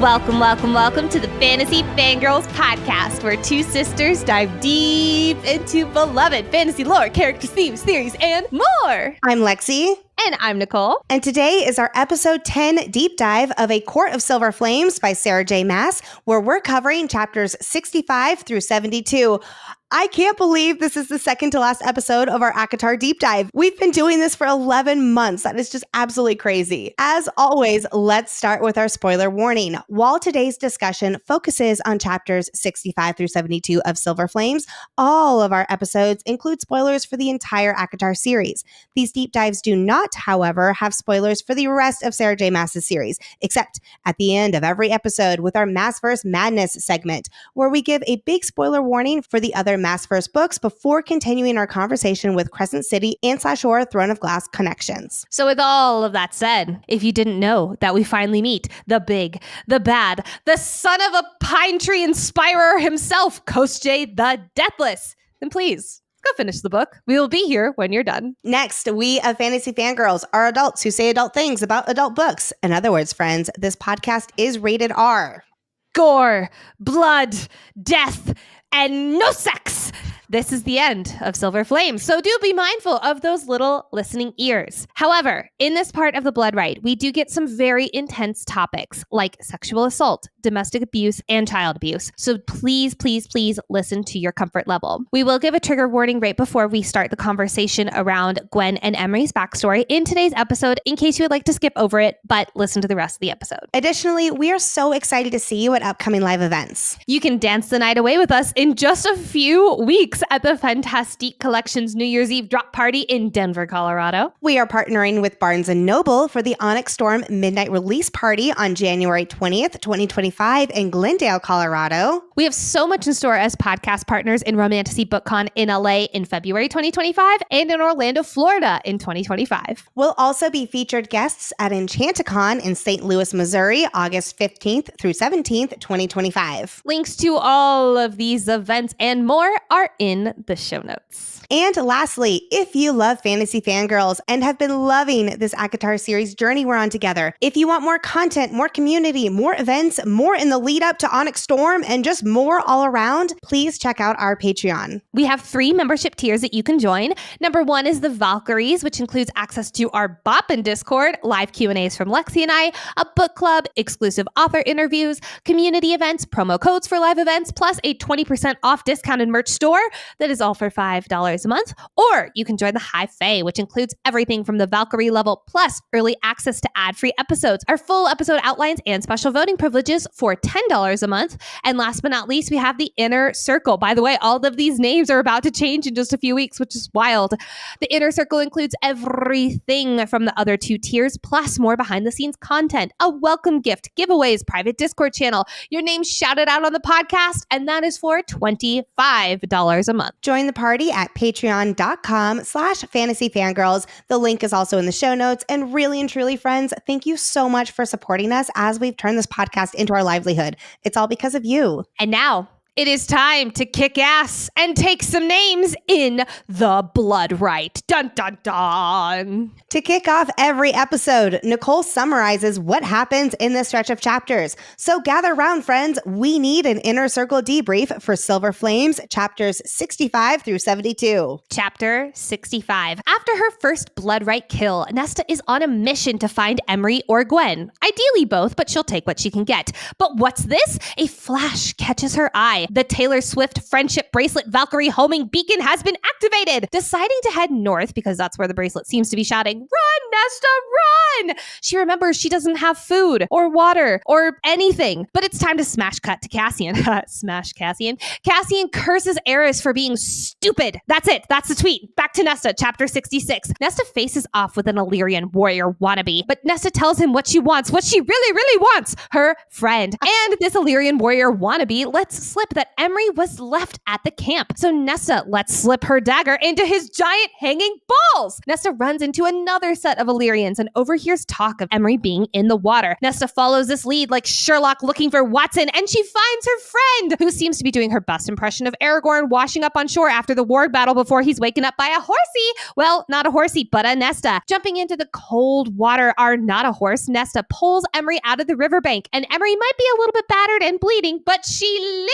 Welcome to the Fantasy Fangirls Podcast, where two sisters dive deep into beloved fantasy lore, characters, themes, theories, and more. I'm Lexi. And I'm Nicole. And today is our episode 10 deep dive of A Court of Silver Flames by Sarah J. Maas, where we're covering chapters 65 through 72. I can't believe this is the second to last episode of our ACOTAR deep dive. We've been doing this for 11 months. That is just absolutely crazy. As always, let's start with our spoiler warning. While today's discussion focuses on chapters 65 through 72 of Silver Flames, all of our episodes include spoilers for the entire ACOTAR series. These deep dives do not, however, have spoilers for the rest of Sarah J. Maas's series, except at the end of every episode with our Maasverse Madness segment, where we give a big spoiler warning for the other Maasverse books before continuing our conversation with Crescent City and / Throne of Glass connections. So with all of that said, if you didn't know that we finally meet the big, the bad, the son of a pine tree inspirer himself, Kosjay the Deathless, then please go finish the book. We will be here when you're done. Next, we of Fantasy Fangirls are adults who say adult things about adult books. In other words, friends, this podcast is rated R. Gore, blood, death, and no sex. This is the end of Silver Flames, so do be mindful of those little listening ears. However, in this part of the Blood Rite, we do get some very intense topics like sexual assault, domestic abuse, and child abuse. So please listen to your comfort level. We will give a trigger warning right before we start the conversation around Gwen and Emery's backstory in today's episode in case you would like to skip over it, but listen to the rest of the episode. Additionally, we are so excited to see you at upcoming live events. You can dance the night away with us in just a few weeks at the Fantastique Collection's New Year's Eve drop party in Denver, Colorado. We are partnering with Barnes & Noble for the Onyx Storm Midnight Release Party on January 20th, 2025 in Glendale, Colorado. We have so much in store as podcast partners in Romantasy BookCon in LA in February 2025 and in Orlando, Florida in 2025. We'll also be featured guests at Enchanticon in St. Louis, Missouri, August 15th through 17th, 2025. Links to all of these events and more are in the show notes. And lastly, if you love Fantasy Fangirls and have been loving this ACOTAR series journey we're on together, if you want more content, more community, more events, more in the lead up to Onyx Storm, and just more all around, please check out our Patreon. We have 3 membership tiers that you can join. Number 1 is the Valkyries, which includes access to our Boppin' Discord, live Q&As from Lexi and I, a book club, exclusive author interviews, community events, promo codes for live events, plus a 20% off discounted merch store that is all for $5 a month. Or you can join the High Fae, which includes everything from the Valkyrie level plus early access to ad-free episodes, our full episode outlines, and special voting privileges for $10 a month. And last but not least, we have the Inner Circle. By the way, all of these names are about to change in just a few weeks, which is wild. The Inner Circle includes everything from the other 2 tiers, plus more behind-the-scenes content, a welcome gift, giveaways, private Discord channel, your name shouted out on the podcast, and that is for $25 a month. Join the party at patreon.com/fantasyfangirls. The link is also in the show notes. And really and truly, friends, thank you so much for supporting us as we've turned this podcast into our livelihood. It's all because of you. And now it is time to kick ass and take some names in the Blood Rite. Dun, dun, dun. To kick off every episode, Nicole summarizes what happens in this stretch of chapters. So gather round, friends. We need an Inner Circle debrief for Silver Flames, chapters 65 through 72. Chapter 65. After her first Blood Rite kill, Nesta is on a mission to find Emery or Gwen. Ideally both, but she'll take what she can get. But what's this? A flash catches her eye. The Taylor Swift friendship bracelet Valkyrie homing beacon has been activated. Deciding to head north because that's where the bracelet seems to be shouting, "Run, Nesta, run!" She remembers she doesn't have food or water or anything. But it's time to smash cut to Cassian. Smash Cassian. Cassian curses Eris for being stupid. That's it. That's the tweet. Back to Nesta, chapter 66. Nesta faces off with an Illyrian warrior wannabe, but Nesta tells him what she wants, what she really, really wants, her friend. And this Illyrian warrior wannabe lets slip that Emery was left at the camp. So Nesta lets slip her dagger into his giant hanging balls. Nesta runs into another set of Illyrians and overhears talk of Emery being in the water. Nesta follows this lead like Sherlock looking for Watson, and she finds her friend, who seems to be doing her best impression of Aragorn washing up on shore after the warg battle before he's waken up by a horsey. Well, not a horsey, but a Nesta. Jumping into the cold water are not a horse. Nesta pulls Emery out of the riverbank, and Emery might be a little bit battered and bleeding, but she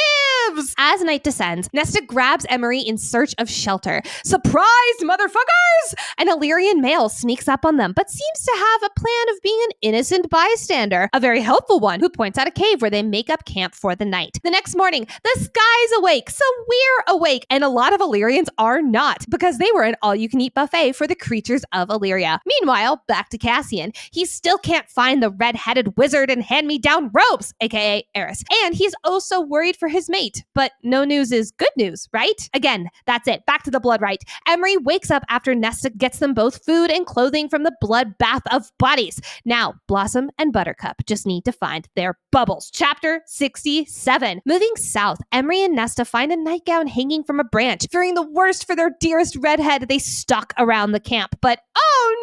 lives! As night descends, Nesta grabs Emery in search of shelter. Surprised, motherfuckers! An Illyrian male sneaks up on them, but seems to have a plan of being an innocent bystander, a very helpful one, who points out a cave where they make up camp for the night. The next morning, the sky's awake, so we're awake, and a lot of Illyrians are not, because they were an all-you-can-eat buffet for the creatures of Illyria. Meanwhile, back to Cassian. He still can't find the red-headed wizard and hand-me-down robes, aka Eris, and he's also worried for his mate, but no news is good news, right? Again, that's it. Back to the blood rite. Emery wakes up after Nesta gets them both food and clothing from the blood bath of bodies. Now, Blossom and Buttercup just need to find their bubbles. Chapter 67. Moving south, Emery and Nesta find a nightgown hanging from a branch. Fearing the worst for their dearest redhead, they stalk around the camp. But oh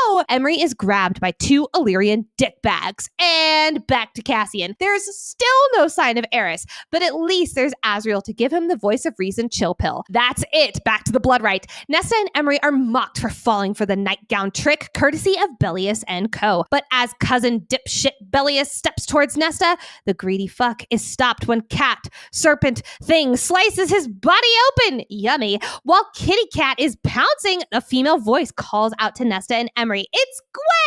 no! Emery is grabbed by two Illyrian dickbags. And back to Cassian. There's still no sign of Eris, but at least there's Azriel to give him the voice of reason chill pill. That's it. Back to the blood rite. Nesta and Emery are mocked for falling for the nightgown trick, courtesy of Bellius and co. But as cousin dipshit Bellius steps towards Nesta, the greedy fuck is stopped when cat, serpent thing slices his body open. Yummy. While Kitty Cat is pouncing, a female voice calls out to Nesta and Emery. It's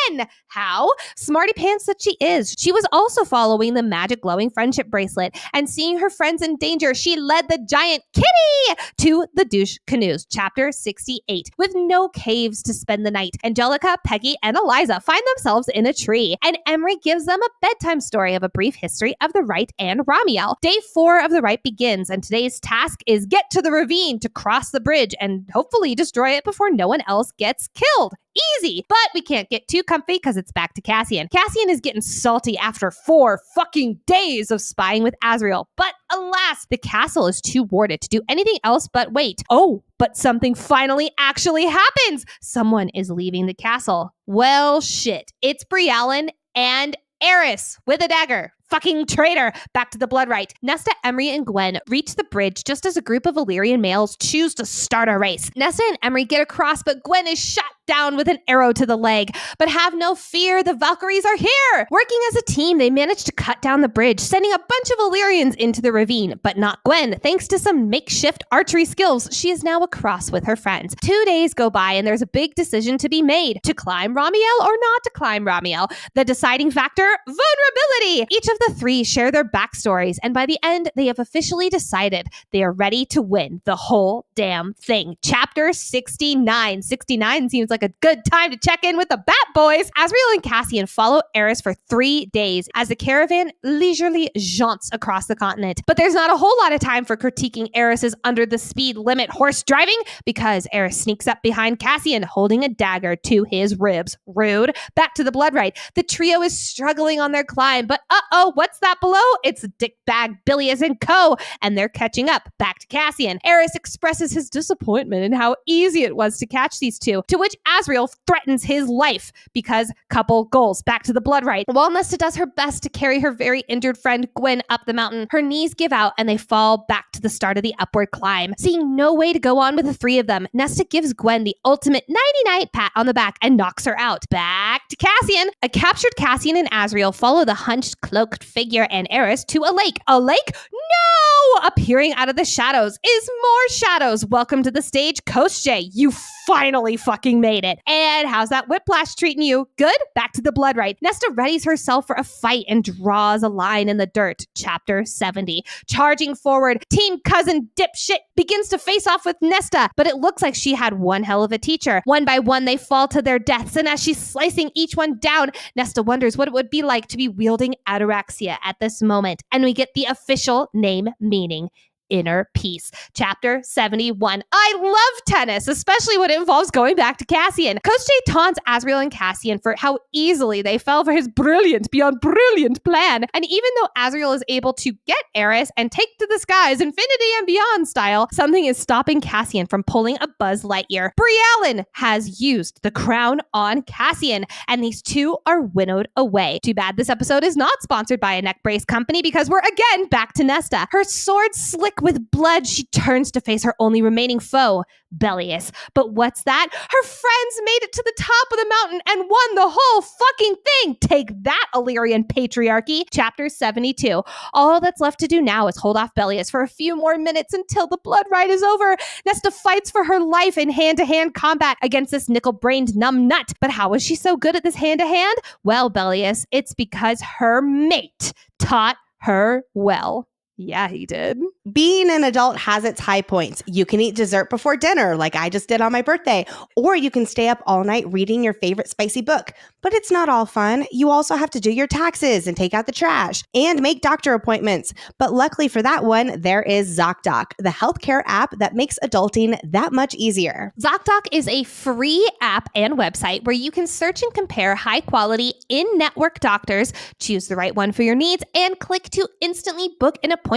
Gwen! How? Smarty pants that she is. She was also following the magic glowing friendship bracelet, and seeing her friends in danger, she led the giant Kitty to the douche canoes. Chapter 68. With no caves to spend the night, Angelica, Peggy, and Eliza find themselves in a tree, and Emery gives them a bedtime story of a brief history of the rite and Romiel. Day 4 of the rite begins, and today's task is get to the ravine to cross the bridge and hopefully destroy it before no one else gets killed. Easy, but we can't get too comfy because it's back to Cassian. Cassian is getting salty after 4 fucking days of spying with Azriel, but alas, the castle is too warded to do anything else but wait. Oh, but something finally actually happens. Someone is leaving the castle. Well, shit. It's Briallen and Eris with a dagger. Fucking traitor. Back to the blood rite. Nesta, Emery, and Gwen reach the bridge just as a group of Illyrian males choose to start a race. Nesta and Emery get across, but Gwen is shot down with an arrow to the leg. But have no fear, the Valkyries are here! Working as a team, they manage to cut down the bridge, sending a bunch of Illyrians into the ravine, but not Gwen. Thanks to some makeshift archery skills, she is now across with her friends. 2 days go by, and there's a big decision to be made. To climb Romiel or not to climb Romiel? The deciding factor? Vulnerability! Each of the 3 share their backstories, and by the end, they have officially decided they are ready to win the whole damn thing. Chapter 69. 69 seems like a good time to check in with the Bat Boys. Azriel and Cassian follow Eris for 3 days as the caravan leisurely jaunts across the continent. But there's not a whole lot of time for critiquing Eris's under the speed limit horse driving, because Eris sneaks up behind Cassian holding a dagger to his ribs. Rude. Back to the blood rite. The trio is struggling on their climb, but what's that below? It's Dickbag, Bellius, and co, and they're catching up. Back to Cassian. Eris expresses his disappointment in how easy it was to catch these two, to which Azriel threatens his life because couple goals. Back to the blood rite. While Nesta does her best to carry her very injured friend Gwen up the mountain, her knees give out and they fall back to the start of the upward climb. Seeing no way to go on with the 3 of them, Nesta gives Gwen the ultimate nighty-night pat on the back and knocks her out. Back to Cassian. A captured Cassian and Azriel follow the hunched, cloaked figure and Eris to a lake. A lake? No! Appearing out of the shadows is more shadows. Welcome to the stage, Coast J. You finally fucking made it. And how's that whiplash treating you? Good? Back to the blood rite. Nesta readies herself for a fight and draws a line in the dirt. Chapter 70. Charging forward, Team Cousin Dipshit begins to face off with Nesta, but it looks like she had one hell of a teacher. One by one, they fall to their deaths, and as she's slicing each one down, Nesta wonders what it would be like to be wielding ataraxia at this moment. And we get the official name meaning. inner peace. Chapter 71. I love tennis, especially when it involves going back to Cassian. Coach J taunts Azriel and Cassian for how easily they fell for his brilliant, beyond brilliant plan. And even though Azriel is able to get Eris and take to the skies infinity and beyond style, something is stopping Cassian from pulling a Buzz Lightyear. Brialyn has used the crown on Cassian, and these two are winnowed away. Too bad this episode is not sponsored by a neck brace company, because we're again back to Nesta. Her sword slick with blood, she turns to face her only remaining foe, Bellius. But what's that? Her friends made it to the top of the mountain and won the whole fucking thing. Take that, Illyrian patriarchy. Chapter 72. All that's left to do now is hold off Bellius for a few more minutes until the blood ride is over. Nesta fights for her life in hand-to-hand combat against this nickel-brained numb nut. But how is she so good at this hand-to-hand? Well, Bellius, it's because her mate taught her well. Yeah, he did. Being an adult has its high points. You can eat dessert before dinner, like I just did on my birthday, or you can stay up all night reading your favorite spicy book. But it's not all fun. You also have to do your taxes and take out the trash and make doctor appointments. But luckily for that one, there is ZocDoc, the healthcare app that makes adulting that much easier. ZocDoc is a free app and website where you can search and compare high-quality in-network doctors, choose the right one for your needs, and click to instantly book an appointment.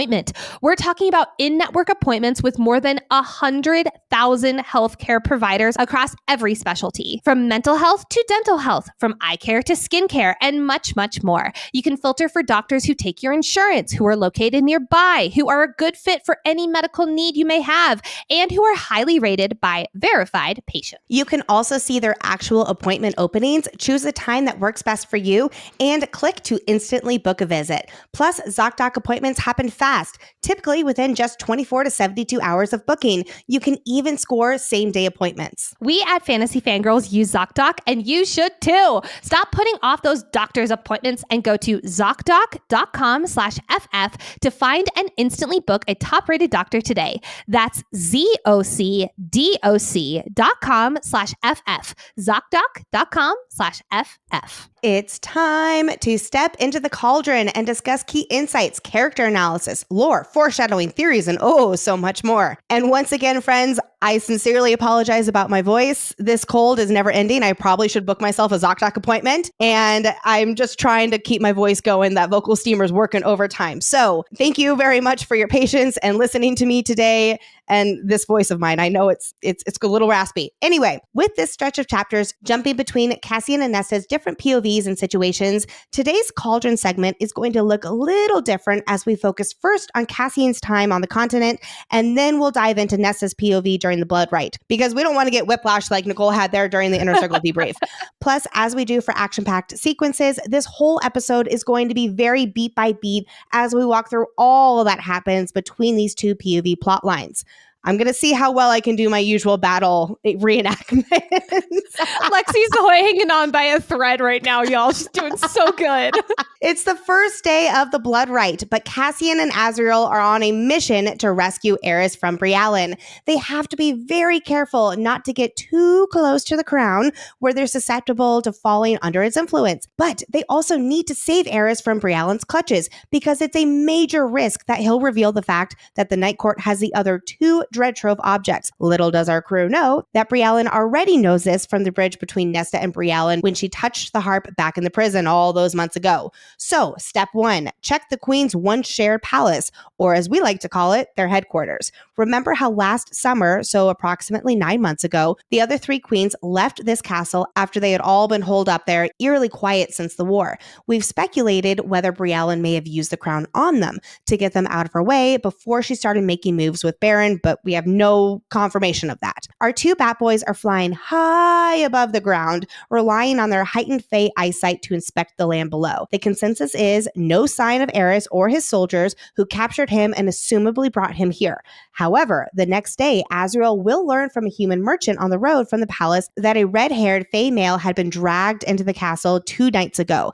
We're talking about in-network appointments with more than 100,000 healthcare providers across every specialty, from mental health to dental health, from eye care to skincare, and much, much more. You can filter for doctors who take your insurance, who are located nearby, who are a good fit for any medical need you may have, and who are highly rated by verified patients. You can also see their actual appointment openings, choose a time that works best for you, and click to instantly book a visit. Plus, ZocDoc appointments happen fast, typically within just 24 to 72 hours of booking. You can even score same-day appointments. We at Fantasy Fangirls use ZocDoc, and you should too. Stop putting off those doctor's appointments and go to ZocDoc.com/FF to find and instantly book a top-rated doctor today. That's ZocDoc.com/FF. ZocDoc.com/FF. It's time to step into the cauldron and discuss key insights, character analysis, lore, foreshadowing, theories, and oh, so much more. And once again, friends, I sincerely apologize about my voice. This cold is never ending. I probably should book myself a ZocDoc appointment, and I'm just trying to keep my voice going. That vocal steamer's working overtime. So thank you very much for your patience and listening to me today and this voice of mine. I know it's a little raspy. Anyway, with this stretch of chapters jumping between Cassian and Nesta's different POVs and situations, today's Cauldron segment is going to look a little different as we focus first on Cassian's time on the continent, and then we'll dive into Nesta's POV during the blood rite, because we don't want to get whiplash like Nicole had there during the Inner Circle Debrief. Plus, as we do for action-packed sequences, this whole episode is going to be very beat by beat as we walk through all that happens between these two POV plot lines. I'm going to see how well I can do my usual battle reenactment. Lexi's hanging on by a thread right now, y'all. She's doing so good. It's the first day of the blood rite, but Cassian and Azriel are on a mission to rescue Eris from Brialyn. They have to be very careful not to get too close to the crown, where they're susceptible to falling under its influence. But they also need to save Eris from Brialyn's clutches, because it's a major risk that he'll reveal the fact that the Night Court has the other two Dread Trove objects. Little does our crew know that Brialyn already knows this from the bridge between Nesta and Brialyn when she touched the harp back in the prison all those months ago. So, step 1, check the Queen's once shared palace, or as we like to call it, their headquarters. Remember how last summer, so approximately 9 months ago, the other 3 queens left this castle after they had all been holed up there, eerily quiet since the war. We've speculated whether Brialyn may have used the crown on them to get them out of her way before she started making moves with Baron, but we have no confirmation of that. Our 2 Bat Boys are flying high above the ground, relying on their heightened Fae eyesight to inspect the land below. The consensus is no sign of Eris or his soldiers, who captured him and assumably brought him here. However, the next day, Azriel will learn from a human merchant on the road from the palace that a red-haired Fae male had been dragged into the castle 2 nights ago.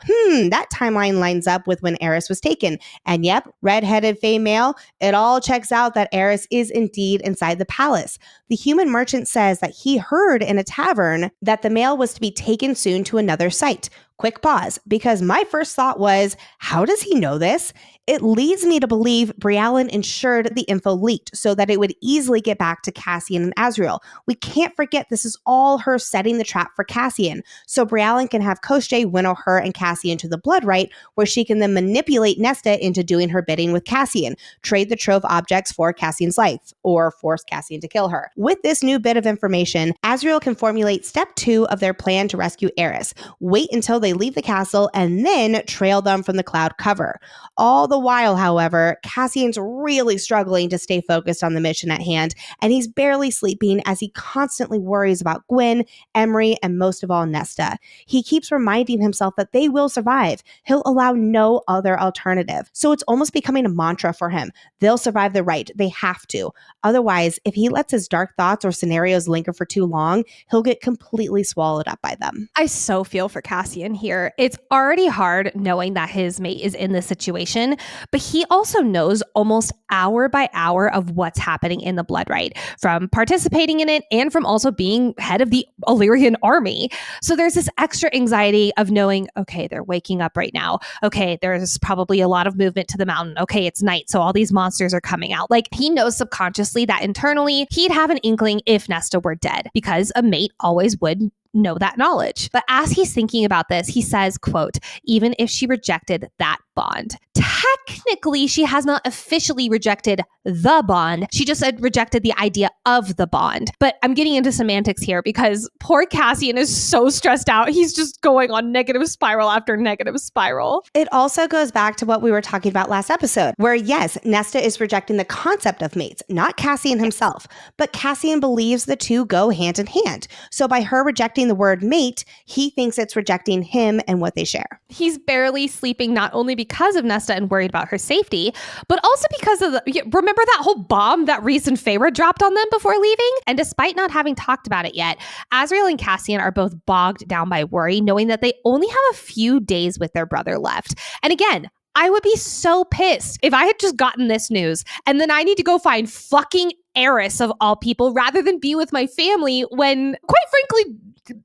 That timeline lines up with when Eris was taken. And yep, red-headed Fae male, it all checks out that Eris is indeed inside the palace. The human merchant says that he heard in a tavern that the male was to be taken soon to another site. Quick pause, because my first thought was, how does he know this? It leads me to believe Briallen ensured the info leaked so that it would easily get back to Cassian and Azriel. We can't forget this is all her setting the trap for Cassian, so Briallen can have Koschei winnow her and Cassian to the Bloodrite, where she can then manipulate Nesta into doing her bidding with Cassian, trade the trove objects for Cassian's life, or force Cassian to kill her. With this new bit of information, Azriel can formulate step 2 of their plan to rescue Eris. Wait until they leave the castle and then trail them from the cloud cover. All the while, however, Cassian's really struggling to stay focused on the mission at hand, and he's barely sleeping as he constantly worries about Gwen, Emery, and most of all, Nesta. He keeps reminding himself that they will survive. He'll allow no other alternative. So it's almost becoming a mantra for him. They'll survive the right. They have to. Otherwise, if he lets his dark thoughts or scenarios linger for too long, he'll get completely swallowed up by them. I so feel for Cassian here. It's already hard knowing that his mate is in this situation, but he also knows almost hour by hour of what's happening in the Bloodrite, from participating in it and from also being head of the Illyrian army. So there's this extra anxiety of knowing, okay, they're waking up right now. Okay, there's probably a lot of movement to the mountain. Okay, it's night, so all these monsters are coming out. Like, he knows subconsciously that internally he'd have an inkling if Nesta were dead, because a mate always would know that knowledge. But as he's thinking about this, he says, quote, even if she rejected that bond, technically she has not officially rejected the bond. She just had rejected the idea of the bond. But I'm getting into semantics here because poor Cassian is so stressed out. He's just going on negative spiral after negative spiral. It also goes back to what we were talking about last episode, where yes, Nesta is rejecting the concept of mates, not Cassian himself, but Cassian believes the two go hand in hand. So by her rejecting the word mate, he thinks it's rejecting him and what they share. He's barely sleeping, not only because of Nesta and worried about her safety, but also because of remember that whole bomb that Rhys and Feyre dropped on them before leaving? And despite not having talked about it yet, Azriel and Cassian are both bogged down by worry, knowing that they only have a few days with their brother left. And again, I would be so pissed if I had just gotten this news and then I need to go find fucking Eris of all people rather than be with my family when, quite frankly,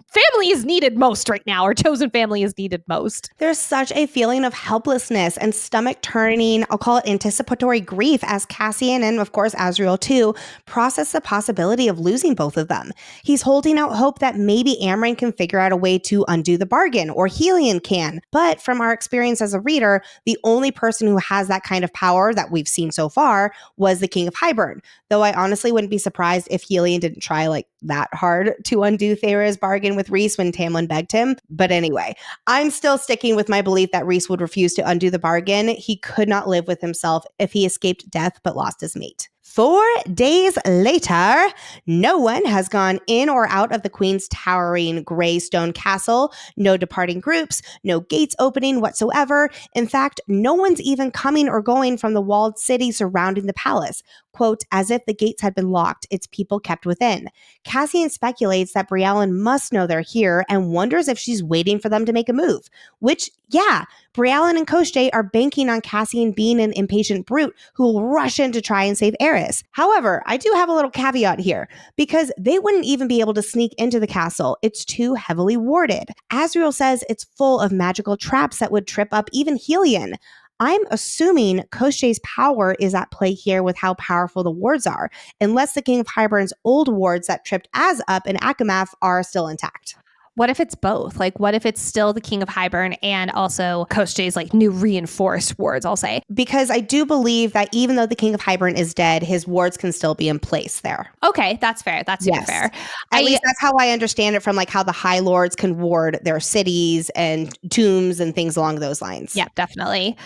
family is needed most right now, or chosen family is needed most. There's such a feeling of helplessness and stomach turning, I'll call it anticipatory grief, as Cassian and of course Azriel too process the possibility of losing both of them. He's holding out hope that maybe Amren can figure out a way to undo the bargain, or Helion can. But from our experience as a reader, the only person who has that kind of power that we've seen so far was the King of Hybern. Though I honestly wouldn't be surprised if Helion didn't try like that hard to undo Feyre's bargain with Rhys when Tamlin begged him. But anyway, I'm still sticking with my belief that Rhys would refuse to undo the bargain. He could not live with himself if he escaped death but lost his mate. 4 days later, no one has gone in or out of the Queen's towering gray stone castle. No departing groups, no gates opening whatsoever. In fact, no one's even coming or going from the walled city surrounding the palace. Quote, as if the gates had been locked, its people kept within. Cassian speculates that Briallen must know they're here and wonders if she's waiting for them to make a move. Which, yeah, Briallen and Koschei are banking on Cassian being an impatient brute who will rush in to try and save Eris. However, I do have a little caveat here, because they wouldn't even be able to sneak into the castle. It's too heavily warded. Azriel says it's full of magical traps that would trip up even Helion. I'm assuming Koschei's power is at play here with how powerful the wards are, unless the King of Hybern's old wards that tripped Az up in ACOSF are still intact. What if it's both? Like, what if it's still the King of Hybern and also Koschei's like new reinforced wards, I'll say? Because I do believe that even though the King of Hybern is dead, his wards can still be in place there. Okay, that's fair. That's super fair. At least that's how I understand it from like how the High Lords can ward their cities and tombs and things along those lines. Yeah, definitely.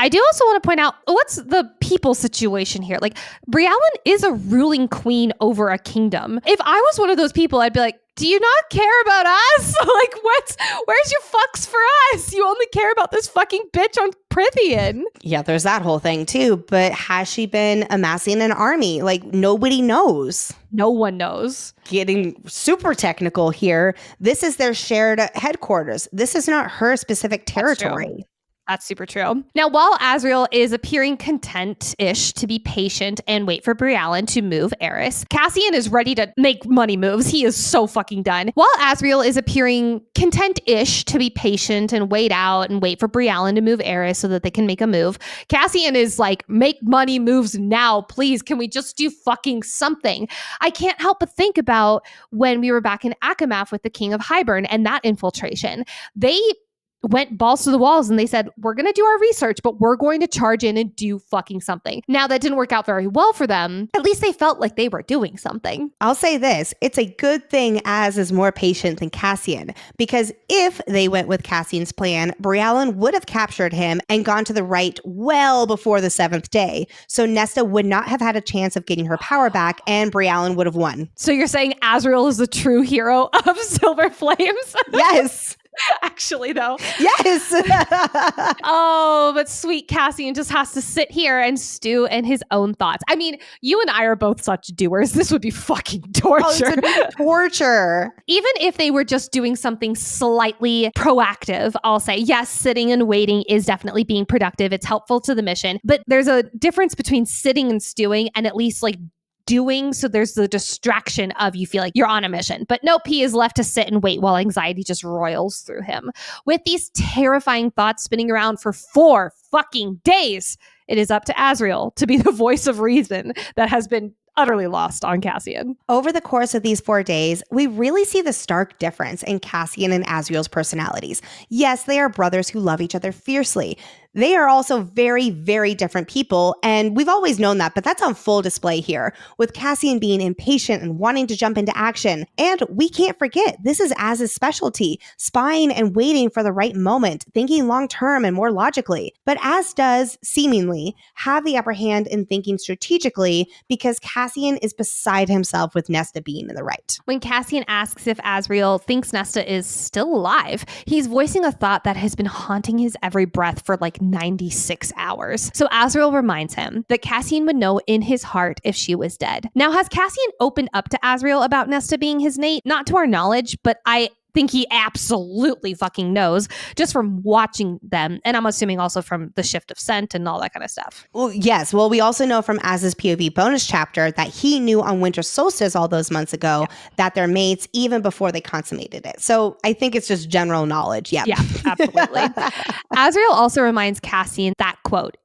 I do also want to point out, what's the people situation here? Like, Briallen is a ruling queen over a kingdom. If I was one of those people, I'd be like, do you not care about us? Like, where's your fucks for us? You only care about this fucking bitch on Prithian. Yeah, there's that whole thing too. But has she been amassing an army? Like, nobody knows. No one knows. Getting super technical here. This is their shared headquarters. This is not her specific territory. That's super true. Now, while Azriel is appearing content-ish to be patient and wait for Briallen to move Eris, Cassian is ready to make money moves. He is so fucking done. While Azriel is appearing content-ish to be patient and wait out and wait for Briallen to move Eris so that they can make a move, Cassian is like, make money moves now, please. Can we just do fucking something? I can't help but think about when we were back in Akamath with the King of Hybern and that infiltration. They went balls to the walls and they said, we're going to do our research, but we're going to charge in and do fucking something. Now, that didn't work out very well for them. At least they felt like they were doing something. I'll say this. It's a good thing Az is more patient than Cassian, because if they went with Cassian's plan, Briallen would have captured him and gone to the right well before the 7th day. So Nesta would not have had a chance of getting her power back and Briallen would have won. So you're saying Azriel is the true hero of Silver Flames? Yes. Actually, though. Yes. Oh, but sweet Cassian just has to sit here and stew in his own thoughts. I mean, you and I are both such doers. This would be fucking torture. Oh, this would be torture. Even if they were just doing something slightly proactive, I'll say, yes, sitting and waiting is definitely being productive. It's helpful to the mission. But there's a difference between sitting and stewing and at least like doing, so there's the distraction of you feel like you're on a mission. But nope, he is left to sit and wait while anxiety just roils through him. With these terrifying thoughts spinning around for 4 fucking days, it is up to Azriel to be the voice of reason that has been utterly lost on Cassian. Over the course of these 4 days, we really see the stark difference in Cassian and Azriel's personalities. Yes, they are brothers who love each other fiercely. They are also very, very different people, and we've always known that, but that's on full display here, with Cassian being impatient and wanting to jump into action. And we can't forget, this is Az's specialty, spying and waiting for the right moment, thinking long-term and more logically. But Az does, seemingly, have the upper hand in thinking strategically because Cassian is beside himself with Nesta being in the right. When Cassian asks if Azriel thinks Nesta is still alive, he's voicing a thought that has been haunting his every breath for like 96 hours. So Azriel reminds him that Cassian would know in his heart if she was dead. Now, has Cassian opened up to Azriel about Nesta being his mate? Not to our knowledge, but I think he absolutely fucking knows just from watching them. And I'm assuming also from the shift of scent and all that kind of stuff. Well, yes. Well, we also know from Az's POV bonus chapter that he knew on Winter Solstice all those months ago that they're mates even before they consummated it. So I think it's just general knowledge. Yeah, absolutely. Azriel also reminds Cassian that, quote,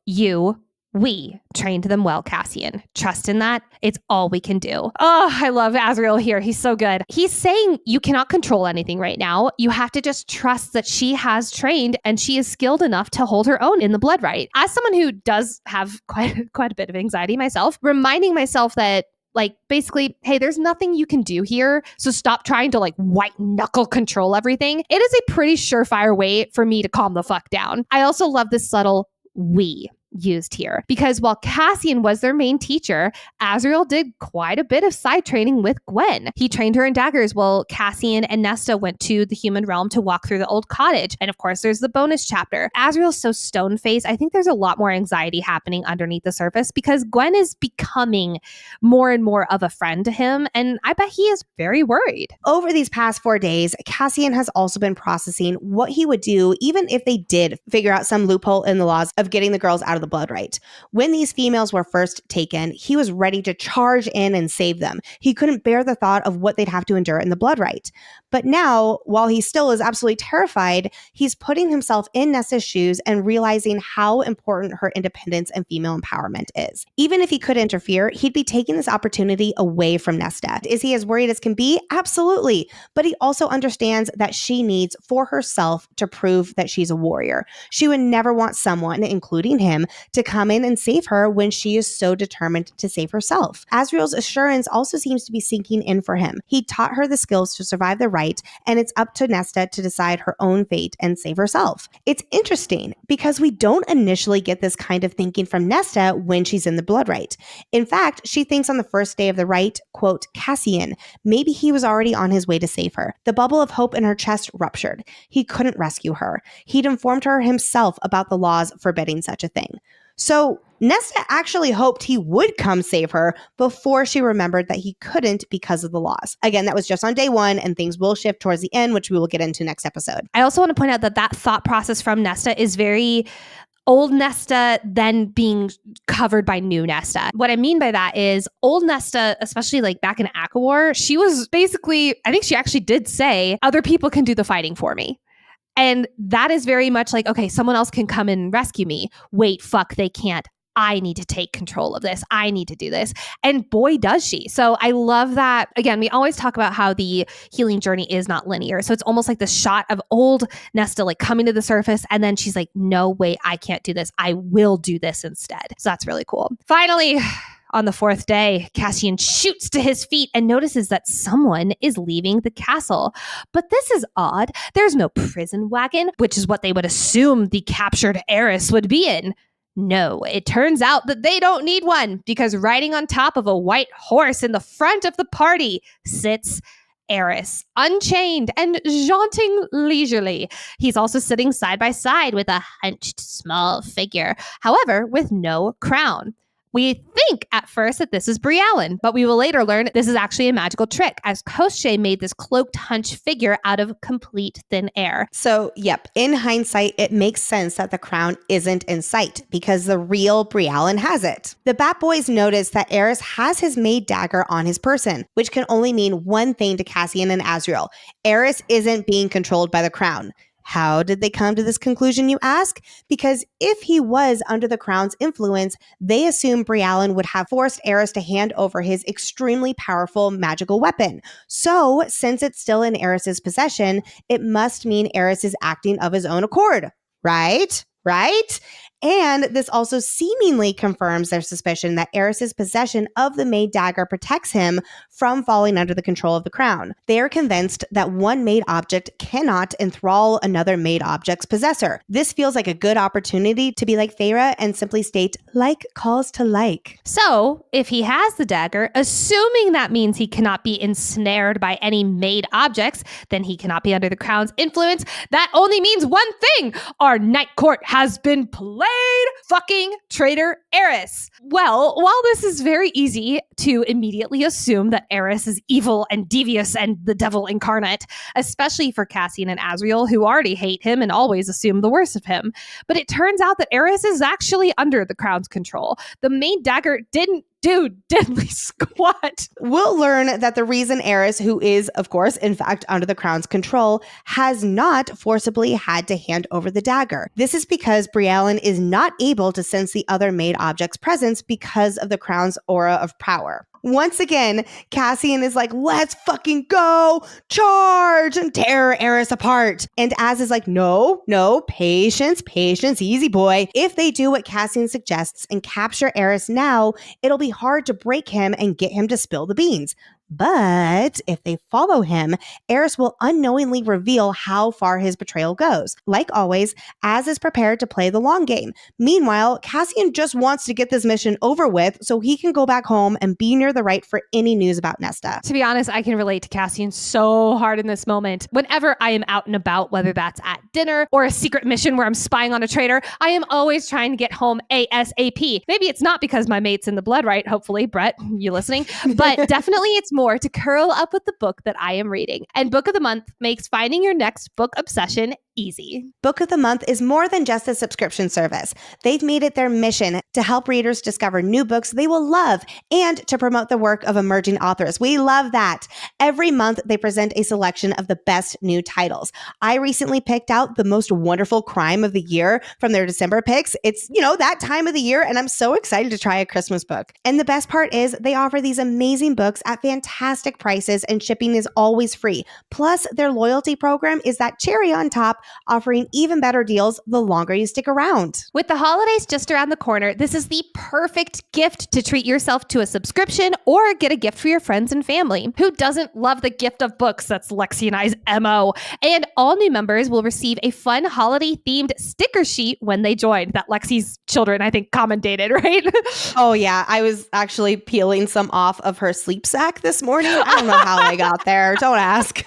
we trained them well, Cassian. Trust in that. It's all we can do. Oh, I love Azriel here. He's so good. He's saying you cannot control anything right now. You have to just trust that she has trained and she is skilled enough to hold her own in the blood rite. As someone who does have quite a bit of anxiety myself, reminding myself that like basically, hey, there's nothing you can do here. So stop trying to like white knuckle control everything. It is a pretty surefire way for me to calm the fuck down. I also love this subtle we used here because while Cassian was their main teacher, Azriel did quite a bit of side training with Gwen. He trained her in daggers while Cassian and Nesta went to the human realm to walk through the old cottage. And of course, there's the bonus chapter. Azriel's so stone-faced. I think there's a lot more anxiety happening underneath the surface because Gwen is becoming more and more of a friend to him. And I bet he is very worried. Over these past 4 days, Cassian has also been processing what he would do even if they did figure out some loophole in the laws of getting the girls out of the blood rite. When these females were first taken, he was ready to charge in and save them. He couldn't bear the thought of what they'd have to endure in the blood rite. But now, while he still is absolutely terrified, he's putting himself in Nesta's shoes and realizing how important her independence and female empowerment is. Even if he could interfere, he'd be taking this opportunity away from Nesta. Is he as worried as can be? Absolutely. But he also understands that she needs for herself to prove that she's a warrior. She would never want someone, including him, to come in and save her when she is so determined to save herself. Azriel's assurance also seems to be sinking in for him. He taught her the skills to survive the rite, and it's up to Nesta to decide her own fate and save herself. It's interesting because we don't initially get this kind of thinking from Nesta when she's in the blood rite. In fact, she thinks on the first day of the rite, quote, Cassian, maybe he was already on his way to save her. The bubble of hope in her chest ruptured. He couldn't rescue her. He'd informed her himself about the laws forbidding such a thing. So Nesta actually hoped he would come save her before she remembered that he couldn't because of the laws. Again, that was just on day one, and things will shift towards the end, which we will get into next episode. I also want to point out that thought process from Nesta is very old Nesta then being covered by new Nesta. What I mean by that is old Nesta, especially like back in ACOWAR, she was basically, I think she actually did say, other people can do the fighting for me. And that is very much like, okay, someone else can come and rescue me. Wait, fuck, they can't. I need to take control of this. I need to do this. And boy, does she. So I love that. Again, we always talk about how the healing journey is not linear. So it's almost like the shot of old Nesta like coming to the surface. And then she's like, no, wait, I can't do this. I will do this instead. So that's really cool. Finally, on the fourth day, Cassian shoots to his feet and notices that someone is leaving the castle. But this is odd. There's no prison wagon, which is what they would assume the captured heiress would be in. No, it turns out that they don't need one because riding on top of a white horse in the front of the party sits Eris, unchained and jaunting leisurely. He's also sitting side by side with a hunched small figure, however, with no crown. We think at first that this is Brialyn, but we will later learn this is actually a magical trick, as Koschei made this cloaked hunch figure out of complete thin air. So, yep, in hindsight, it makes sense that the crown isn't in sight because the real Brialyn has it. The Bat Boys notice that Eris has his maid dagger on his person, which can only mean one thing to Cassian and Azriel. Eris isn't being controlled by the crown. How did they come to this conclusion, you ask? Because if he was under the crown's influence, they assume Brialyn would have forced Eris to hand over his extremely powerful magical weapon. So, since it's still in Eris's possession, it must mean Eris is acting of his own accord. Right? And this also seemingly confirms their suspicion that Eris's possession of the maid dagger protects him from falling under the control of the crown. They are convinced that one maid object cannot enthrall another maid object's possessor. This feels like a good opportunity to be like Feyre and simply state, like calls to like. So, if he has the dagger, assuming that means he cannot be ensnared by any maid objects, then he cannot be under the crown's influence. That only means one thing. Our night court has been played. Fucking traitor Eris. Well, while this is very easy to immediately assume that Eris is evil and devious and the devil incarnate, especially for Cassian and Azriel, who already hate him and always assume the worst of him. But it turns out that Eris is actually under the crown's control. The maid dagger didn't do diddly squat. We'll learn that the reason Eris, who is, of course, in fact, under the crown's control, has not forcibly had to hand over the dagger. This is because Brialyn is not able to sense the other maid object's presence because of the crown's aura of power. Once again, Cassian is like, let's fucking go, charge, and tear Eris apart. And Az is like, no, patience, easy boy. If they do what Cassian suggests and capture Eris now, it'll be hard to break him and get him to spill the beans. But if they follow him, Eris will unknowingly reveal how far his betrayal goes. Like always, Az is prepared to play the long game. Meanwhile, Cassian just wants to get this mission over with so he can go back home and be near the right for any news about Nesta. To be honest, I can relate to Cassian so hard in this moment. Whenever I am out and about, whether that's at dinner or a secret mission where I'm spying on a traitor, I am always trying to get home ASAP. Maybe it's not because my mate's in the blood, right? Hopefully, Brett, you listening? But definitely it's more to curl up with the book that I am reading. And Book of the Month makes finding your next book obsession easy. Book of the Month is more than just a subscription service. They've made it their mission to help readers discover new books they will love and to promote the work of emerging authors. We love that. Every month, they present a selection of the best new titles. I recently picked out the most wonderful crime of the year from their December picks. It's, that time of the year, and I'm so excited to try a Christmas book. And the best part is they offer these amazing books at fantastic prices, and shipping is always free. Plus, their loyalty program is that cherry on top, offering even better deals the longer you stick around. With the holidays just around the corner, this is the perfect gift to treat yourself to a subscription or get a gift for your friends and family. Who doesn't love the gift of books? That's Lexi and I's MO. And all new members will receive a fun holiday-themed sticker sheet when they join that Lexi's children, I think, commentated, right? Oh, yeah. I was actually peeling some off of her sleep sack this morning. I don't know how they got there. Don't ask.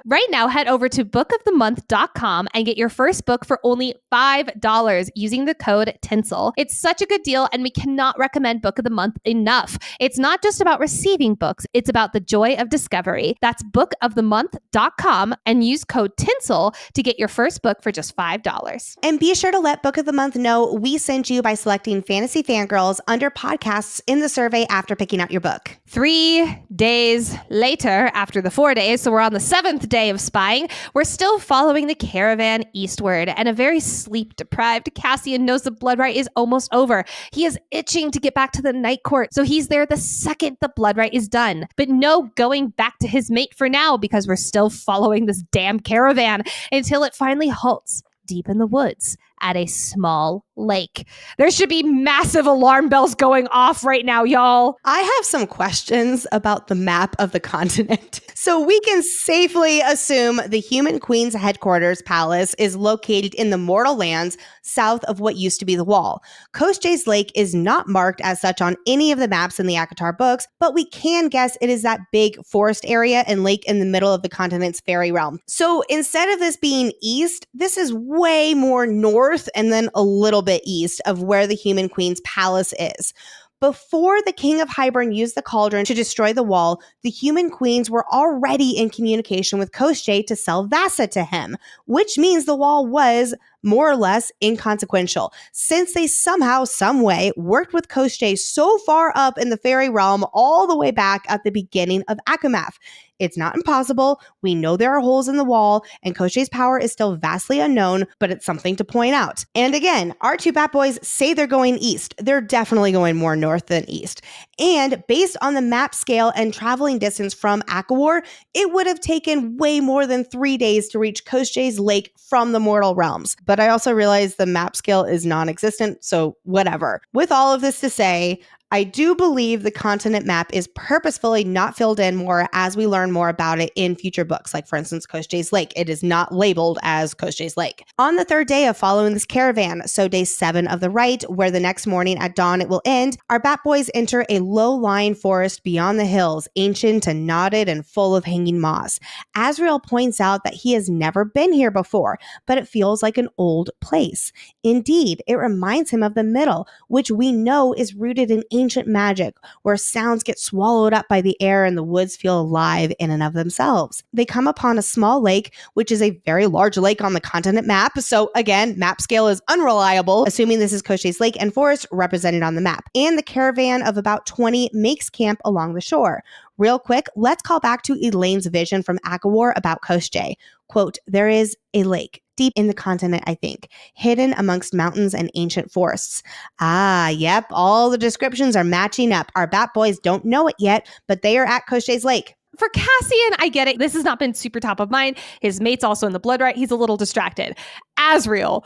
Right now, head over to bookofthemonth.com fantasyfangirlspodcast.com and get your first book for only $5 using the code TINSEL. It's such a good deal, and we cannot recommend Book of the Month enough. It's not just about receiving books, it's about the joy of discovery. That's bookofthemonth.com and use code TINSEL to get your first book for just $5. And be sure to let Book of the Month know we sent you by selecting Fantasy Fangirls under podcasts in the survey after picking out your book. 3 days later, after the 4 days, so we're on the 7th day of spying, we're still following the caravan eastward, and a very sleep-deprived Cassian knows the blood rite is almost over. He is itching to get back to the night court, so he's there the second the blood rite is done. But no going back to his mate for now, because we're still following this damn caravan until it finally halts deep in the woods at a small lake. There should be massive alarm bells going off right now, y'all. I have some questions about the map of the continent. So we can safely assume the Human Queen's headquarters palace is located in the Mortal Lands south of what used to be the Wall. Koschei's Lake is not marked as such on any of the maps in the ACOTAR books, but we can guess it is that big forest area and lake in the middle of the continent's fairy realm. So instead of this being east, this is way more north and then a little bit east of where the Human Queen's palace is. Before the King of Hybern used the Cauldron to destroy the Wall, the Human Queens were already in communication with Koschei to sell Vassa to him, which means the Wall was more or less inconsequential, since they somehow, some way, worked with Koschei so far up in the fairy realm all the way back at the beginning of ACOMAF. It's not impossible. We know there are holes in the Wall, and Koschei's power is still vastly unknown, but it's something to point out. And again, our two Bat Boys say they're going east. They're definitely going more north than east. And based on the map scale and traveling distance from Akawar, it would have taken way more than 3 days to reach Koschei's Lake from the Mortal Realms. But I also realize the map scale is non-existent, so whatever. With all of this to say, I do believe the continent map is purposefully not filled in more as we learn more about it in future books, like for instance, Koschei's Lake. It is not labeled as Koschei's Lake. On the 3rd day of following this caravan, so day 7 of the rite, where the next morning at dawn it will end, our Bat Boys enter a low-lying forest beyond the hills, ancient and knotted and full of hanging moss. Asriel points out that he has never been here before, but it feels like an old place. Indeed, it reminds him of the Middle, which we know is rooted in ancient magic, where sounds get swallowed up by the air and the woods feel alive in and of themselves. They come upon a small lake, which is a very large lake on the continent map. So again, map scale is unreliable, assuming this is Koschei's Lake and forest represented on the map. And the caravan of about 20 makes camp along the shore. Real quick, let's call back to Elaine's vision from Akawar about Koschei. Quote, there is a lake deep in the continent, I think, hidden amongst mountains and ancient forests. Ah, yep, all the descriptions are matching up. Our Bat Boys don't know it yet, but they are at Koschei's Lake. For Cassian, I get it. This has not been super top of mind. His mate's also in the blood rite. He's a little distracted. Asriel,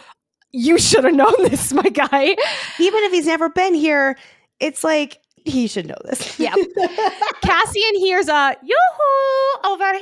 you should have known this, my guy. Even if he's never been here, it's like, he should know this. Yeah. Cassian hears a yoo-hoo over here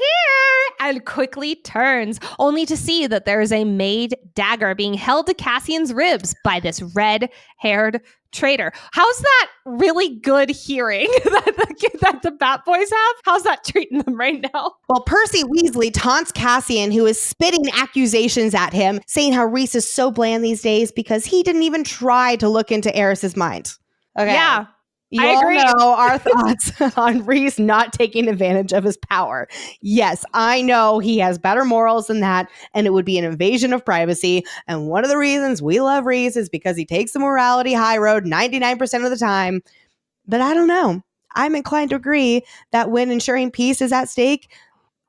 and quickly turns, only to see that there is a made dagger being held to Cassian's ribs by this red-haired traitor. How's that really good hearing that the Bat Boys have? How's that treating them right now? Well, Percy Weasley taunts Cassian, who is spitting accusations at him, saying how Rhys is so bland these days because he didn't even try to look into Eris's mind. Okay. Yeah. You I agree. all know our thoughts on Rhys not taking advantage of his power. Yes, I know he has better morals than that, and it would be an invasion of privacy. And one of the reasons we love Rhys is because he takes the morality high road 99% of the time. But I don't know. I'm inclined to agree that when ensuring peace is at stake,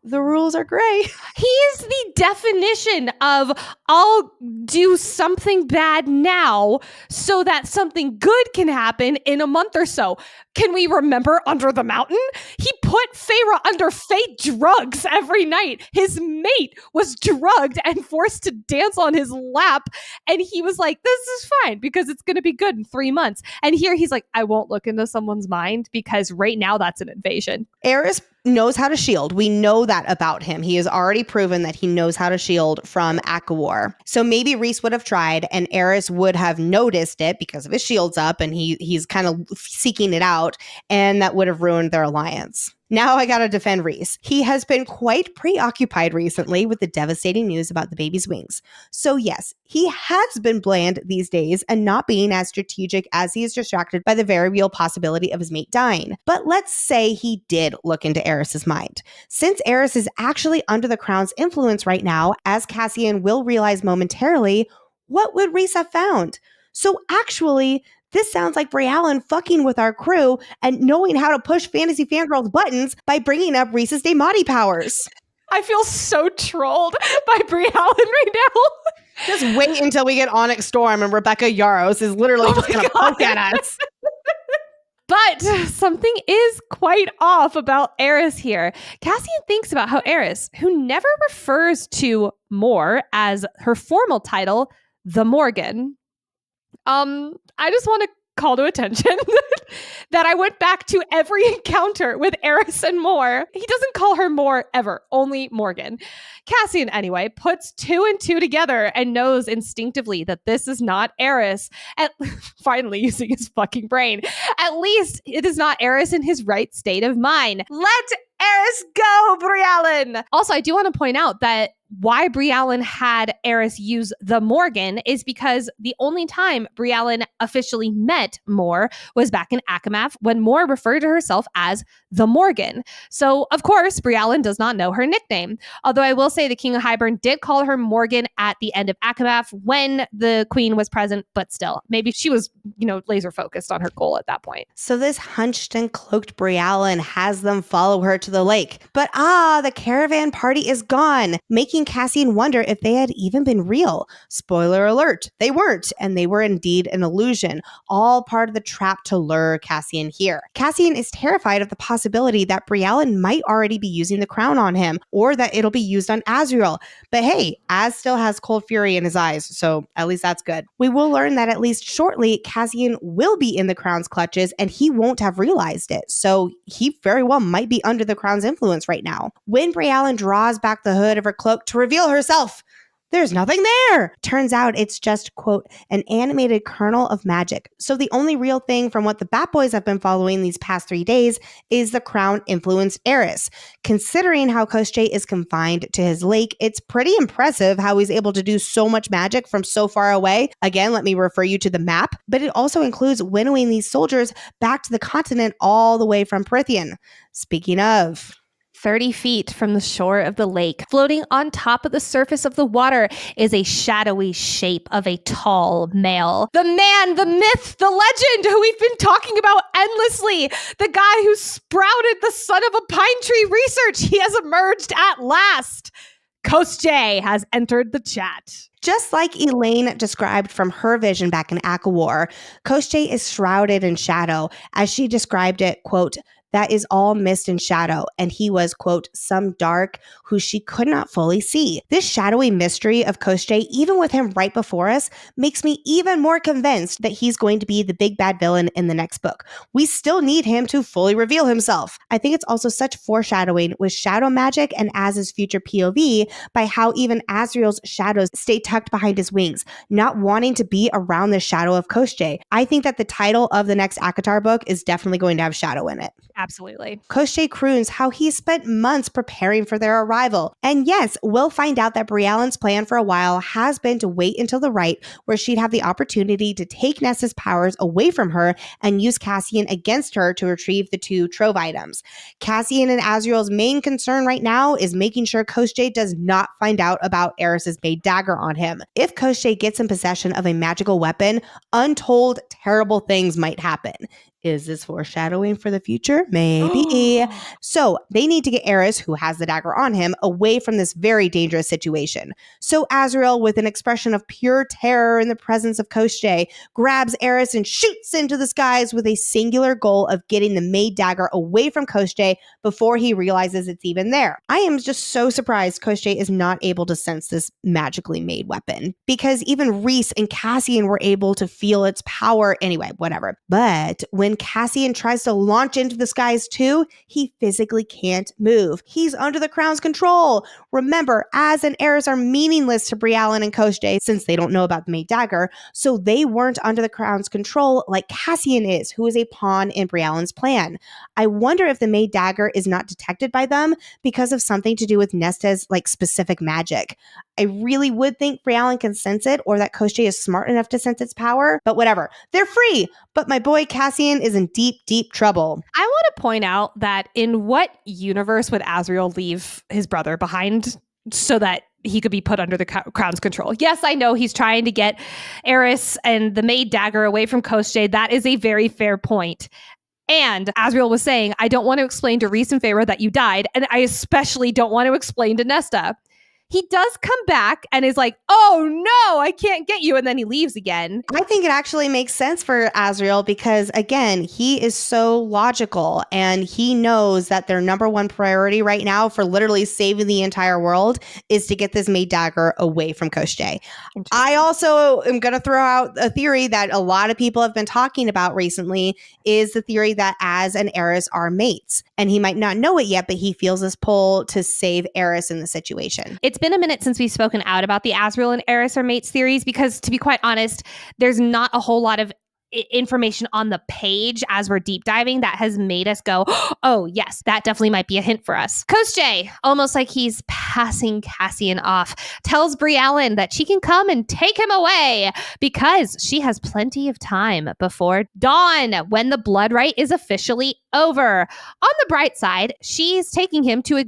the rules are gray. He is the definition of I'll do something bad now so that something good can happen in a month or so. Can we remember Under the Mountain? He put Feyre under fate drugs every night. His mate was drugged and forced to dance on his lap. And he was like, this is fine because it's going to be good in 3 months. And here he's like, I won't look into someone's mind because right now that's an invasion. Eris knows how to shield. We know that about him. He has already proven that he knows how to shield from Akawar. So maybe Rhys would have tried and Eris would have noticed it because of his shields up and he's kind of seeking it out, and that would have ruined their alliance. Now I gotta defend Rhys. He has been quite preoccupied recently with the devastating news about the baby's wings. So yes, he has been bland these days and not being as strategic as he is distracted by the very real possibility of his mate dying. But let's say he did look into Eris's mind. Since Eris is actually under the crown's influence right now, as Cassian will realize momentarily, what would Rhys have found? So actually, this sounds like Briallen fucking with our crew and knowing how to push Fantasy Fangirls buttons by bringing up Rhys's Daemati powers. I feel so trolled by Briallen right now. Just wait until we get Onyx Storm and Rebecca Yaros is literally just going to poke at us. But something is quite off about Eris here. Cassian thinks about how Eris, who never refers to Mor as her formal title, the Morgan. I just want to call to attention that I went back to every encounter with Eris and Mor. He doesn't call her Mor ever, only Morgan. Cassian, anyway, puts 2 and 2 together and knows instinctively that this is not Eris. Finally using his fucking brain. At least it is not Eris in his right state of mind. Let Eris go, Briallen! Also, I do want to point out that why Briallen had Eris use the Morgan is because the only time Briallen officially met Mor was back in ACOSF when Mor referred to herself as the Morgan. So, of course, Briallen does not know her nickname. Although I will say the King of Hybern did call her Morgan at the end of ACOSF when the Queen was present, but still, maybe she was, laser focused on her goal at that point. So this hunched and cloaked Briallen has them follow her to the lake. But the caravan party is gone, making Cassian wonder if they had even been real. Spoiler alert, they weren't, and they were indeed an illusion, all part of the trap to lure Cassian here. Cassian is terrified of the possibility that Briallen might already be using the crown on him, or that it'll be used on Azriel. But hey, Az still has cold fury in his eyes, so at least that's good. We will learn that at least shortly, Cassian will be in the crown's clutches, and he won't have realized it, so he very well might be under the crown's influence right now. When Briallen draws back the hood of her cloak to reveal herself, there's nothing there. Turns out it's just, quote, an animated kernel of magic. So the only real thing from what the Bat Boys have been following these past 3 days is the crown-influenced Eris. Considering how Koschei is confined to his lake, it's pretty impressive how he's able to do so much magic from so far away. Again, let me refer you to the map, but it also includes winnowing these soldiers back to the continent all the way from Prythian. Speaking of... 30 feet from the shore of the lake, floating on top of the surface of the water, is a shadowy shape of a tall male. The man, the myth, the legend who we've been talking about endlessly. The guy who sprouted the son of a pine tree research. He has emerged at last. Koschei has entered the chat. Just like Elaine described from her vision back in ACOWAR, Koschei is shrouded in shadow, as she described it, quote, that is all mist and shadow, and he was, quote, some dark who she could not fully see. This shadowy mystery of Koschei, even with him right before us, makes me even more convinced that he's going to be the big bad villain in the next book. We still need him to fully reveal himself. I think it's also such foreshadowing with shadow magic and Az's future POV by how even Azriel's shadows stay tucked behind his wings, not wanting to be around the shadow of Koschei. I think that the title of the next ACOTAR book is definitely going to have shadow in it. Absolutely. Koschei croons how he spent months preparing for their arrival. And yes, we'll find out that Briallen's plan for a while has been to wait until the right, where she'd have the opportunity to take Nessa's powers away from her and use Cassian against her to retrieve the 2 trove items. Cassian and Azriel's main concern right now is making sure Koschei does not find out about Eris's Bay dagger on him. If Koschei gets in possession of a magical weapon, untold terrible things might happen. Is this foreshadowing for the future? Maybe. So they need to get Eris, who has the dagger on him, away from this very dangerous situation. So Azriel, with an expression of pure terror in the presence of Koschei, grabs Eris and shoots into the skies with a singular goal of getting the made dagger away from Koschei before he realizes it's even there. I am just so surprised Koschei is not able to sense this magically made weapon, because even Rhys and Cassian were able to feel its power. Anyway, whatever. But when when Cassian tries to launch into the skies too, he physically can't move. He's under the Crown's control. Remember, Az and Eris are meaningless to Briallyn and Koschei since they don't know about the Maid Dagger, so they weren't under the Crown's control like Cassian is, who is a pawn in Briallyn's plan. I wonder if the Maid Dagger is not detected by them because of something to do with Nesta's specific magic. I really would think Briallyn can sense it, or that Koschei is smart enough to sense its power, but whatever. They're free, but my boy Cassian is in deep, deep trouble. I want to point out that in what universe would Azriel leave his brother behind so that he could be put under the Crown's control? Yes, I know he's trying to get Eris and the Maid Dagger away from Koschei. That is a very fair point. And Azriel was saying, I don't want to explain to Rhys and Feyre that you died, and I especially don't want to explain to Nesta. He does come back and is like, oh no, I can't get you. And then he leaves again. I think it actually makes sense for Azriel because, again, he is so logical and he knows that their number one priority right now for literally saving the entire world is to get this Maid Dagger away from Koschei. I also am going to throw out a theory that a lot of people have been talking about recently is the theory that Az and Eris are mates. And he might not know it yet, but he feels this pull to save Eris in the situation. It's been a minute since we've spoken out about the Azriel and Eris are mates theories because, to be quite honest, there's not a whole lot of information on the page as we're deep diving that has made us go, oh yes, that definitely might be a hint for us. Koschei, almost like he's passing Cassian off, tells Briallyn that she can come and take him away because she has plenty of time before dawn when the blood rite is officially over. On the bright side, she's taking him to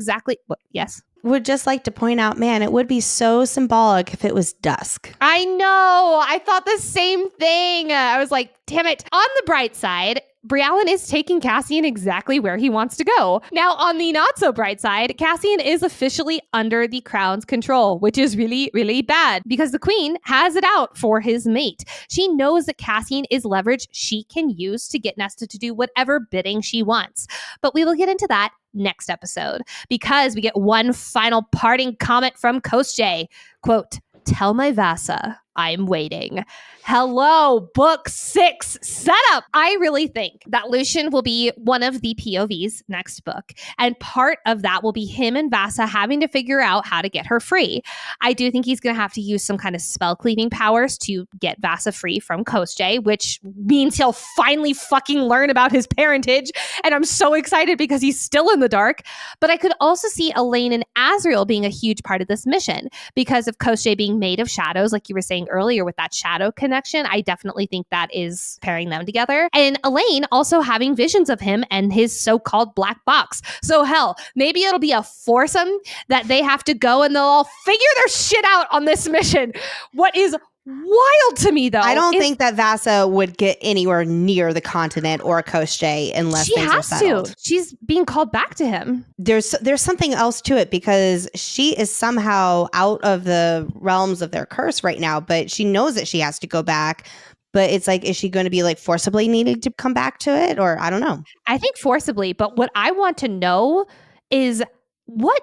yes? Would just like to point out, man, it would be so symbolic if it was dusk. I know. I thought the same thing. I was like, damn it. On the bright side, Briallyn is taking Cassian exactly where he wants to go. Now, on the not so bright side, Cassian is officially under the Crown's control, which is really, really bad because the Queen has it out for his mate. She knows that Cassian is leverage she can use to get Nesta to do whatever bidding she wants. But we will get into that next episode because we get one final parting comment from Koschei. Quote, tell my Vasa I'm waiting. Hello, book 6 setup. I really think that Lucien will be one of the POVs next book. And part of that will be him and Vasa having to figure out how to get her free. I do think he's going to have to use some kind of spell cleaving powers to get Vasa free from Koschei, which means he'll finally fucking learn about his parentage. And I'm so excited because he's still in the dark. But I could also see Elaine and Azriel being a huge part of this mission because of Koschei being made of shadows, like you were saying earlier with that shadow connection. I definitely think that is pairing them together. And Elaine also having visions of him and his so-called black box. So hell, maybe it'll be a foursome that they have to go and they'll all figure their shit out on this mission. What is wild to me, though, I don't think that Vasa would get anywhere near the continent or Koschei unless things are settled. She's being called back to him. There's something else to it because she is somehow out of the realms of their curse right now, but she knows that she has to go back. But it's like, is she going to be like forcibly needing to come back to it? Or I don't know. I think forcibly. But what I want to know is what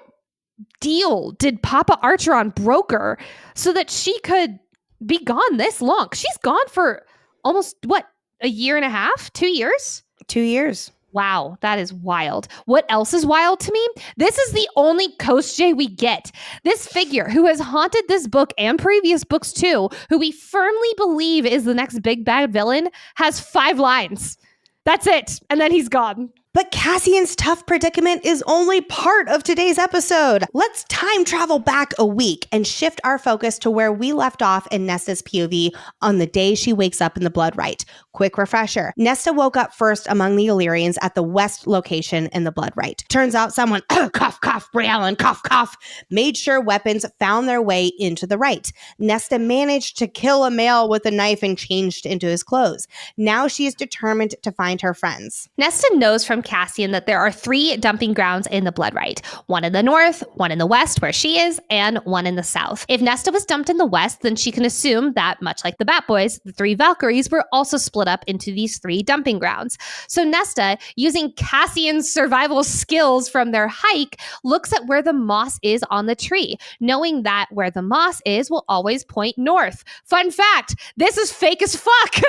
deal did Papa Archeron broker so that she could be gone this long? She's gone for almost, a year and a half? 2 years? 2 years. Wow, that is wild. What else is wild to me? This is the only Koschei we get. This figure who has haunted this book and previous books too, who we firmly believe is the next big bad villain, has 5 lines. That's it. And then he's gone. But Cassian's tough predicament is only part of today's episode. Let's time travel back a week and shift our focus to where we left off in Nesta's POV on the day she wakes up in the blood rite. Quick refresher. Nesta woke up first among the Illyrians at the west location in the blood rite. Turns out someone, cough, cough, Briallyn, cough, cough, made sure weapons found their way into the rite. Nesta managed to kill a male with a knife and changed into his clothes. Now she is determined to find her friends. Nesta knows from Cassian that there are 3 dumping grounds in the Bloodrite. One in the north, one in the west where she is, and one in the south. If Nesta was dumped in the west, then she can assume that, much like the Bat Boys, the 3 Valkyries were also split up into these 3 dumping grounds. So Nesta, using Cassian's survival skills from their hike, looks at where the moss is on the tree, knowing that where the moss is will always point north. Fun fact, this is fake as fuck.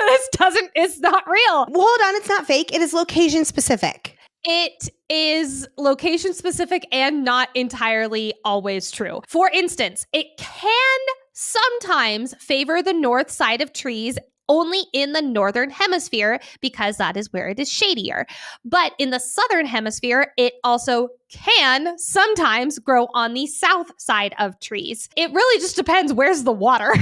It's not real. Well, hold on, it's not fake. It is location specific. It is location specific and not entirely always true. For instance, it can sometimes favor the north side of trees only in the northern hemisphere because that is where it is shadier. But in the southern hemisphere, it also can sometimes grow on the south side of trees. It really just depends where's the water.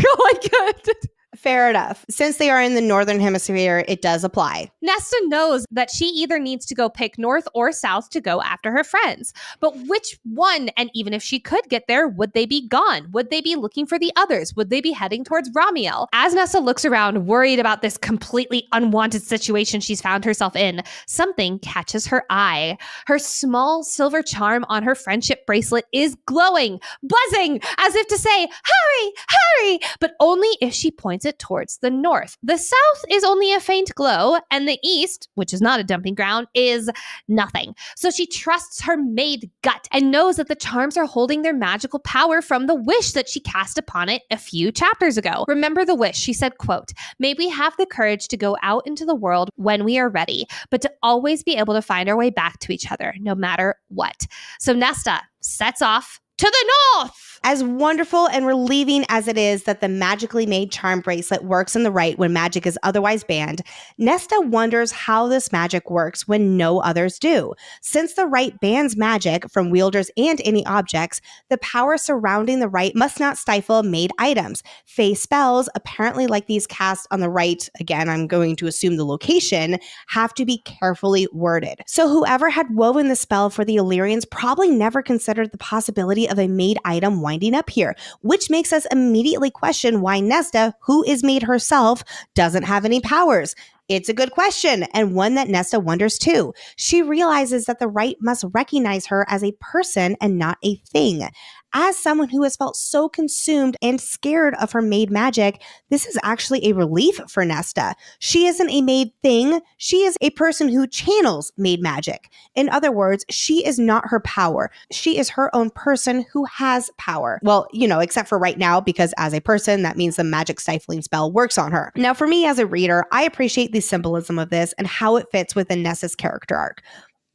Fair enough. Since they are in the northern hemisphere, it does apply. Nesta knows that she either needs to go pick north or south to go after her friends. But which one, and even if she could get there, would they be gone? Would they be looking for the others? Would they be heading towards Romiel? As Nesta looks around, worried about this completely unwanted situation she's found herself in, something catches her eye. Her small silver charm on her friendship bracelet is glowing, buzzing, as if to say, hurry, hurry, but only if she points it towards the north. The south is only a faint glow, and the east, which is not a dumping ground, is nothing. So she trusts her maid gut and knows that the charms are holding their magical power from the wish that she cast upon it a few chapters ago. Remember the wish. She said, quote, "May we have the courage to go out into the world when we are ready, but to always be able to find our way back to each other, no matter what." So Nesta sets off to the north. As wonderful and relieving as it is that the magically made charm bracelet works in the right when magic is otherwise banned, Nesta wonders how this magic works when no others do. Since the right bans magic from wielders and any objects, the power surrounding the right must not stifle made items. Fae spells, apparently like these cast on the right, again, I'm going to assume the location, have to be carefully worded. So whoever had woven the spell for the Illyrians probably never considered the possibility of a made item winding up here, which makes us immediately question why Nesta, who is made herself, doesn't have any powers. It's a good question, and one that Nesta wonders too. She realizes that the right must recognize her as a person and not a thing. As someone who has felt so consumed and scared of her made magic, this is actually a relief for Nesta. She isn't a made thing. She is a person who channels made magic. In other words, she is not her power. She is her own person who has power. Well, except for right now, because as a person, that means the magic stifling spell works on her. Now, for me as a reader, I appreciate the symbolism of this and how it fits within Nessa's character arc.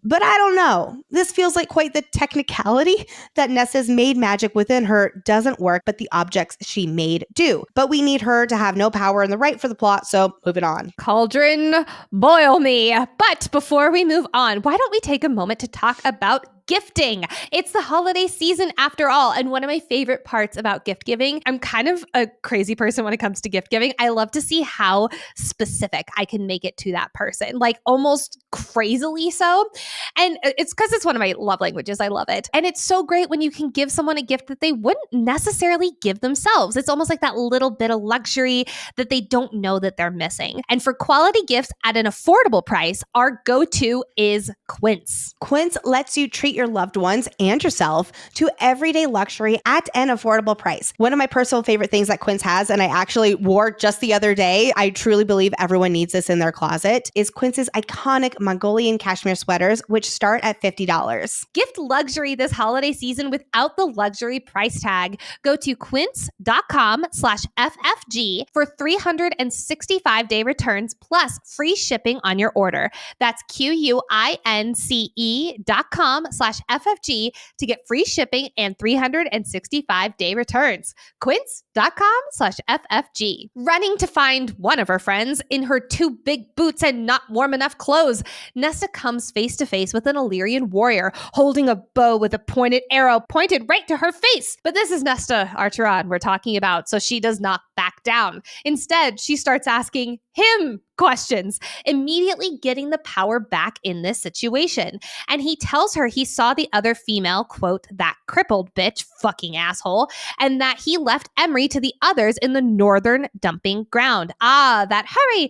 But I don't know. This feels like quite the technicality that Nessa's made magic within her doesn't work, but the objects she made do. But we need her to have no power in the right for the plot, so moving on. Cauldron, boil me. But before we move on, why don't we take a moment to talk about gifting? It's the holiday season after all, and one of my favorite parts about gift giving, I'm kind of a crazy person when it comes to gift giving. I love to see how specific I can make it to that person, like almost crazily so. And it's because it's one of my love languages. I love it. And it's so great when you can give someone a gift that they wouldn't necessarily give themselves. It's almost like that little bit of luxury that they don't know that they're missing. And for quality gifts at an affordable price, our go-to is Quince. Quince lets you treat your loved ones and yourself to everyday luxury at an affordable price. One of my personal favorite things that Quince has, and I actually wore just the other day, I truly believe everyone needs this in their closet, is Quince's iconic Mongolian cashmere sweaters, which start at $50. Gift luxury this holiday season without the luxury price tag. Go to quince.com/FFG for 365-day returns plus free shipping on your order. That's QUINCE.com/FFG to get free shipping and 365-day returns. Quince.com/FFG. Running to find one of her friends in her too big boots and not warm enough clothes, Nesta comes face to face with an Illyrian warrior holding a bow with a pointed arrow pointed right to her face. But this is Nesta Archeron we're talking about, so she does not back down. Instead, she starts asking, him questions, immediately getting the power back in this situation. And he tells her he saw the other female, quote, that crippled bitch, fucking asshole, and that he left Emery to the others in the northern dumping ground. Ah, that hurry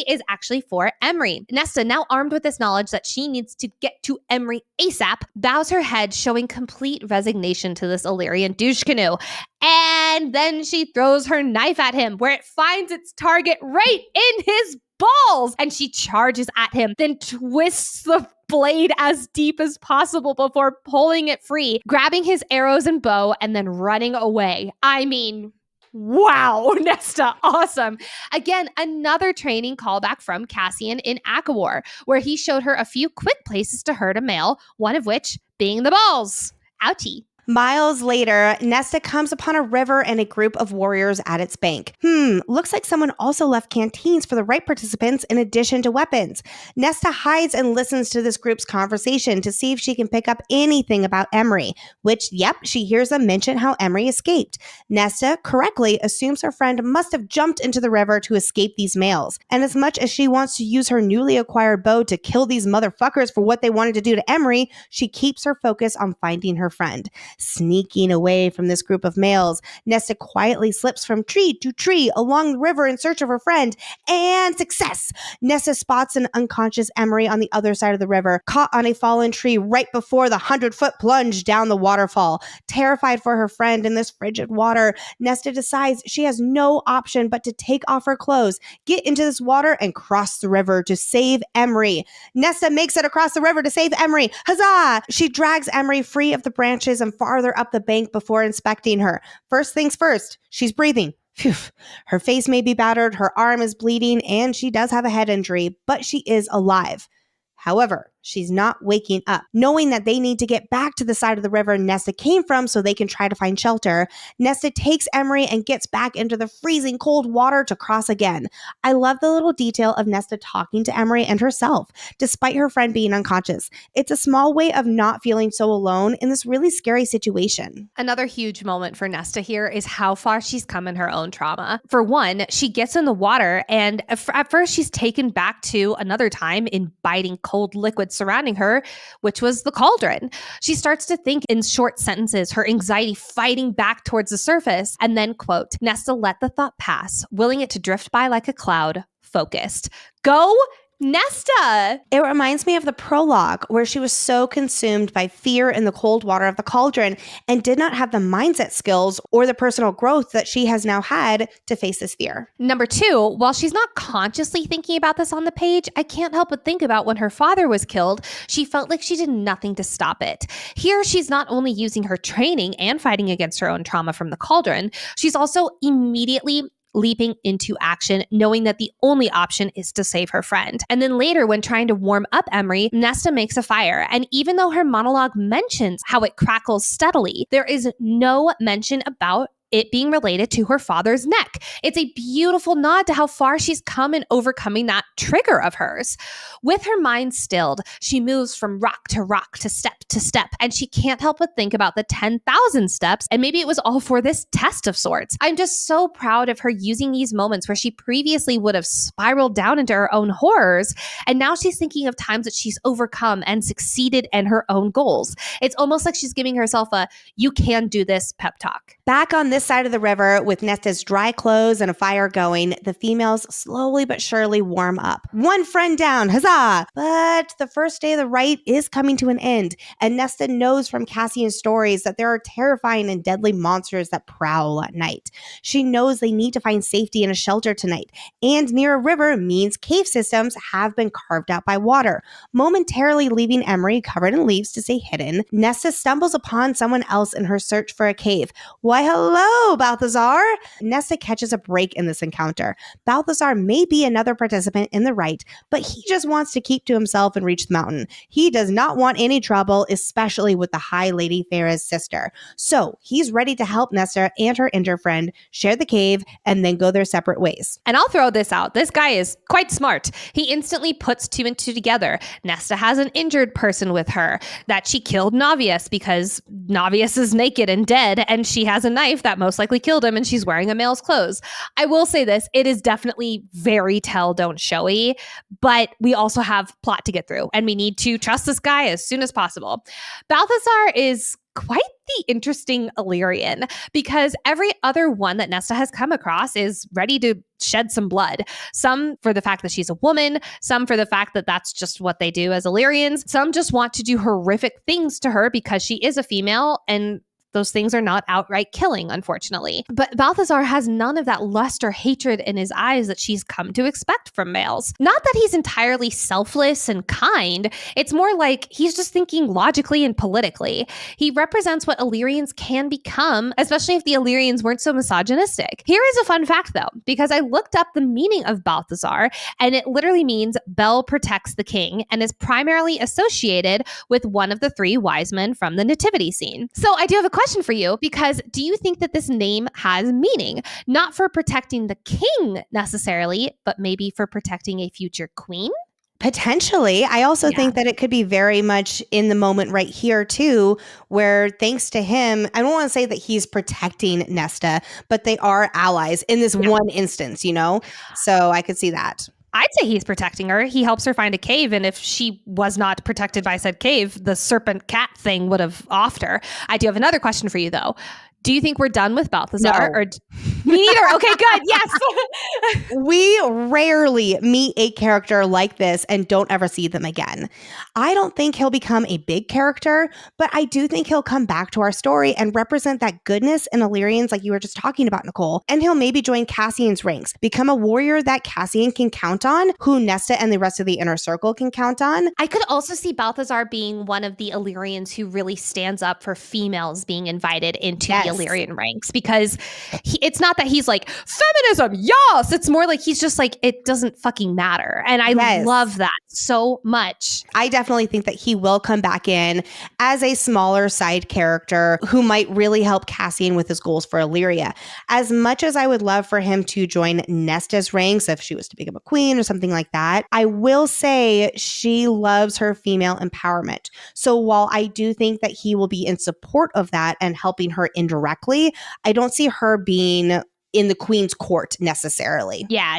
is actually for Emery. Nesta, now armed with this knowledge that she needs to get to Emery ASAP, bows her head, showing complete resignation to this Illyrian douche canoe. And then she throws her knife at him, where it finds its target right in his balls. And she charges at him, then twists the blade as deep as possible before pulling it free, grabbing his arrows and bow, and then running away. I mean, wow, Nesta, awesome. Again, another training callback from Cassian in ACOWAR, where he showed her a few quick places to hurt a male, one of which being the balls. Ouchie. Miles later, Nesta comes upon a river and a group of warriors at its bank. Looks like someone also left canteens for the right participants in addition to weapons. Nesta hides and listens to this group's conversation to see if she can pick up anything about Emery, which, yep, she hears them mention how Emery escaped. Nesta correctly assumes her friend must have jumped into the river to escape these males. And as much as she wants to use her newly acquired bow to kill these motherfuckers for what they wanted to do to Emery, she keeps her focus on finding her friend. Sneaking away from this group of males, Nesta quietly slips from tree to tree along the river in search of her friend, and success! Nesta spots an unconscious Emery on the other side of the river, caught on a fallen tree right before the 100-foot plunge down the waterfall. Terrified for her friend in this frigid water, Nesta decides she has no option but to take off her clothes, get into this water, and cross the river to save Emery. Nesta makes it across the river to save Emery. Huzzah! She drags Emery free of the branches and farther up the bank before inspecting her. First things first, she's breathing. Phew. Her face may be battered, her arm is bleeding, and she does have a head injury, but she is alive. However, she's not waking up. Knowing that they need to get back to the side of the river Nesta came from so they can try to find shelter, Nesta takes Emery and gets back into the freezing cold water to cross again. I love the little detail of Nesta talking to Emery and herself, despite her friend being unconscious. It's a small way of not feeling so alone in this really scary situation. Another huge moment for Nesta here is how far she's come in her own trauma. For one, she gets in the water and at first she's taken back to another time in biting cold liquid surrounding her, which was the cauldron. She starts to think in short sentences, her anxiety fighting back towards the surface, and then, quote, Nesta let the thought pass, willing it to drift by like a cloud, focused. Go Nesta! It reminds me of the prologue where she was so consumed by fear in the cold water of the cauldron and did not have the mindset skills or the personal growth that she has now had to face this fear. Number two, while she's not consciously thinking about this on the page, I can't help but think about when her father was killed, she felt like she did nothing to stop it. Here, she's not only using her training and fighting against her own trauma from the cauldron, she's also immediately leaping into action, knowing that the only option is to save her friend. And then later, when trying to warm up Emery, Nesta makes a fire. And even though her monologue mentions how it crackles steadily, there is no mention about it being related to her father's neck. It's a beautiful nod to how far she's come in overcoming that trigger of hers. With her mind stilled, she moves from rock, to step, and she can't help but think about the 10,000 steps, and maybe it was all for this test of sorts. I'm just so proud of her using these moments where she previously would have spiraled down into her own horrors, and now she's thinking of times that she's overcome and succeeded in her own goals. It's almost like she's giving herself a, you can do this pep talk. Back on this side of the river, with Nesta's dry clothes and a fire going, the females slowly but surely warm up. One friend down, huzzah! But the first day of the rite is coming to an end, and Nesta knows from Cassian's stories that there are terrifying and deadly monsters that prowl at night. She knows they need to find safety in a shelter tonight, and near a river means cave systems have been carved out by water. Momentarily leaving Emery covered in leaves to stay hidden, Nesta stumbles upon someone else in her search for a cave. Why, hello, Balthazar! Nesta catches a break in this encounter. Balthazar may be another participant in the rite, but he just wants to keep to himself and reach the mountain. He does not want any trouble, especially with the High Lady Farah's sister. So he's ready to help Nesta and her injured friend share the cave and then go their separate ways. And I'll throw this out. This guy is quite smart. He instantly puts two and two together. Nesta has an injured person with her, that she killed Navius because Navius is naked and dead, and she has a knife that that most likely killed him, and she's wearing a male's clothes. I will say this, it is definitely very tell, don't showy, but we also have plot to get through, and we need to trust this guy as soon as possible. Balthazar is quite the interesting Illyrian, because every other one that Nesta has come across is ready to shed some blood. Some for the fact that she's a woman, some for the fact that that's just what they do as Illyrians. Some just want to do horrific things to her because she is a female, and those things are not outright killing, unfortunately. But Balthazar has none of that lust or hatred in his eyes that she's come to expect from males. Not that he's entirely selfless and kind. It's more like he's just thinking logically and politically. He represents what Illyrians can become, especially if the Illyrians weren't so misogynistic. Here is a fun fact, though, because I looked up the meaning of Balthazar, and it literally means Bel protects the king, and is primarily associated with one of the three wise men from the nativity scene. So I do have a question for you, because do you think that this name has meaning? Not for protecting the king necessarily, but maybe for protecting a future queen? Potentially. I also think that it could be very much in the moment right here too, where thanks to him, I don't want to say that he's protecting Nesta, but they are allies in this one instance, you know? So I could see that. I'd say he's protecting her. He helps her find a cave, and if she was not protected by said cave, the serpent cat thing would have offed her. I do have another question for you, though. Do you think we're done with Balthazar? No. Or me neither. Okay, good. Yes. We rarely meet a character like this and don't ever see them again. I don't think he'll become a big character, but I do think he'll come back to our story and represent that goodness in Illyrians like you were just talking about, Nicole. And he'll maybe join Cassian's ranks, become a warrior that Cassian can count on, who Nesta and the rest of the Inner Circle can count on. I could also see Balthazar being one of the Illyrians who really stands up for females being invited into the Illyrian ranks, because it's not that he's like, feminism, yes! It's more like he's just like, it doesn't fucking matter. And I love that so much. I definitely think that he will come back in as a smaller side character who might really help Cassian with his goals for Illyria. As much as I would love for him to join Nesta's ranks if she was to become a queen or something like that, I will say she loves her female empowerment. So while I do think that he will be in support of that and helping her indirectly, I don't see her being in the queen's court necessarily. Yeah.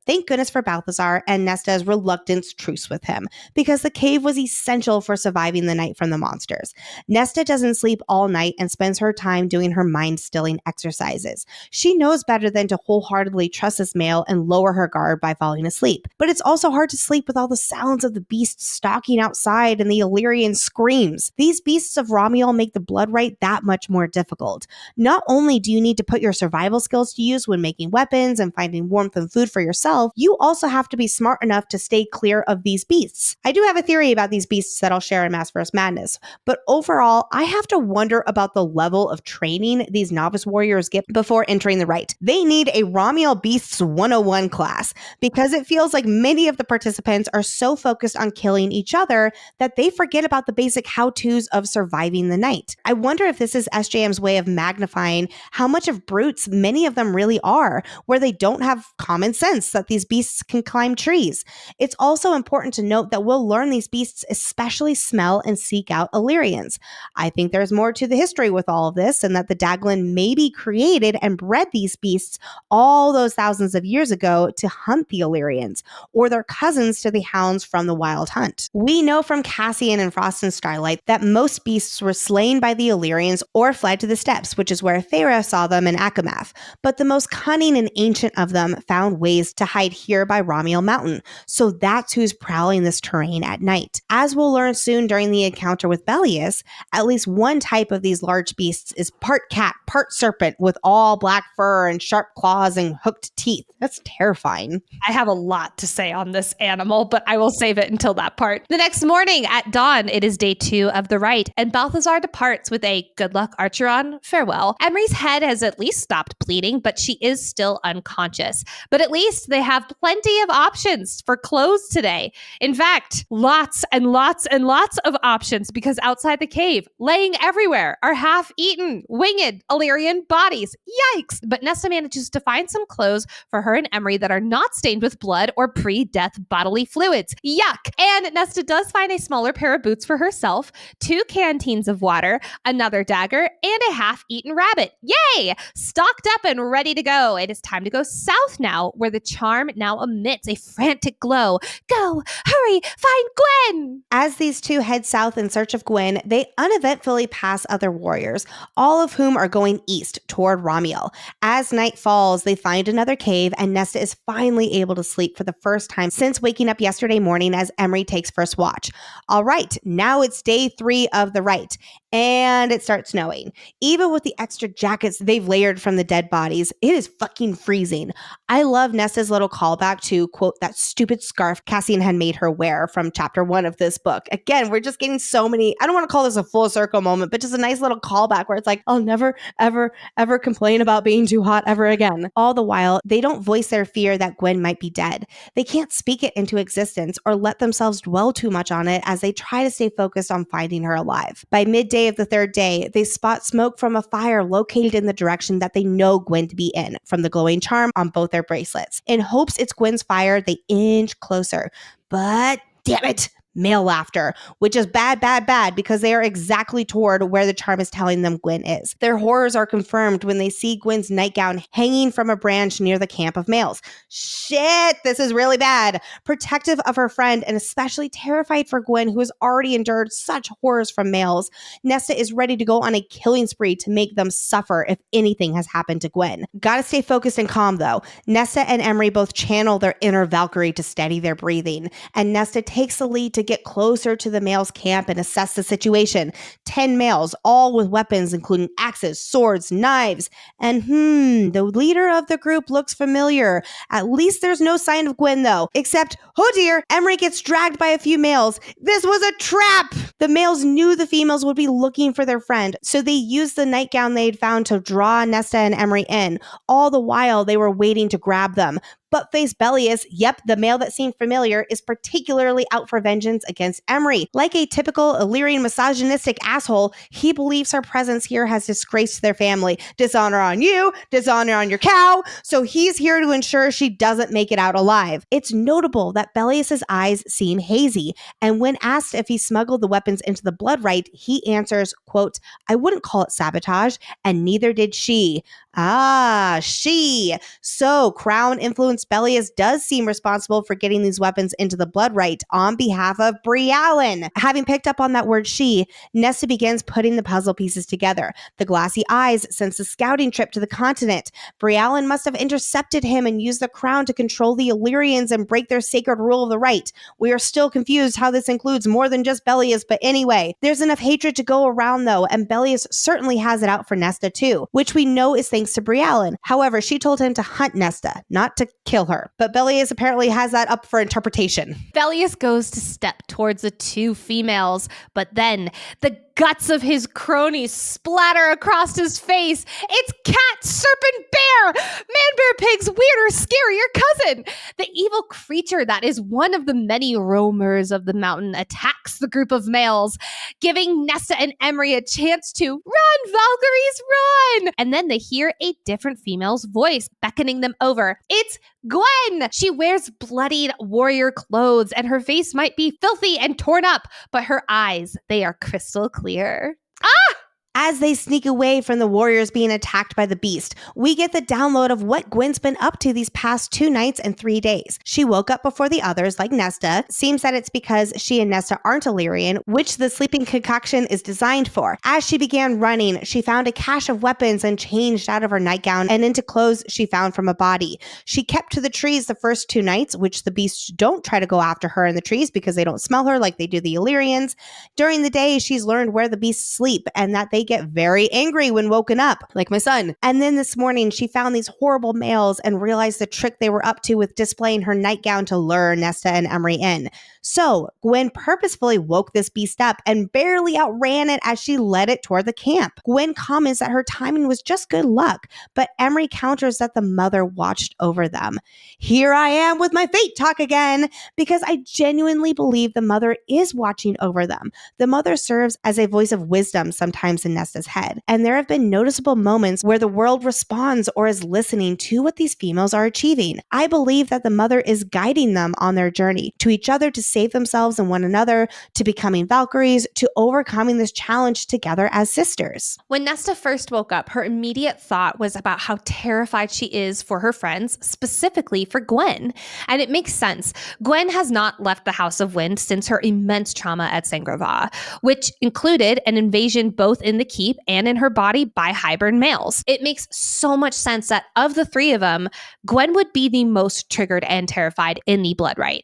Thank goodness for Balthazar and Nesta's reluctant truce with him, because the cave was essential for surviving the night from the monsters. Nesta doesn't sleep all night and spends her time doing her mind-stilling exercises. She knows better than to wholeheartedly trust this male and lower her guard by falling asleep. But it's also hard to sleep with all the sounds of the beasts stalking outside and the Illyrian screams. These beasts of Romiel make the blood rite that much more difficult. Not only do you need to put your survival skills to use when making weapons and finding warmth and food for yourself, you also have to be smart enough to stay clear of these beasts. I do have a theory about these beasts that I'll share in Maasverse Madness, but overall, I have to wonder about the level of training these novice warriors get before entering the rite. They need a Romiel Beasts 101 class, because it feels like many of the participants are so focused on killing each other that they forget about the basic how-tos of surviving the night. I wonder if this is SJM's way of magnifying how much of brutes many of them really are, where they don't have common sense that these beasts can climb trees. It's also important to note that we'll learn these beasts especially smell and seek out Illyrians. I think there's more to the history with all of this, and that the Daglin maybe created and bred these beasts all those thousands of years ago to hunt the Illyrians, or their cousins to the hounds from the Wild Hunt. We know from Cassian and Frost and Starlight that most beasts were slain by the Illyrians or fled to the steppes, which is where Feyre saw them in ACOSF, but the most cunning and ancient of them found ways to hide here by Romiel Mountain, so that's who's prowling this terrain at night. As we'll learn soon during the encounter with Bellius, at least one type of these large beasts is part cat, part serpent, with all black fur and sharp claws and hooked teeth. That's terrifying. I have a lot to say on this animal, but I will save it until that part. The next morning at dawn, it is day 2 of the rite, and Balthazar departs with a good luck, Archeron, farewell. Emery's head has at least stopped bleeding, but she is still unconscious. But at least they they have plenty of options for clothes today. In fact, lots and lots and lots of options, because outside the cave, laying everywhere, are half-eaten, winged Illyrian bodies. Yikes! But Nesta manages to find some clothes for her and Emery that are not stained with blood or pre-death bodily fluids. Yuck! And Nesta does find a smaller pair of boots for herself, 2 canteens of water, another dagger, and a half-eaten rabbit. Yay! Stocked up and ready to go. It is time to go south now, where the charm now emits a frantic glow. Go! Hurry! Find Gwen! As these two head south in search of Gwen, they uneventfully pass other warriors, all of whom are going east toward Romiel. As night falls, they find another cave, and Nesta is finally able to sleep for the first time since waking up yesterday morning as Emery takes first watch. All right, now it's day 3 of the rite, and it starts snowing. Even with the extra jackets they've layered from the dead bodies, it is fucking freezing. I love Nesta's little callback to, quote, that stupid scarf Cassian had made her wear from chapter 1 of this book. Again, we're just getting so many, I don't want to call this a full circle moment, but just a nice little callback where it's like, I'll never, ever, ever complain about being too hot ever again. All the while, they don't voice their fear that Gwen might be dead. They can't speak it into existence or let themselves dwell too much on it as they try to stay focused on finding her alive. By midday of the 3rd day, they spot smoke from a fire located in the direction that they know Gwen to be in, from the glowing charm on both their bracelets. In hopes it's Gwen's fire, they inch closer. But damn it! Male laughter, which is bad, bad, bad, because they are exactly toward where the charm is telling them Gwen is. Their horrors are confirmed when they see Gwen's nightgown hanging from a branch near the camp of males. Shit, this is really bad. Protective of her friend and especially terrified for Gwen, who has already endured such horrors from males, Nesta is ready to go on a killing spree to make them suffer if anything has happened to Gwen. Gotta stay focused and calm though. Nesta and Emery both channel their inner Valkyrie to steady their breathing, and Nesta takes the lead to get closer to the male's camp and assess the situation. 10 males, all with weapons including axes, swords, knives, and the leader of the group looks familiar. At least there's no sign of Gwen though, except, oh dear, Emery gets dragged by a few males. This was a trap! The males knew the females would be looking for their friend, so they used the nightgown they had found to draw Nesta and Emery in. All the while, they were waiting to grab them. Butt-faced Bellius, yep, the male that seemed familiar, is particularly out for vengeance against Emery. Like a typical Illyrian misogynistic asshole, he believes her presence here has disgraced their family. Dishonor on you, dishonor on your cow, so he's here to ensure she doesn't make it out alive. It's notable that Bellius's eyes seem hazy, and when asked if he smuggled the weapons into the blood rite, he answers, quote, I wouldn't call it sabotage, and neither did she. Ah, she. So, Crown-influenced Bellius does seem responsible for getting these weapons into the blood rite on behalf of Briallen. Having picked up on that word she, Nesta begins putting the puzzle pieces together. The glassy eyes sense a scouting trip to the continent. Briallen must have intercepted him and used the crown to control the Illyrians and break their sacred rule of the rite. We are still confused how this includes more than just Bellius, but anyway, there's enough hatred to go around though, and Bellius certainly has it out for Nesta too, which we know is thanks to Briallen. However, she told him to hunt Nesta, not to kill her. But Bellius apparently has that up for interpretation. Bellius goes to step towards the 2 females, but then the guts of his cronies splatter across his face. It's Cat, Serpent, Bear, Man-Bear Pig's weirder, scarier cousin. The evil creature that is one of the many roamers of the mountain attacks the group of males, giving Nesta and Emery a chance to run, Valkyries, run! And then they hear a different female's voice beckoning them over. It's Gwen! She wears bloodied warrior clothes and her face might be filthy and torn up, but her eyes, they are crystal clear. Ah! As they sneak away from the warriors being attacked by the beast, we get the download of what Gwen's been up to these past 2 nights and 3 days. She woke up before the others, like Nesta. Seems that it's because she and Nesta aren't Illyrian, which the sleeping concoction is designed for. As she began running, she found a cache of weapons and changed out of her nightgown and into clothes she found from a body. She kept to the trees the first 2 nights, which the beasts don't try to go after her in the trees because they don't smell her like they do the Illyrians. During the day, she's learned where the beasts sleep and that they they get very angry when woken up, like my son. And then this morning, she found these horrible males and realized the trick they were up to with displaying her nightgown to lure Nesta and Emery in. So Gwen purposefully woke this beast up and barely outran it as she led it toward the camp. Gwen comments that her timing was just good luck, but Emery counters that the mother watched over them. Here I am with my fate talk again, because I genuinely believe the mother is watching over them. The mother serves as a voice of wisdom sometimes in Nesta's head, and there have been noticeable moments where the world responds or is listening to what these females are achieving. I believe that the mother is guiding them on their journey to each other to save themselves and one another, to becoming Valkyries, to overcoming this challenge together as sisters. When Nesta first woke up, her immediate thought was about how terrified she is for her friends, specifically for Gwen. And it makes sense. Gwen has not left the House of Wind since her immense trauma at Sangrova, which included an invasion both in the keep and in her body by hybrid males. It makes so much sense that of the three of them, Gwen would be the most triggered and terrified in the Bloodrite.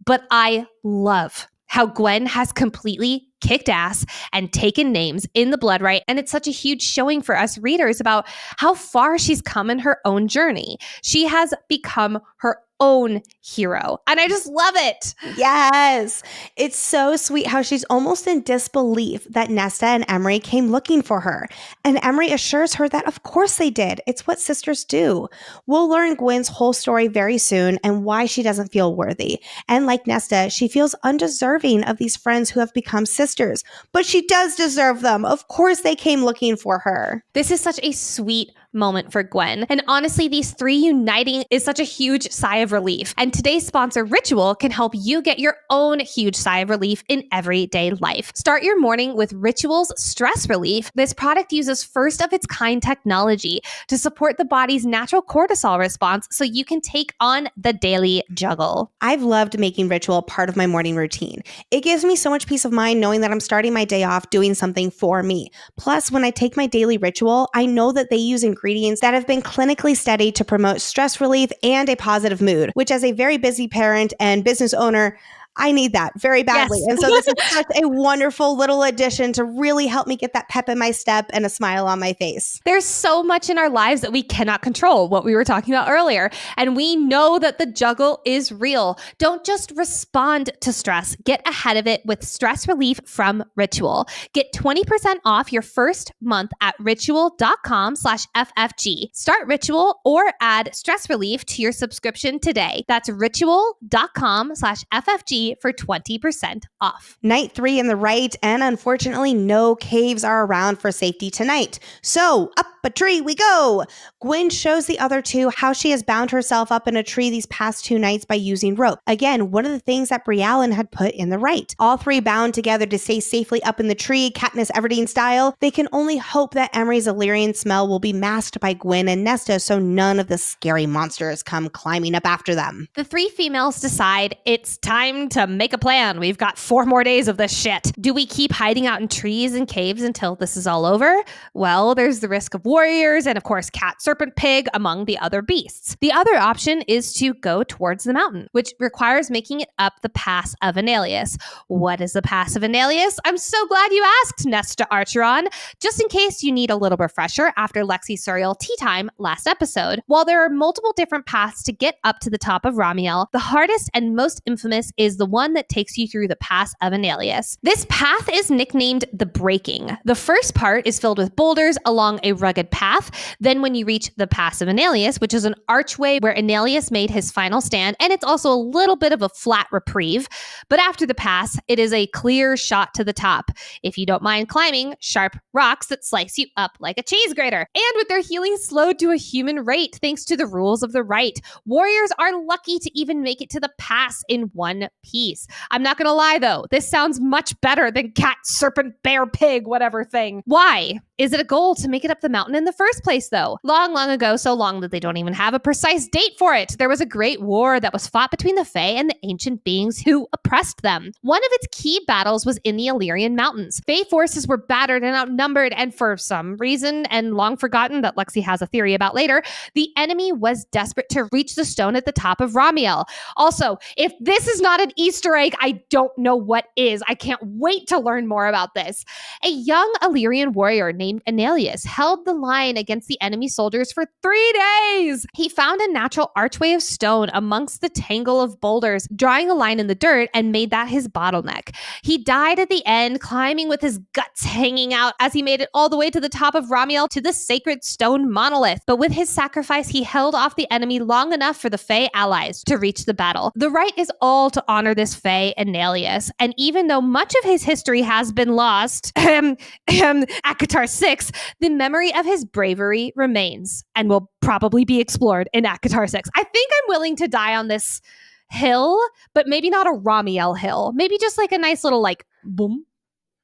But I love how Gwen has completely kicked ass and taken names in the Bloodrite, and it's such a huge showing for us readers about how far she's come in her own journey. She has become her own hero, and I just love it. Yes. It's so sweet how she's almost in disbelief that Nesta and Emery came looking for her. And Emery assures her that of course they did. It's what sisters do. We'll learn Gwen's whole story very soon and why she doesn't feel worthy. And like Nesta, she feels undeserving of these friends who have become sisters. But she does deserve them. Of course they came looking for her. This is such a sweet moment for Gwen. And honestly, these three uniting is such a huge sigh of relief. And today's sponsor, Ritual, can help you get your own huge sigh of relief in everyday life. Start your morning with Ritual's Stress Relief. This product uses first of its kind technology to support the body's natural cortisol response so you can take on the daily juggle. I've loved making Ritual part of my morning routine. It gives me so much peace of mind knowing that I'm starting my day off doing something for me. Plus, when I take my daily Ritual, I know that they use ingredients that have been clinically studied to promote stress relief and a positive mood, which as a very busy parent and business owner, I need that very badly. Yes. And so this is such a wonderful little addition to really help me get that pep in my step and a smile on my face. There's so much in our lives that we cannot control, what we were talking about earlier. And we know that the juggle is real. Don't just respond to stress. Get ahead of it with stress relief from Ritual. Get 20% off your first month at ritual.com/FFG. Start Ritual or add stress relief to your subscription today. That's ritual.com/FFG for 20% off. Night 3 in the right, and unfortunately, no caves are around for safety tonight. So, up a tree we go! Gwen shows the other two how she has bound herself up in a tree these past 2 nights by using rope. Again, one of the things that Brialyn had put in the right. All three bound together to stay safely up in the tree, Katniss Everdeen style. They can only hope that Emery's Illyrian smell will be masked by Gwen and Nesta so none of the scary monsters come climbing up after them. The three females decide it's time to make a plan. We've got 4 more days of this shit. Do we keep hiding out in trees and caves until this is all over? Well, there's the risk of warriors and of course cat, serpent, pig among the other beasts. The other option is to go towards the mountain, which requires making it up the Pass of Annelius. What is the Pass of Annelius? I'm so glad you asked, Nesta Archeron. Just in case you need a little refresher after Lexi Suriel Teatime last episode, while there are multiple different paths to get up to the top of Romiel, the hardest and most infamous is the one that takes you through the Pass of Annelius. This path is nicknamed the Breaking. The first part is filled with boulders along a rugged path. Then when you reach the Pass of Annelius, which is an archway where Annelius made his final stand, and it's also a little bit of a flat reprieve. But after the pass, it is a clear shot to the top. If you don't mind climbing, sharp rocks that slice you up like a cheese grater. And with their healing slowed to a human rate thanks to the rules of the right, warriors are lucky to even make it to the pass in one piece. I'm not gonna lie though, this sounds much better than cat, serpent, bear, pig, whatever thing. Why? Is it a goal to make it up the mountain in the first place, though? Long, long ago, so long that they don't even have a precise date for it, there was a great war that was fought between the Fae and the ancient beings who oppressed them. One of its key battles was in the Illyrian Mountains. Fae forces were battered and outnumbered, and for some reason, and long forgotten that Lexi has a theory about later, the enemy was desperate to reach the stone at the top of Romiel. Also, if this is not an Easter egg, I don't know what is. I can't wait to learn more about this. A young Illyrian warrior named Anelius held the line against the enemy soldiers for 3 days. He found a natural archway of stone amongst the tangle of boulders, drawing a line in the dirt, and made that his bottleneck. He died at the end, climbing with his guts hanging out as he made it all the way to the top of Romiel to the sacred stone monolith. But with his sacrifice, he held off the enemy long enough for the Fae allies to reach the battle. The rite is all to honor this Fae Anelius, and even though much of his history has been lost, ACOSF 6, the memory of his bravery remains and will probably be explored in ACOSF 6. I think I'm willing to die on this hill, but maybe not a Romiel hill. Maybe just like a nice little boom.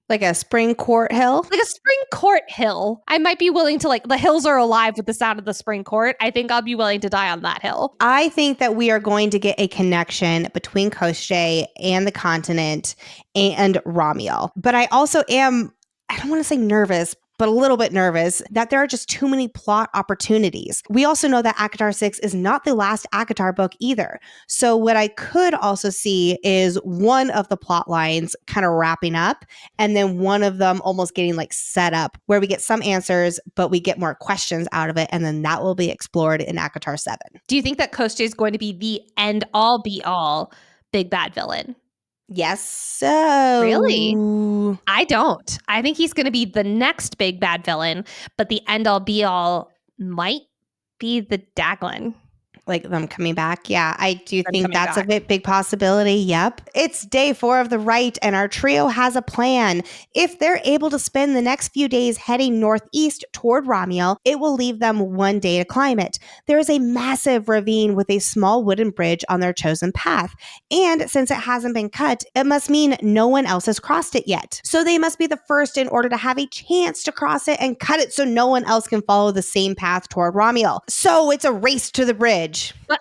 Like a spring court hill? Like a spring court hill. I might be willing to the hills are alive with the sound of the spring court. I think I'll be willing to die on that hill. I think that we are going to get a connection between Koschei and the continent and Romiel. But I also am, I don't want to say nervous, but a little bit nervous that there are just too many plot opportunities. We also know that ACOSF 6 is not the last ACOTAR book either. So what I could also see is one of the plot lines kind of wrapping up and then one of them almost getting set up where we get some answers, but we get more questions out of it. And then that will be explored in ACOTAR 7. Do you think that Koschei is going to be the end all be all big bad villain? Yes. So really? I don't. I think he's going to be the next big bad villain, but the end all be all might be the Daglin. Like them coming back. Yeah, I do think that's a big possibility. Yep. It's day 4 of the rite, and our trio has a plan. If they're able to spend the next few days heading northeast toward Romiel, it will leave them 1 day to climb it. There is a massive ravine with a small wooden bridge on their chosen path. And since it hasn't been cut, it must mean no one else has crossed it yet. So they must be the first in order to have a chance to cross it and cut it so no one else can follow the same path toward Romiel. So it's a race to the bridge. But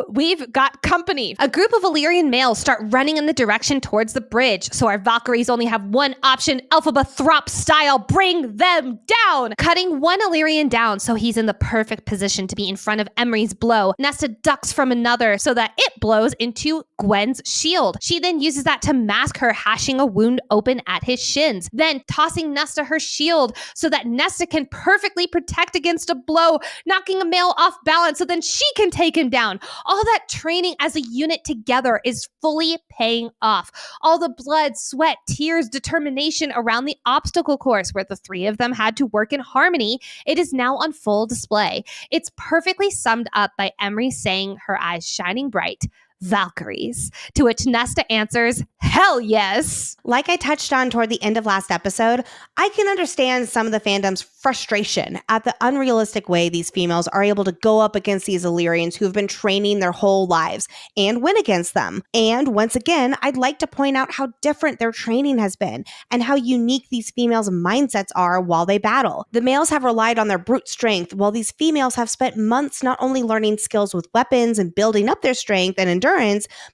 we've got company. A group of Illyrian males start running in the direction towards the bridge. So our Valkyries only have one option, Elphaba Throp style, bring them down. Cutting one Illyrian down so he's in the perfect position to be in front of Emery's blow. Nesta ducks from another so that it blows into Gwen's shield. She then uses that to mask her, hashing a wound open at his shins. Then tossing Nesta her shield so that Nesta can perfectly protect against a blow, knocking a male off balance so then she can take him down. All that training as a unit together is fully paying off. All the blood, sweat, tears, determination around the obstacle course where the 3 of them had to work in harmony, it is now on full display. It's perfectly summed up by Emery saying, her eyes shining bright, Valkyries, to which Nesta answers, hell yes. Like I touched on toward the end of last episode, I can understand some of the fandom's frustration at the unrealistic way these females are able to go up against these Illyrians who have been training their whole lives and win against them. And once again, I'd like to point out how different their training has been and how unique these females' mindsets are while they battle. The males have relied on their brute strength, while these females have spent months not only learning skills with weapons and building up their strength and endurance,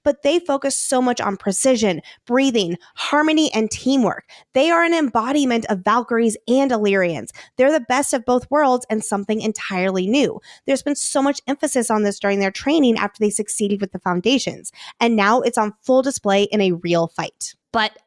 but they focus so much on precision, breathing, harmony, and teamwork. They are an embodiment of Valkyries and Illyrians. They're the best of both worlds and something entirely new. There's been so much emphasis on this during their training after they succeeded with the foundations, and now it's on full display in a real fight. But